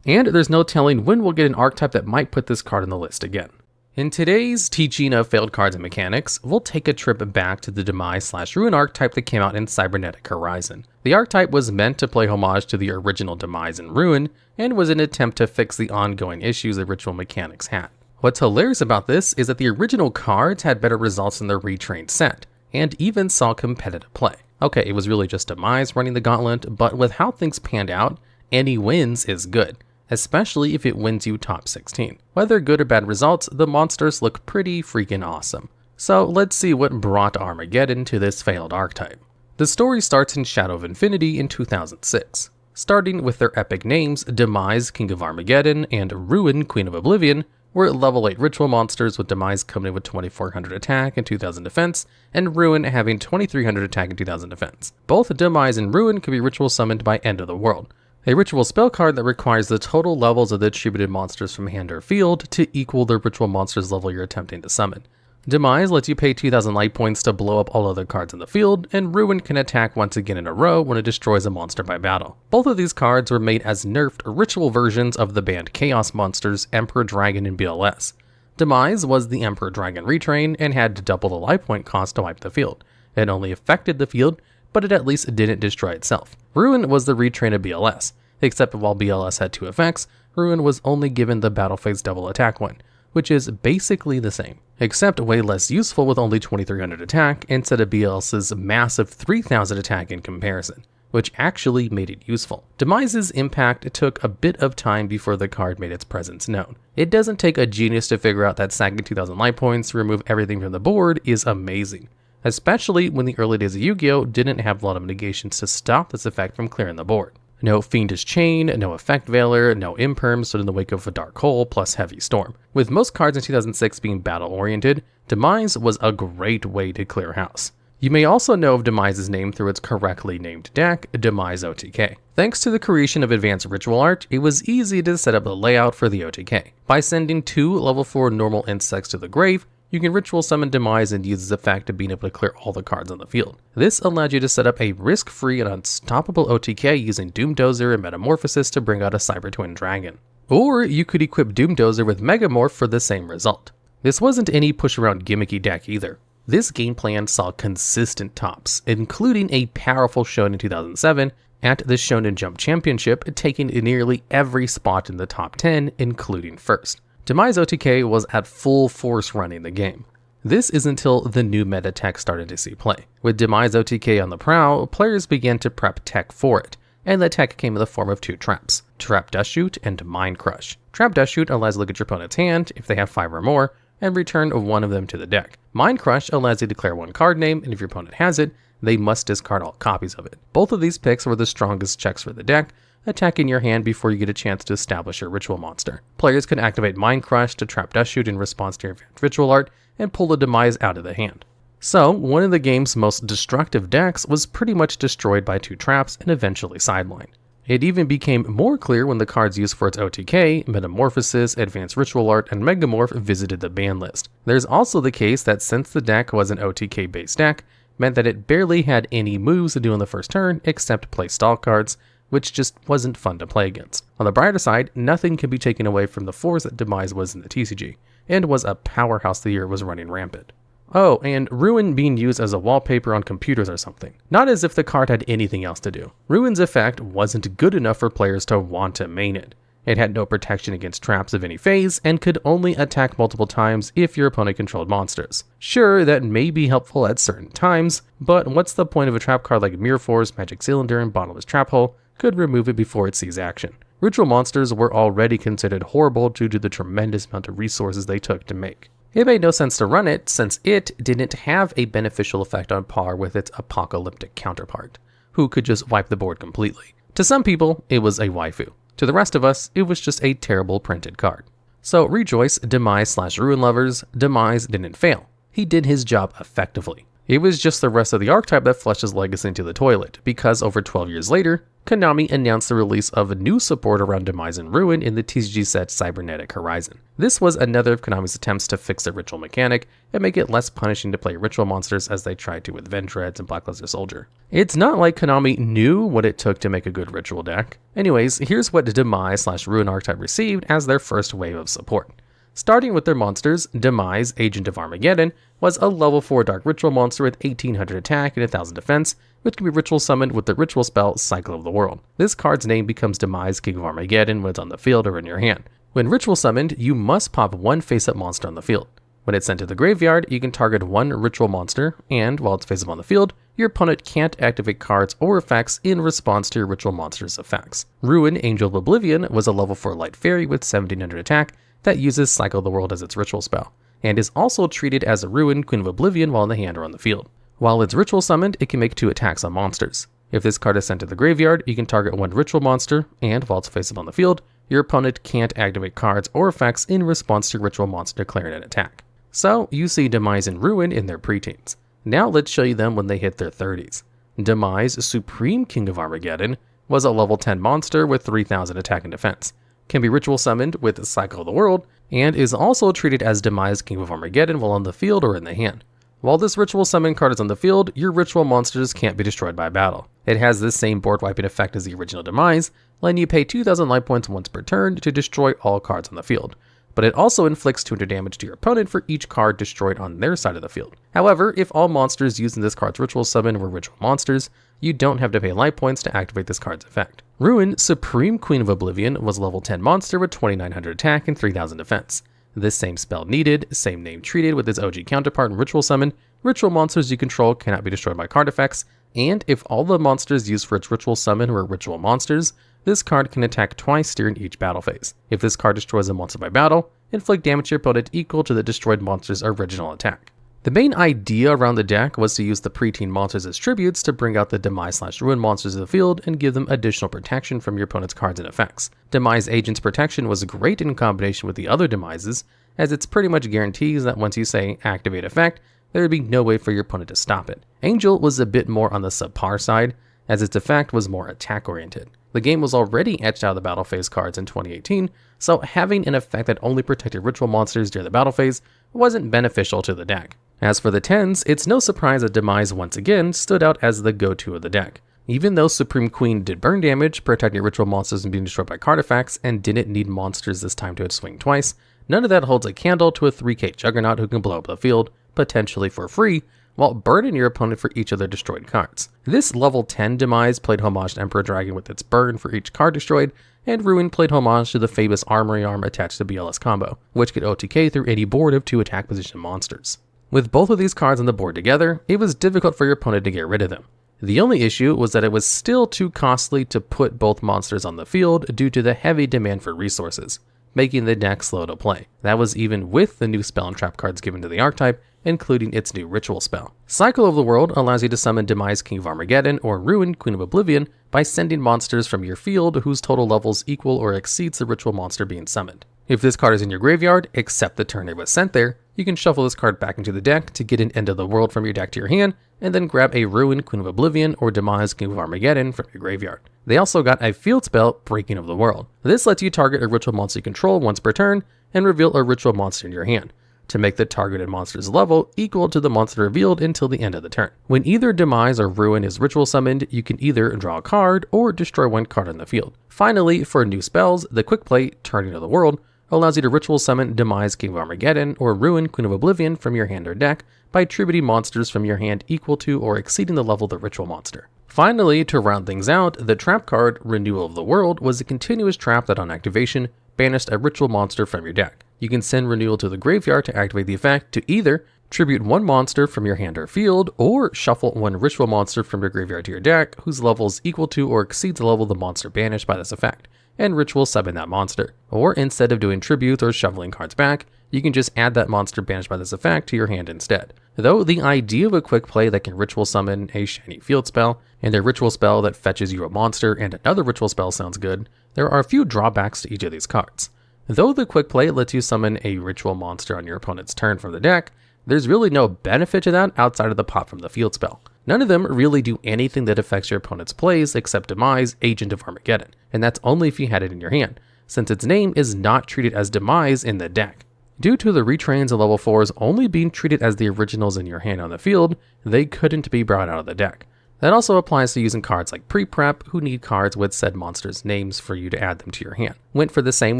And there's no telling when we'll get an archetype that might put this card on the list again. In today's teaching of failed cards and mechanics, we'll take a trip back to the Demise/Ruin archetype that came out in Cybernetic Horizon. The archetype was meant to play homage to the original Demise and Ruin, and was an attempt to fix the ongoing issues the ritual mechanics had. What's hilarious about this is that the original cards had better results than their retrained set, and even saw competitive play. Okay, it was really just Demise running the gauntlet, but with how things panned out, any wins is good, especially if it wins you top 16. Whether good or bad results, the monsters look pretty freaking awesome. So let's see what brought Armageddon to this failed archetype. The story starts in Shadow of Infinity in 2006. Starting with their epic names, Demise, King of Armageddon, and Ruin, Queen of Oblivion, were level 8 ritual monsters, with Demise coming in with 2400 attack and 2000 defense, and Ruin having 2300 attack and 2000 defense. Both Demise and Ruin can be ritual summoned by End of the World, a ritual spell card that requires the total levels of the attributed monsters from hand or field to equal the ritual monster's level you're attempting to summon. Demise lets you pay 2000 light points to blow up all other cards in the field, and Ruin can attack once again in a row when it destroys a monster by battle. Both of these cards were made as nerfed ritual versions of the banned Chaos monsters Emperor Dragon and BLS. Demise was the Emperor Dragon retrain and had to double the life point cost to wipe the field. It only affected the field, but it at least didn't destroy itself. Ruin was the retrain of BLS, except while BLS had 2 effects, Ruin was only given the battle phase double attack one, which is basically the same, except way less useful with only 2300 attack instead of BLS's massive 3000 attack in comparison, which actually made it useful. Demise's impact took a bit of time before the card made its presence known. It doesn't take a genius to figure out that sacking 2000 life points to remove everything from the board is amazing, especially when the early days of Yu-Gi-Oh! Didn't have a lot of negations to stop this effect from clearing the board. No Fiendish Chain, no Effect Veiler, no Imperm stood in the wake of a Dark Hole plus Heavy Storm. With most cards in 2006 being battle-oriented, Demise was a great way to clear house. You may also know of Demise's name through its correctly named deck, Demise OTK. Thanks to the creation of advanced ritual art, it was easy to set up the layout for the OTK. By sending 2 level 4 normal insects to the grave, you can ritual summon Demise and use the fact of being able to clear all the cards on the field. This allowed you to set up a risk-free and unstoppable OTK using Doomdozer and Metamorphosis to bring out a Cyber Twin Dragon. Or you could equip Doomdozer with Megamorph for the same result. This wasn't any push-around gimmicky deck either. This game plan saw consistent tops, including a powerful Shonen in 2007 at the Shonen Jump Championship, taking nearly every spot in the top 10, including first. Demise OTK was at full force running the game. This is until the new meta tech started to see play. With Demise OTK on the prowl, players began to prep tech for it, and the tech came in the form of 2 traps, Trap Dust Shoot and Mind Crush. Trap Dust Shoot allows you to look at your opponent's hand if they have 5 or more, and return one of them to the deck. Mind Crush allows you to declare 1 card name, and if your opponent has it, they must discard all copies of it. Both of these picks were the strongest checks for the deck, attacking your hand before you get a chance to establish your ritual monster. Players can activate Mind Crush to Trap Dust Shoot in response to your advanced ritual art and pull the Demise out of the hand. So, one of the game's most destructive decks was pretty much destroyed by 2 traps and eventually sidelined. It even became more clear when the cards used for its OTK, Metamorphosis, Advanced Ritual Art, and Megamorph visited the ban list. There's also the case that since the deck was an OTK based deck, meant that it barely had any moves to do on the first turn except play stall cards, which just wasn't fun to play against. On the brighter side, nothing can be taken away from the force that Demise was in the TCG, and was a powerhouse the year it was running rampant. Oh, and Ruin being used as a wallpaper on computers or something. Not as if the card had anything else to do. Ruin's effect wasn't good enough for players to want to main it. It had no protection against traps of any phase, and could only attack multiple times if your opponent controlled monsters. Sure, that may be helpful at certain times, but what's the point of a trap card like Mirror Force, Magic Cylinder, and Bottomless Trap Hole? Could remove it before it sees action. Ritual monsters were already considered horrible due to the tremendous amount of resources they took to make. It made no sense to run it, since it didn't have a beneficial effect on par with its apocalyptic counterpart, who could just wipe the board completely. To some people, it was a waifu. To the rest of us, it was just a terrible printed card. So rejoice, Demise/Ruin lovers, Demise didn't fail. He did his job effectively. It was just the rest of the archetype that flushed his legacy into the toilet, because over 12 years later, Konami announced the release of a new support around Demise and Ruin in the TCG set Cybernetic Horizon. This was another of Konami's attempts to fix the ritual mechanic and make it less punishing to play ritual monsters as they tried to with Vendreads and Blackluster Soldier. It's not like Konami knew what it took to make a good ritual deck. Anyways, here's what Demise/Ruin archetype received as their first wave of support. Starting with their monsters, Demise, Agent of Armageddon, was a level 4 Dark Ritual monster with 1800 attack and 1000 defense, which can be ritual summoned with the ritual spell Cycle of the World. This card's name becomes Demise, King of Armageddon when it's on the field or in your hand. When ritual summoned, you must pop one face-up monster on the field. When it's sent to the graveyard, you can target one ritual monster, and while it's face-up on the field, your opponent can't activate cards or effects in response to your ritual monster's effects. Ruin, Angel of Oblivion, was a level 4 Light Fairy with 1700 attack that uses Cycle of the World as its ritual spell, and is also treated as a Ruin, Queen of Oblivion while in the hand or on the field. While it's ritual summoned, it can make 2 attacks on monsters. If this card is sent to the graveyard, you can target one ritual monster, and while it's face up on the field, your opponent can't activate cards or effects in response to your ritual monster declaring an attack. So, you see Demise and Ruin in their preteens. Now let's show you them when they hit their 30s. Demise, Supreme King of Armageddon, was a level 10 monster with 3000 attack and defense. Can be ritual summoned with Cycle of the World, and is also treated as Demise, King of Armageddon while on the field or in the hand. While this ritual summon card is on the field, your ritual monsters can't be destroyed by battle. It has the same board wiping effect as the original Demise, letting you pay 2000 life points once per turn to destroy all cards on the field. But it also inflicts 200 damage to your opponent for each card destroyed on their side of the field. However, if all monsters used in this card's ritual summon were ritual monsters, you don't have to pay life points to activate this card's effect. Ruin, Supreme Queen of Oblivion, was a level 10 monster with 2900 attack and 3000 defense. This same spell needed, same name treated with its OG counterpart in ritual summon, ritual monsters you control cannot be destroyed by card effects, and if all the monsters used for its ritual summon were ritual monsters, this card can attack twice during each battle phase. If this card destroys a monster by battle, inflict damage to your opponent equal to the destroyed monster's original attack. The main idea around the deck was to use the preteen monsters as tributes to bring out the Demise/Ruin monsters to the field and give them additional protection from your opponent's cards and effects. Demise Agent's protection was great in combination with the other Demises, as it's pretty much guarantees that once you say activate effect, there would be no way for your opponent to stop it. Angel was a bit more on the subpar side, as its effect was more attack oriented. The game was already etched out of the battle phase cards in 2018, so having an effect that only protected ritual monsters during the battle phase wasn't beneficial to the deck. As for the 10s, it's no surprise that Demise once again stood out as the go-to of the deck. Even though Supreme Queen did burn damage, protecting ritual monsters from being destroyed by card effects, and didn't need monsters this time to swing twice, none of that holds a candle to a 3k Juggernaut who can blow up the field, potentially for free, while burning your opponent for each of their destroyed cards. This level 10 Demise played homage to Emperor Dragon with its burn for each card destroyed, and Ruin played homage to the famous Armory Arm attached to BLS combo, which could OTK through any board of 2 attack position monsters. With both of these cards on the board together, it was difficult for your opponent to get rid of them. The only issue was that it was still too costly to put both monsters on the field due to the heavy demand for resources, making the deck slow to play. That was even with the new spell and trap cards given to the archetype, including its new ritual spell. Cycle of the World allows you to summon Demise, King of Armageddon, or Ruin, Queen of Oblivion, by sending monsters from your field whose total levels equal or exceeds the ritual monster being summoned. If this card is in your graveyard, except the turn it was sent there, you can shuffle this card back into the deck to get an End of the World from your deck to your hand, and then grab a Ruin, Queen of Oblivion, or Demise, King of Armageddon from your graveyard. They also got a field spell, Breaking of the World. This lets you target a ritual monster you control once per turn, and reveal a ritual monster in your hand, to make the targeted monster's level equal to the monster revealed until the end of the turn. When either Demise or Ruin is ritual summoned, you can either draw a card or destroy one card on the field. Finally, for new spells, the quick play, Turning of the World, allows you to ritual summon Demise, King of Armageddon, or Ruin, Queen of Oblivion from your hand or deck by tributing monsters from your hand equal to or exceeding the level of the ritual monster. Finally, to round things out, the trap card, Renewal of the World, was a continuous trap that on activation banished a ritual monster from your deck. You can send Renewal to the graveyard to activate the effect to either tribute one monster from your hand or field, or shuffle one ritual monster from your graveyard to your deck whose level is equal to or exceeds the level of the monster banished by this effect, and ritual summon that monster. Or instead of doing tributes or shuffling cards back, you can just add that monster banished by this effect to your hand instead. Though the idea of a quick play that can ritual summon a shiny field spell, and a ritual spell that fetches you a monster and another ritual spell sounds good, there are a few drawbacks to each of these cards. Though the quick play lets you summon a ritual monster on your opponent's turn from the deck, there's really no benefit to that outside of the pop from the field spell. None of them really do anything that affects your opponent's plays except Demise, Agent of Armageddon, and that's only if you had it in your hand, since its name is not treated as Demise in the deck. Due to the retrains and level 4s only being treated as the originals in your hand on the field, they couldn't be brought out of the deck. That also applies to using cards like Pre-Prep, who need cards with said monsters' names for you to add them to your hand. Went for the same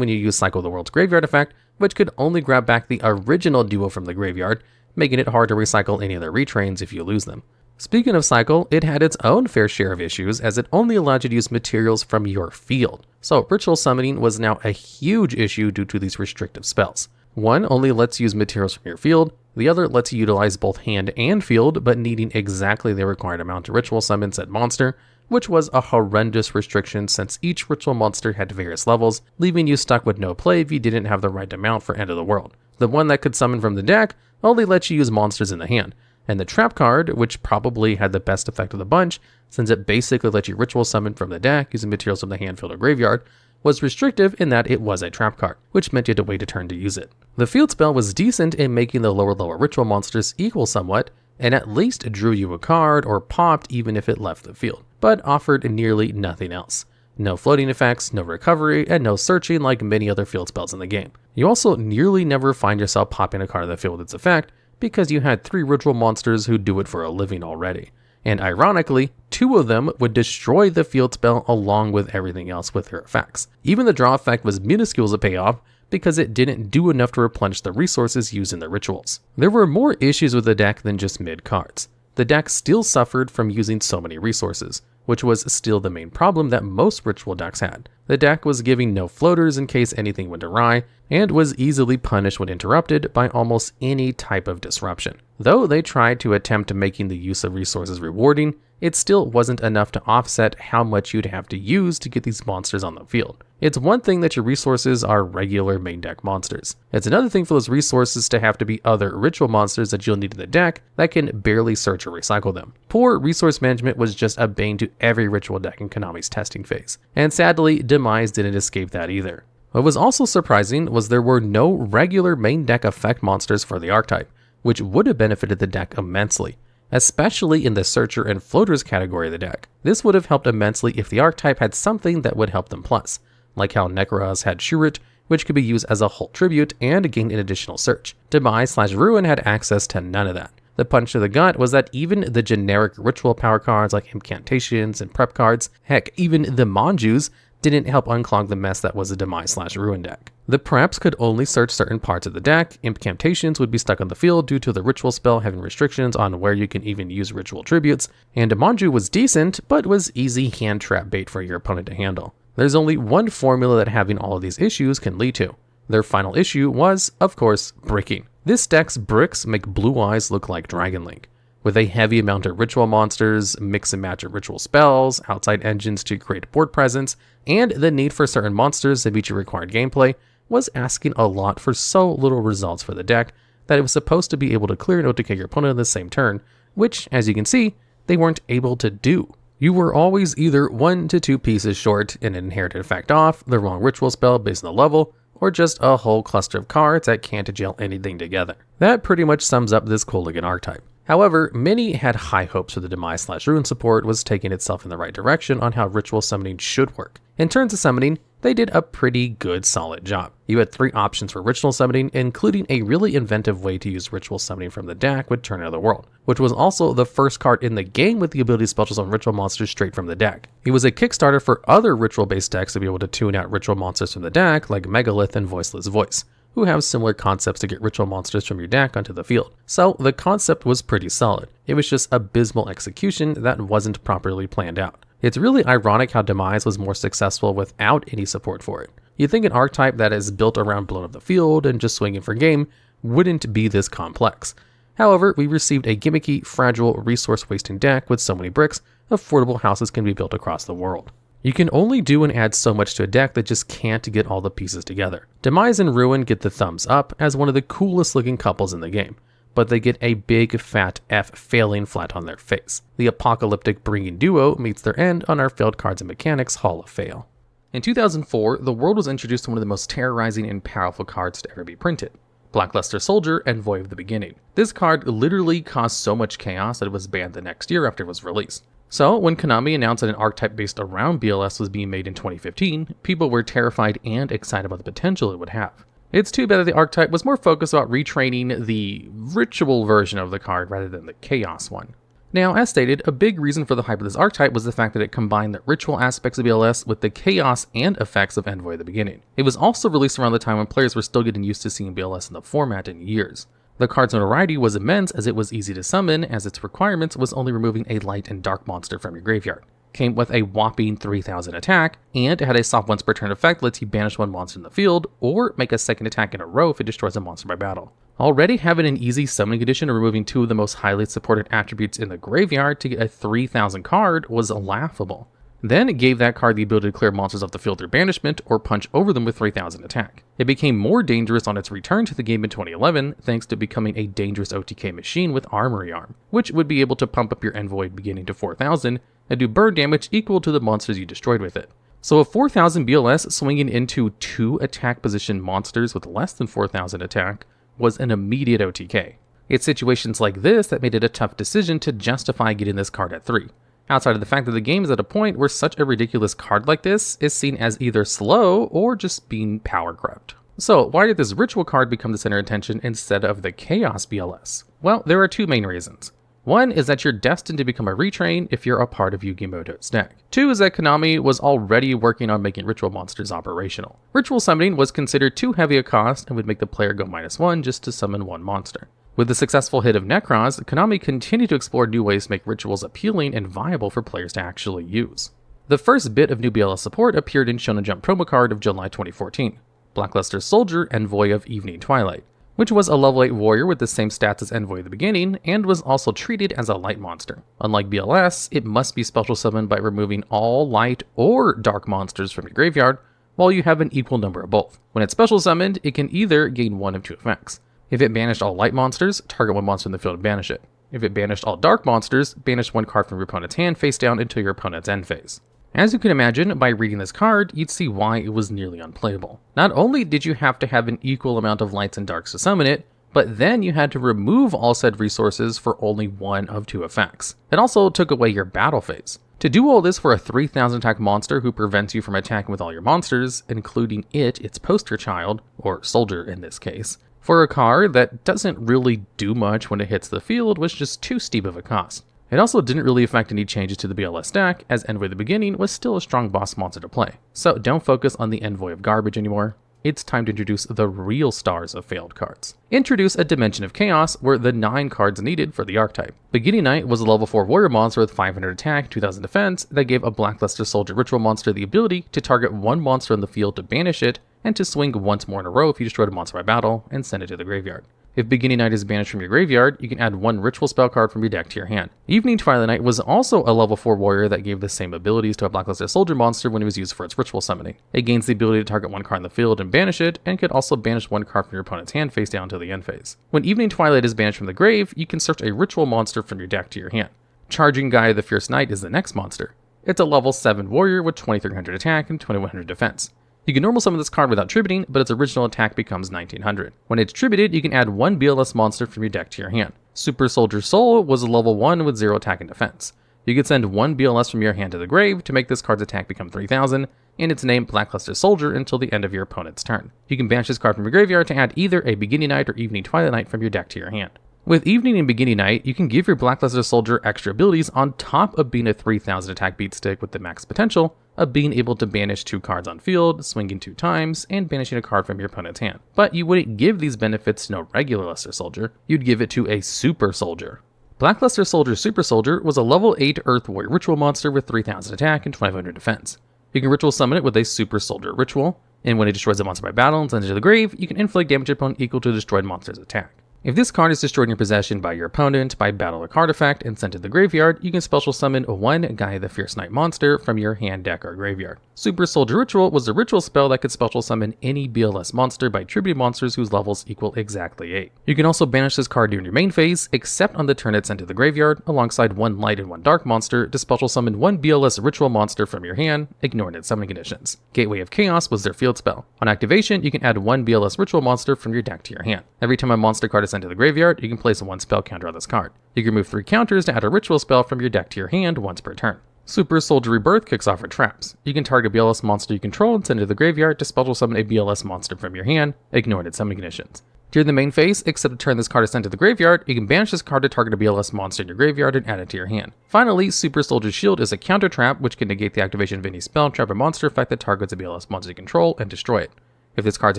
when you use Cycle the World's Graveyard effect, which could only grab back the original duo from the graveyard, making it hard to recycle any of their retrains if you lose them. Speaking of Cycle, it had its own fair share of issues as it only allowed you to use materials from your field. So ritual summoning was now a huge issue due to these restrictive spells. One only lets you use materials from your field, the other lets you utilize both hand and field, but needing exactly the required amount to ritual summon said monster, which was a horrendous restriction since each ritual monster had various levels, leaving you stuck with no play if you didn't have the right amount for End of the World. The one that could summon from the deck only lets you use monsters in the hand, and the trap card, which probably had the best effect of the bunch, since it basically lets you ritual summon from the deck using materials from the hand, field, or graveyard, was restrictive in that it was a trap card, which meant you had to wait a turn to use it. The field spell was decent in making the lower ritual monsters equal somewhat, and at least drew you a card or popped even if it left the field, but offered nearly nothing else. No floating effects, no recovery, and no searching like many other field spells in the game. You also nearly never find yourself popping a card of the field with its effect, because you had 3 ritual monsters who do it for a living already. And ironically, 2 of them would destroy the field spell along with everything else with their effects. Even the draw effect was minuscule as a payoff, because it didn't do enough to replenish the resources used in the rituals. There were more issues with the deck than just mid cards. The deck still suffered from using so many resources, which was still the main problem that most ritual decks had. The deck was giving no floaters in case anything went awry, and was easily punished when interrupted by almost any type of disruption. Though they tried to attempt making the use of resources rewarding, it still wasn't enough to offset how much you'd have to use to get these monsters on the field. It's one thing that your resources are regular main deck monsters. It's another thing for those resources to have to be other ritual monsters that you'll need in the deck that can barely search or recycle them. Poor resource management was just a bane to every ritual deck in Konami's testing phase, and sadly, Demise didn't escape that either. What was also surprising was there were no regular main deck effect monsters for the archetype, which would have benefited the deck immensely, especially in the searcher and floaters category of the deck. This would have helped immensely if the archetype had something that would help them plus, like how Necros had Shurit, which could be used as a Hult tribute and gain an additional search. Demise/Ruin had access to none of that. The punch to the gut was that even the generic ritual power cards like Incantations and Prep cards, heck, even the Majus, didn't help unclog the mess that was a Demise/Ruin deck. The Preps could only search certain parts of the deck, Incantations would be stuck on the field due to the ritual spell having restrictions on where you can even use ritual tributes, and Maju was decent, but was easy hand trap bait for your opponent to handle. There's only one formula that having all of these issues can lead to. Their final issue was, of course, bricking. This deck's bricks make Blue Eyes look like Dragon Link, with a heavy amount of ritual monsters, mix and match of ritual spells, outside engines to create board presence, and the need for certain monsters to meet your required gameplay was asking a lot for so little results for the deck that it was supposed to be able to clear and OTK your opponent in the same turn, which, as you can see, they weren't able to do. You were always either 1 to 2 pieces short, an inherited effect off, the wrong ritual spell based on the level, or just a whole cluster of cards that can't gel anything together. That pretty much sums up this Kooligan archetype. However, many had high hopes for the Demise/Ruin support was taking itself in the right direction on how ritual summoning should work. In terms of summoning, they did a pretty good solid job. You had 3 options for ritual summoning, including a really inventive way to use ritual summoning from the deck with Turn of the World, which was also the first card in the game with the ability to spell on ritual monsters straight from the deck. It was a Kickstarter for other ritual-based decks to be able to tune out ritual monsters from the deck, like Megalith and Voiceless Voice, who have similar concepts to get ritual monsters from your deck onto the field. So the concept was pretty solid. It was just abysmal execution that wasn't properly planned out. It's really ironic how Demise was more successful without any support for it. You'd think an archetype that is built around blowing up the field and just swinging for game wouldn't be this complex. However, we received a gimmicky, fragile, resource-wasting deck with so many bricks, affordable houses can be built across the world. You can only do and add so much to a deck that just can't get all the pieces together. Demise and Ruin get the thumbs up as one of the coolest looking couples in the game, but they get a big fat F failing flat on their face. The apocalyptic bringing duo meets their end on our failed cards and mechanics Hall of Fail. In 2004, the world was introduced to one of the most terrorizing and powerful cards to ever be printed, Blackluster Soldier, Envoy of the Beginning. This card literally caused so much chaos that it was banned the next year after it was released. So, when Konami announced that an archetype based around BLS was being made in 2015, people were terrified and excited about the potential it would have. It's too bad that the archetype was more focused about retraining the ritual version of the card rather than the chaos one. Now, as stated, a big reason for the hype of this archetype was the fact that it combined the ritual aspects of BLS with the chaos and effects of Envoy of the Beginning. It was also released around the time when players were still getting used to seeing BLS in the format in years. The card's notoriety was immense as it was easy to summon, as its requirements was only removing a light and dark monster from your graveyard. Came with a whopping 3000 attack, and it had a soft once per turn effect that lets you banish one monster in the field, or make a second attack in a row if it destroys a monster by battle. Already having an easy summoning condition and removing two of the most highly supported attributes in the graveyard to get a 3000 card was laughable. Then it gave that card the ability to clear monsters off the field through banishment or punch over them with 3000 attack. It became more dangerous on its return to the game in 2011 thanks to becoming a dangerous OTK machine with Armory Arm, which would be able to pump up your Envoy beginning to 4000 and do burn damage equal to the monsters you destroyed with it. So a 4000 BLS swinging into 2 attack position monsters with less than 4000 attack was an immediate OTK. It's situations like this that made it a tough decision to justify getting this card at 3. Outside of the fact that the game is at a point where such a ridiculous card like this is seen as either slow or just being power corrupt. So why did this ritual card become the center of attention instead of the Chaos BLS? Well, there are 2 main reasons. One is that you're destined to become a retrain if you're a part of Yu-Gi-Oh's deck. 2 is that Konami was already working on making ritual monsters operational. Ritual summoning was considered too heavy a cost and would make the player go -1 just to summon one monster. With the successful hit of Necros, Konami continued to explore new ways to make rituals appealing and viable for players to actually use. The first bit of new BLS support appeared in Shonen Jump promo card of July 2014, Blackluster Soldier, Envoy of Evening Twilight, which was a level 8 warrior with the same stats as Envoy of the Beginning, and was also treated as a light monster. Unlike BLS, it must be special summoned by removing all light or dark monsters from your graveyard, while you have an equal number of both. When it's special summoned, it can either gain one of 2 effects. If it banished all light monsters, target one monster in the field and banish it. If it banished all dark monsters, banish one card from your opponent's hand face down until your opponent's end phase. As you can imagine, by reading this card, you'd see why it was nearly unplayable. Not only did you have to have an equal amount of lights and darks to summon it, but then you had to remove all said resources for only one of 2 effects. It also took away your battle phase. To do all this for a 3000 attack monster who prevents you from attacking with all your monsters, including its poster child, or soldier in this case, for a card that doesn't really do much when it hits the field was just too steep of a cost. It also didn't really affect any changes to the BLS deck, as Envoy of the Beginning was still a strong boss monster to play. So don't focus on the Envoy of garbage anymore. It's time to introduce the real stars of failed cards. Introduce a Dimension of Chaos where the 9 cards needed for the archetype. Beginning Knight was a level 4 warrior monster with 500 attack, 2000 defense that gave a Blackluster Soldier ritual monster the ability to target one monster in the field to banish it, and to swing once more in a row if you destroyed a monster by battle and send it to the graveyard. If Beginning Knight is banished from your graveyard, you can add 1 ritual spell card from your deck to your hand. Evening Twilight Knight was also a level 4 warrior that gave the same abilities to a Blackluster Soldier monster when it was used for its ritual summoning. It gains the ability to target 1 card in the field and banish it, and could also banish 1 card from your opponent's hand face down until the end phase. When Evening Twilight is banished from the grave, you can search a ritual monster from your deck to your hand. Charging Guy the Fierce Knight is the next monster. It's a level 7 warrior with 2300 attack and 2100 defense. You can normal summon this card without tributing, but its original attack becomes 1900. When it's tributed, you can add 1 BLS monster from your deck to your hand. Super Soldier Soul was a level 1 with 0 attack and defense. You can send 1 BLS from your hand to the grave to make this card's attack become 3000, and its name Blackluster Soldier until the end of your opponent's turn. You can banish this card from your graveyard to add either a Beginning Knight or Evening Twilight Knight from your deck to your hand. With Evening and Beginning Knight, you can give your Blackluster Soldier extra abilities on top of being a 3000 attack beatstick with the max potential of being able to banish 2 cards on field, swinging 2 times, and banishing a card from your opponent's hand. But you wouldn't give these benefits to no regular Luster Soldier, you'd give it to a Super Soldier. Blackluster Soldier Super Soldier was a level 8 Earth Warrior ritual monster with 3000 attack and 2500 defense. You can ritual summon it with a Super Soldier ritual, and when it destroys a monster by battle and sends it to the grave, you can inflict damage upon equal to the destroyed monster's attack. If this card is destroyed in your possession by your opponent by battle or card effect and sent to the graveyard, you can special summon one Gaia the Fierce Knight monster from your hand, deck, or graveyard. Super Soldier Ritual was a ritual spell that could special summon any BLS monster by attributing monsters whose levels equal exactly 8. You can also banish this card during your main phase, except on the turn it's sent to the graveyard, alongside one light and one dark monster to special summon one BLS ritual monster from your hand, ignoring its summoning conditions. Gateway of Chaos was their field spell. On activation, you can add one BLS ritual monster from your deck to your hand. Every time a monster card is sent to the graveyard, you can place one spell counter on this card. You can remove 3 counters to add a ritual spell from your deck to your hand once per turn. Super Soldier Rebirth kicks off with traps. You can target a BLS monster you control and send it to the graveyard to special summon a BLS monster from your hand, ignoring its summoning conditions. During the main phase, except the turn this card is sent to the graveyard, you can banish this card to target a BLS monster in your graveyard and add it to your hand. Finally, Super Soldier Shield is a counter trap which can negate the activation of any spell, trap, or monster effect that targets a BLS monster you control and destroy it. If this card's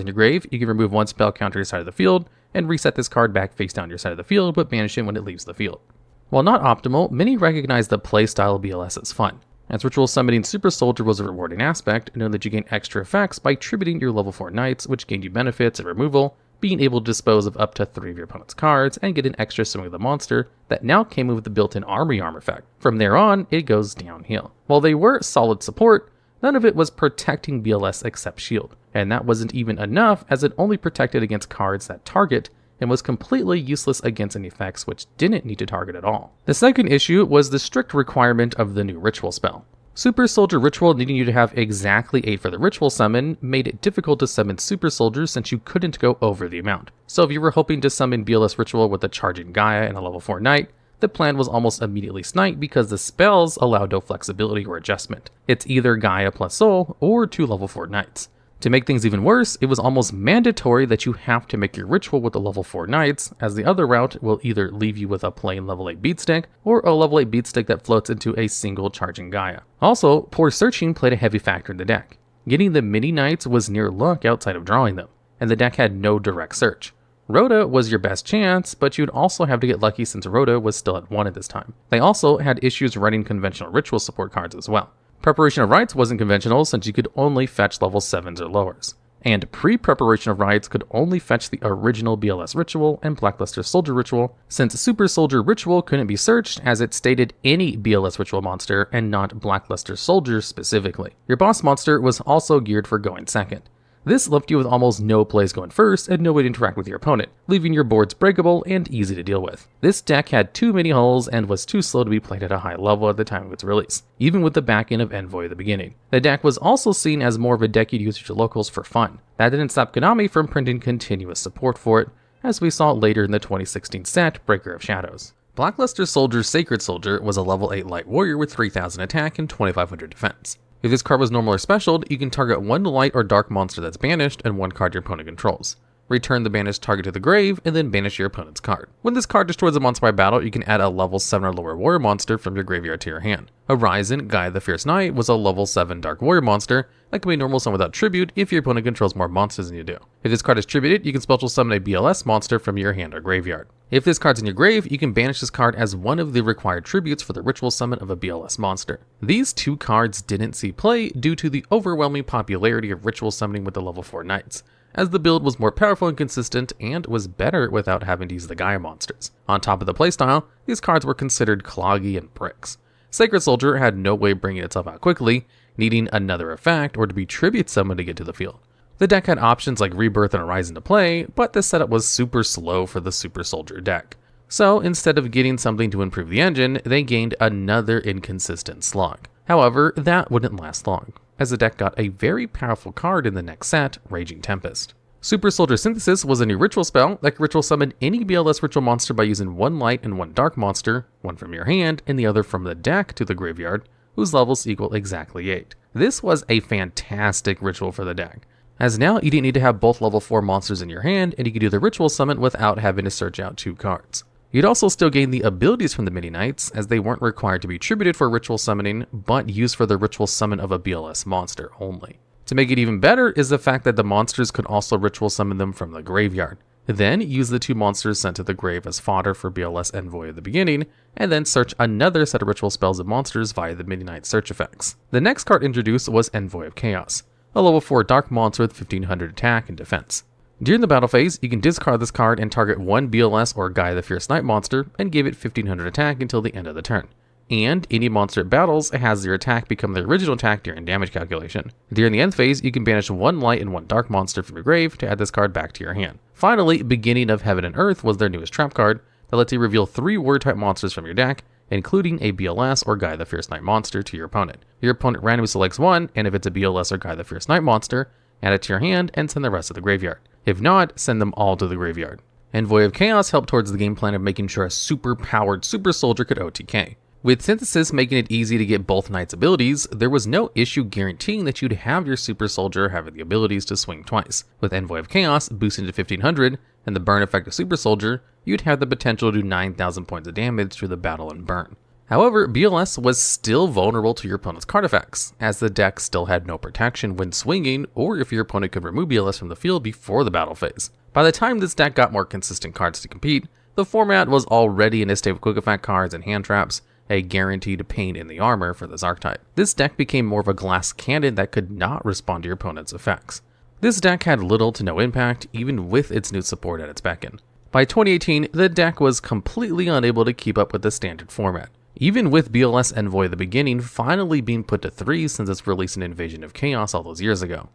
in your grave, you can remove one spell counter to your side of the field and reset this card back face down to your side of the field, but banish it when it leaves the field. While not optimal, many recognize the playstyle of BLS as fun. As ritual summoning Super Soldier was a rewarding aspect, knowing that you gain extra effects by attributing your level 4 knights, which gained you benefits of removal, being able to dispose of up to 3 of your opponent's cards, and get an extra swing of the monster that now came with the built-in armory arm effect. From there on, it goes downhill. While they were solid support, none of it was protecting BLS except shield, and that wasn't even enough as it only protected against cards that target and was completely useless against any effects which didn't need to target at all. The second issue was the strict requirement of the new ritual spell. Super Soldier Ritual needing you to have exactly 8 for the ritual summon made it difficult to summon Super Soldiers since you couldn't go over the amount. So if you were hoping to summon BLS Ritual with a charging Gaia and a level 4 Knight, the plan was almost immediately sniped because the spells allowed no flexibility or adjustment. It's either Gaia plus Soul or 2 level 4 Knights. To make things even worse, it was almost mandatory that you have to make your ritual with the level 4 Knights, as the other route will either leave you with a plain level 8 Beatstick, or a level 8 Beatstick that floats into a single charging Gaia. Also, poor searching played a heavy factor in the deck. Getting the mini Knights was near luck outside of drawing them, and the deck had no direct search. Rhoda was your best chance, but you'd also have to get lucky since Rhoda was still at 1 at this time. They also had issues running conventional ritual support cards as well. Preparation of Rites wasn't conventional since you could only fetch level 7s or lowers. And pre-preparation of Rites could only fetch the original BLS Ritual and Blackluster Soldier Ritual, since Super Soldier Ritual couldn't be searched as it stated any BLS Ritual monster and not Blackluster Soldier specifically. Your boss monster was also geared for going second. This left you with almost no plays going first and no way to interact with your opponent, leaving your boards breakable and easy to deal with. This deck had too many holes and was too slow to be played at a high level at the time of its release, even with the back end of Envoy at the beginning. The deck was also seen as more of a deck you'd use with your locals for fun. That didn't stop Konami from printing continuous support for it, as we saw later in the 2016 set, Breaker of Shadows. Blackluster Soldier Sacred Soldier was a level 8 light warrior with 3000 attack and 2500 defense. If this card was normal or special, you can target 1 light or dark monster that's banished and 1 card your opponent controls. Return the banished target to the grave, and then banish your opponent's card. When this card destroys a monster by battle, you can add a level 7 or lower warrior monster from your graveyard to your hand. Horizon, Gaia the Fierce Knight, was a level 7 dark warrior monster that can be normal summon without tribute if your opponent controls more monsters than you do. If this card is tributed, you can special summon a BLS monster from your hand or graveyard. If this card's in your grave, you can banish this card as one of the required tributes for the ritual summon of a BLS monster. These 2 cards didn't see play due to the overwhelming popularity of ritual summoning with the level 4 Knights, as the build was more powerful and consistent and was better without having to use the Gaia monsters. On top of the playstyle, these cards were considered cloggy and bricks. Sacred Soldier had no way of bringing itself out quickly, needing another effect or to be tribute summoned to get to the field. The deck had options like Rebirth and Horizon to play, but the setup was super slow for the Super Soldier deck. So instead of getting something to improve the engine, they gained another inconsistent slug. However, that wouldn't last long, as the deck got a very powerful card in the next set, Raging Tempest. Super Soldier Synthesis was a new ritual spell that could ritual summon any BLS ritual monster by using 1 light and 1 dark monster, one from your hand and the other from the deck to the graveyard, whose levels equal exactly 8. This was a fantastic ritual for the deck, as now you didn't need to have both level 4 monsters in your hand and you could do the ritual summon without having to search out 2 cards. You'd also still gain the abilities from the mini knights, as they weren't required to be tributed for ritual summoning, but used for the ritual summon of a BLS monster only. To make it even better is the fact that the monsters could also ritual summon them from the graveyard. Then use the 2 monsters sent to the grave as fodder for BLS Envoy at the beginning, and then search another set of ritual spells and monsters via the mini knight search effects. The next card introduced was Envoy of Chaos, a level 4 dark monster with 1500 attack and defense. During the battle phase, you can discard this card and target one BLS or Gaia the Fierce Knight monster and give it 1500 attack until the end of the turn. And any monster it battles has their attack become the original attack during damage calculation. During the end phase, you can banish one light and one dark monster from your grave to add this card back to your hand. Finally, Beginning of Heaven and Earth was their newest trap card that lets you reveal 3 word type monsters from your deck, including a BLS or Gaia the Fierce Knight monster to your opponent. Your opponent randomly selects one, and if it's a BLS or Gaia the Fierce Knight monster, add it to your hand and send the rest to the graveyard. If not, send them all to the graveyard. Envoy of Chaos helped towards the game plan of making sure a super-powered Super Soldier could OTK. With Synthesis making it easy to get both Knight's abilities, there was no issue guaranteeing that you'd have your Super Soldier having the abilities to swing twice. With Envoy of Chaos boosting to 1500 and the burn effect of Super Soldier, you'd have the potential to do 9,000 points of damage through the battle and burn. However, BLS was still vulnerable to your opponent's card effects, as the deck still had no protection when swinging or if your opponent could remove BLS from the field before the battle phase. By the time this deck got more consistent cards to compete, the format was already in a state of quick effect cards and hand traps, a guaranteed pain in the armor for this archetype. This deck became more of a glass cannon that could not respond to your opponent's effects. This deck had little to no impact, even with its new support at its beckon. By 2018, the deck was completely unable to keep up with the standard format. Even with BLS Envoy at the beginning finally being put to 3 since its release in Invasion of Chaos all those years ago.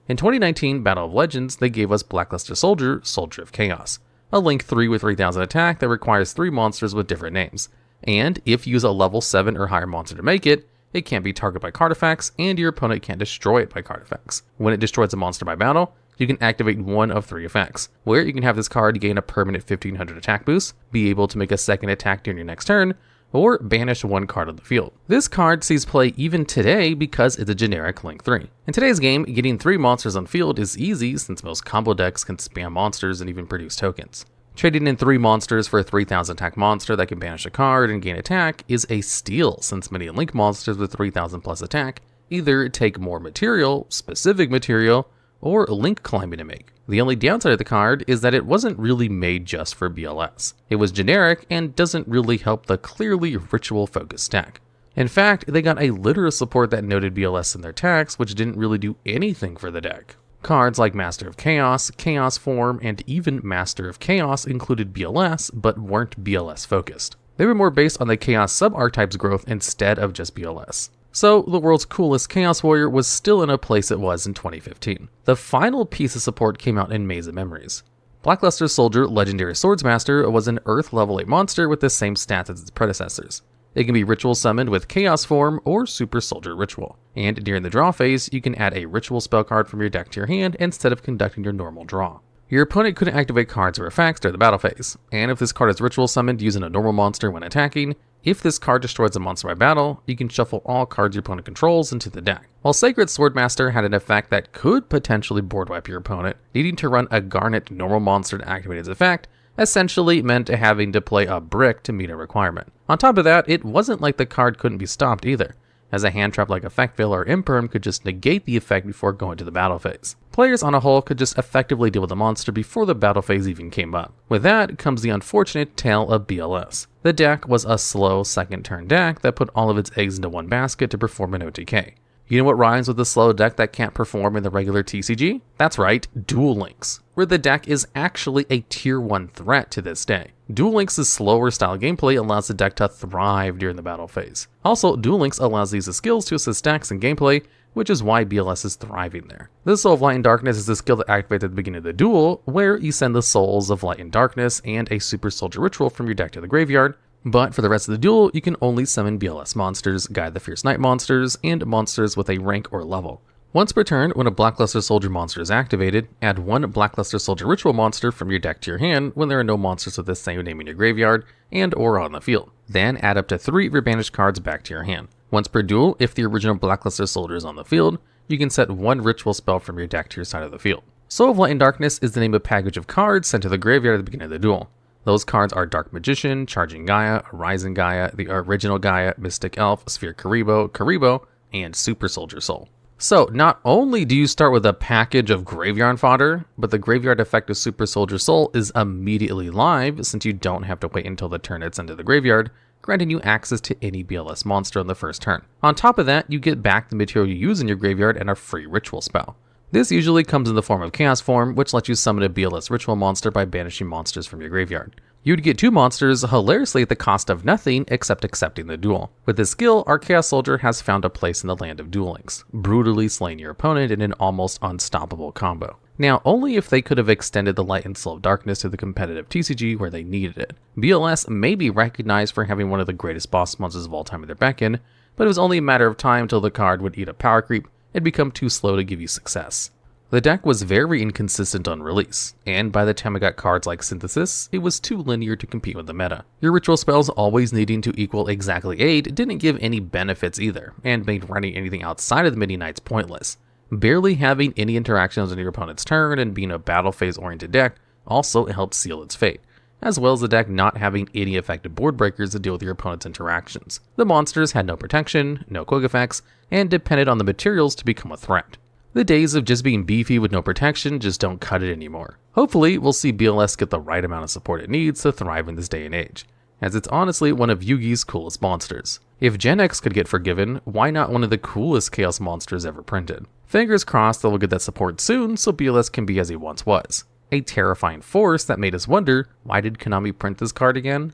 In 2019 Battle of Legends, they gave us Blackluster Soldier, Soldier of Chaos, a Link 3 with 3000 attack that requires 3 monsters with different names. And if you use a level 7 or higher monster to make it, it can't be targeted by card effects, and your opponent can't destroy it by card effects. When it destroys a monster by battle, you can activate one of 3 effects, where you can have this card gain a permanent 1500 attack boost, be able to make a second attack during your next turn, or banish one card on the field. This card sees play even today because it's a generic Link 3. In today's game, getting 3 monsters on field is easy since most combo decks can spam monsters and even produce tokens. Trading in 3 monsters for a 3000 attack monster that can banish a card and gain attack is a steal since many Link monsters with 3000 plus attack either take more material, specific material, or Link climbing to make. The only downside of the card is that it wasn't really made just for BLS. It was generic and doesn't really help the clearly ritual-focused deck. In fact, they got a literal support that noted BLS in their tags, which didn't really do anything for the deck. Cards like Master of Chaos, Chaos Form, and even Master of Chaos included BLS, but weren't BLS focused. They were more based on the Chaos sub-archetypes growth instead of just BLS. So, the world's coolest Chaos Warrior was still in a place it was in 2015. The final piece of support came out in Maze of Memories. Blackluster Soldier Legendary Swordsmaster was an Earth level 8 monster with the same stats as its predecessors. It can be ritual summoned with Chaos Form or Super Soldier Ritual. And during the draw phase, you can add a ritual spell card from your deck to your hand instead of conducting your normal draw. Your opponent couldn't activate cards or effects during the battle phase, and if this card is ritual summoned using a normal monster when attacking, if this card destroys a monster by battle, you can shuffle all cards your opponent controls into the deck. While Sacred Swordmaster had an effect that could potentially board wipe your opponent, needing to run a Garnet normal monster to activate its effect essentially meant having to play a brick to meet a requirement. On top of that, it wasn't like the card couldn't be stopped either, as a hand trap like Effect Veil or Imperm could just negate the effect before going to the battle phase. Players on a whole could just effectively deal with the monster before the battle phase even came up. With that comes the unfortunate tale of BLS. The deck was a slow second turn deck that put all of its eggs into one basket to perform an OTK. You know what rhymes with a slow deck that can't perform in the regular TCG? That's right, Duel Links, where the deck is actually a tier 1 threat to this day. Duel Links' slower style gameplay allows the deck to thrive during the battle phase. Also, Duel Links allows these skills to assist decks in gameplay, which is why BLS is thriving there. The Soul of Light and Darkness is a skill that activates at the beginning of the duel, where you send the Souls of Light and Darkness and a Super Soldier Ritual from your deck to the graveyard, but for the rest of the duel, you can only summon BLS monsters, Guide the Fierce Knight monsters, and monsters with a rank or level. Once per turn, when a Blackluster Soldier monster is activated, add one Blackluster Soldier Ritual monster from your deck to your hand when there are no monsters with the same name in your graveyard and or on the field. Then add up to 3 of your banished cards back to your hand. Once per duel, if the original Blackluster Soldier is on the field, you can set 1 ritual spell from your deck to your side of the field. Soul of Light and Darkness is the name of a package of cards sent to the graveyard at the beginning of the duel. Those cards are Dark Magician, Charging Gaia, Rising Gaia, the Original Gaia, Mystic Elf, Sphere Karibo, and Super Soldier Soul. So, not only do you start with a package of graveyard fodder, but the graveyard effect of Super Soldier Soul is immediately live since you don't have to wait until the turn it's into the graveyard, granting you access to any BLS monster on the first turn. On top of that, you get back the material you use in your graveyard and a free ritual spell. This usually comes in the form of Chaos form, which lets you summon a BLS ritual monster by banishing monsters from your graveyard. You'd get 2 monsters hilariously at the cost of nothing except accepting the duel. With this skill, our Chaos Soldier has found a place in the land of Duel Links, brutally slaying your opponent in an almost unstoppable combo. Now, only if they could have extended the Light and Soul of Darkness to the competitive TCG where they needed it. BLS may be recognized for having one of the greatest boss monsters of all time in their backend, but it was only a matter of time until the card would eat up power creep and become too slow to give you success. The deck was very inconsistent on release, and by the time I got cards like Synthesis, it was too linear to compete with the meta. Your ritual spells always needing to equal exactly 8 didn't give any benefits either, and made running anything outside of the Midi Knights pointless. Barely having any interactions on your opponent's turn and being a battle phase oriented deck also helped seal its fate, as well as the deck not having any effective board breakers to deal with your opponent's interactions. The monsters had no protection, no quick effects, and depended on the materials to become a threat. The days of just being beefy with no protection just don't cut it anymore. Hopefully, we'll see BLS get the right amount of support it needs to thrive in this day and age, as it's honestly one of Yugi's coolest monsters. If Gen X could get forgiven, why not one of the coolest Chaos monsters ever printed? Fingers crossed that we'll get that support soon so BLS can be as he once was. A terrifying force that made us wonder, why did Konami print this card again?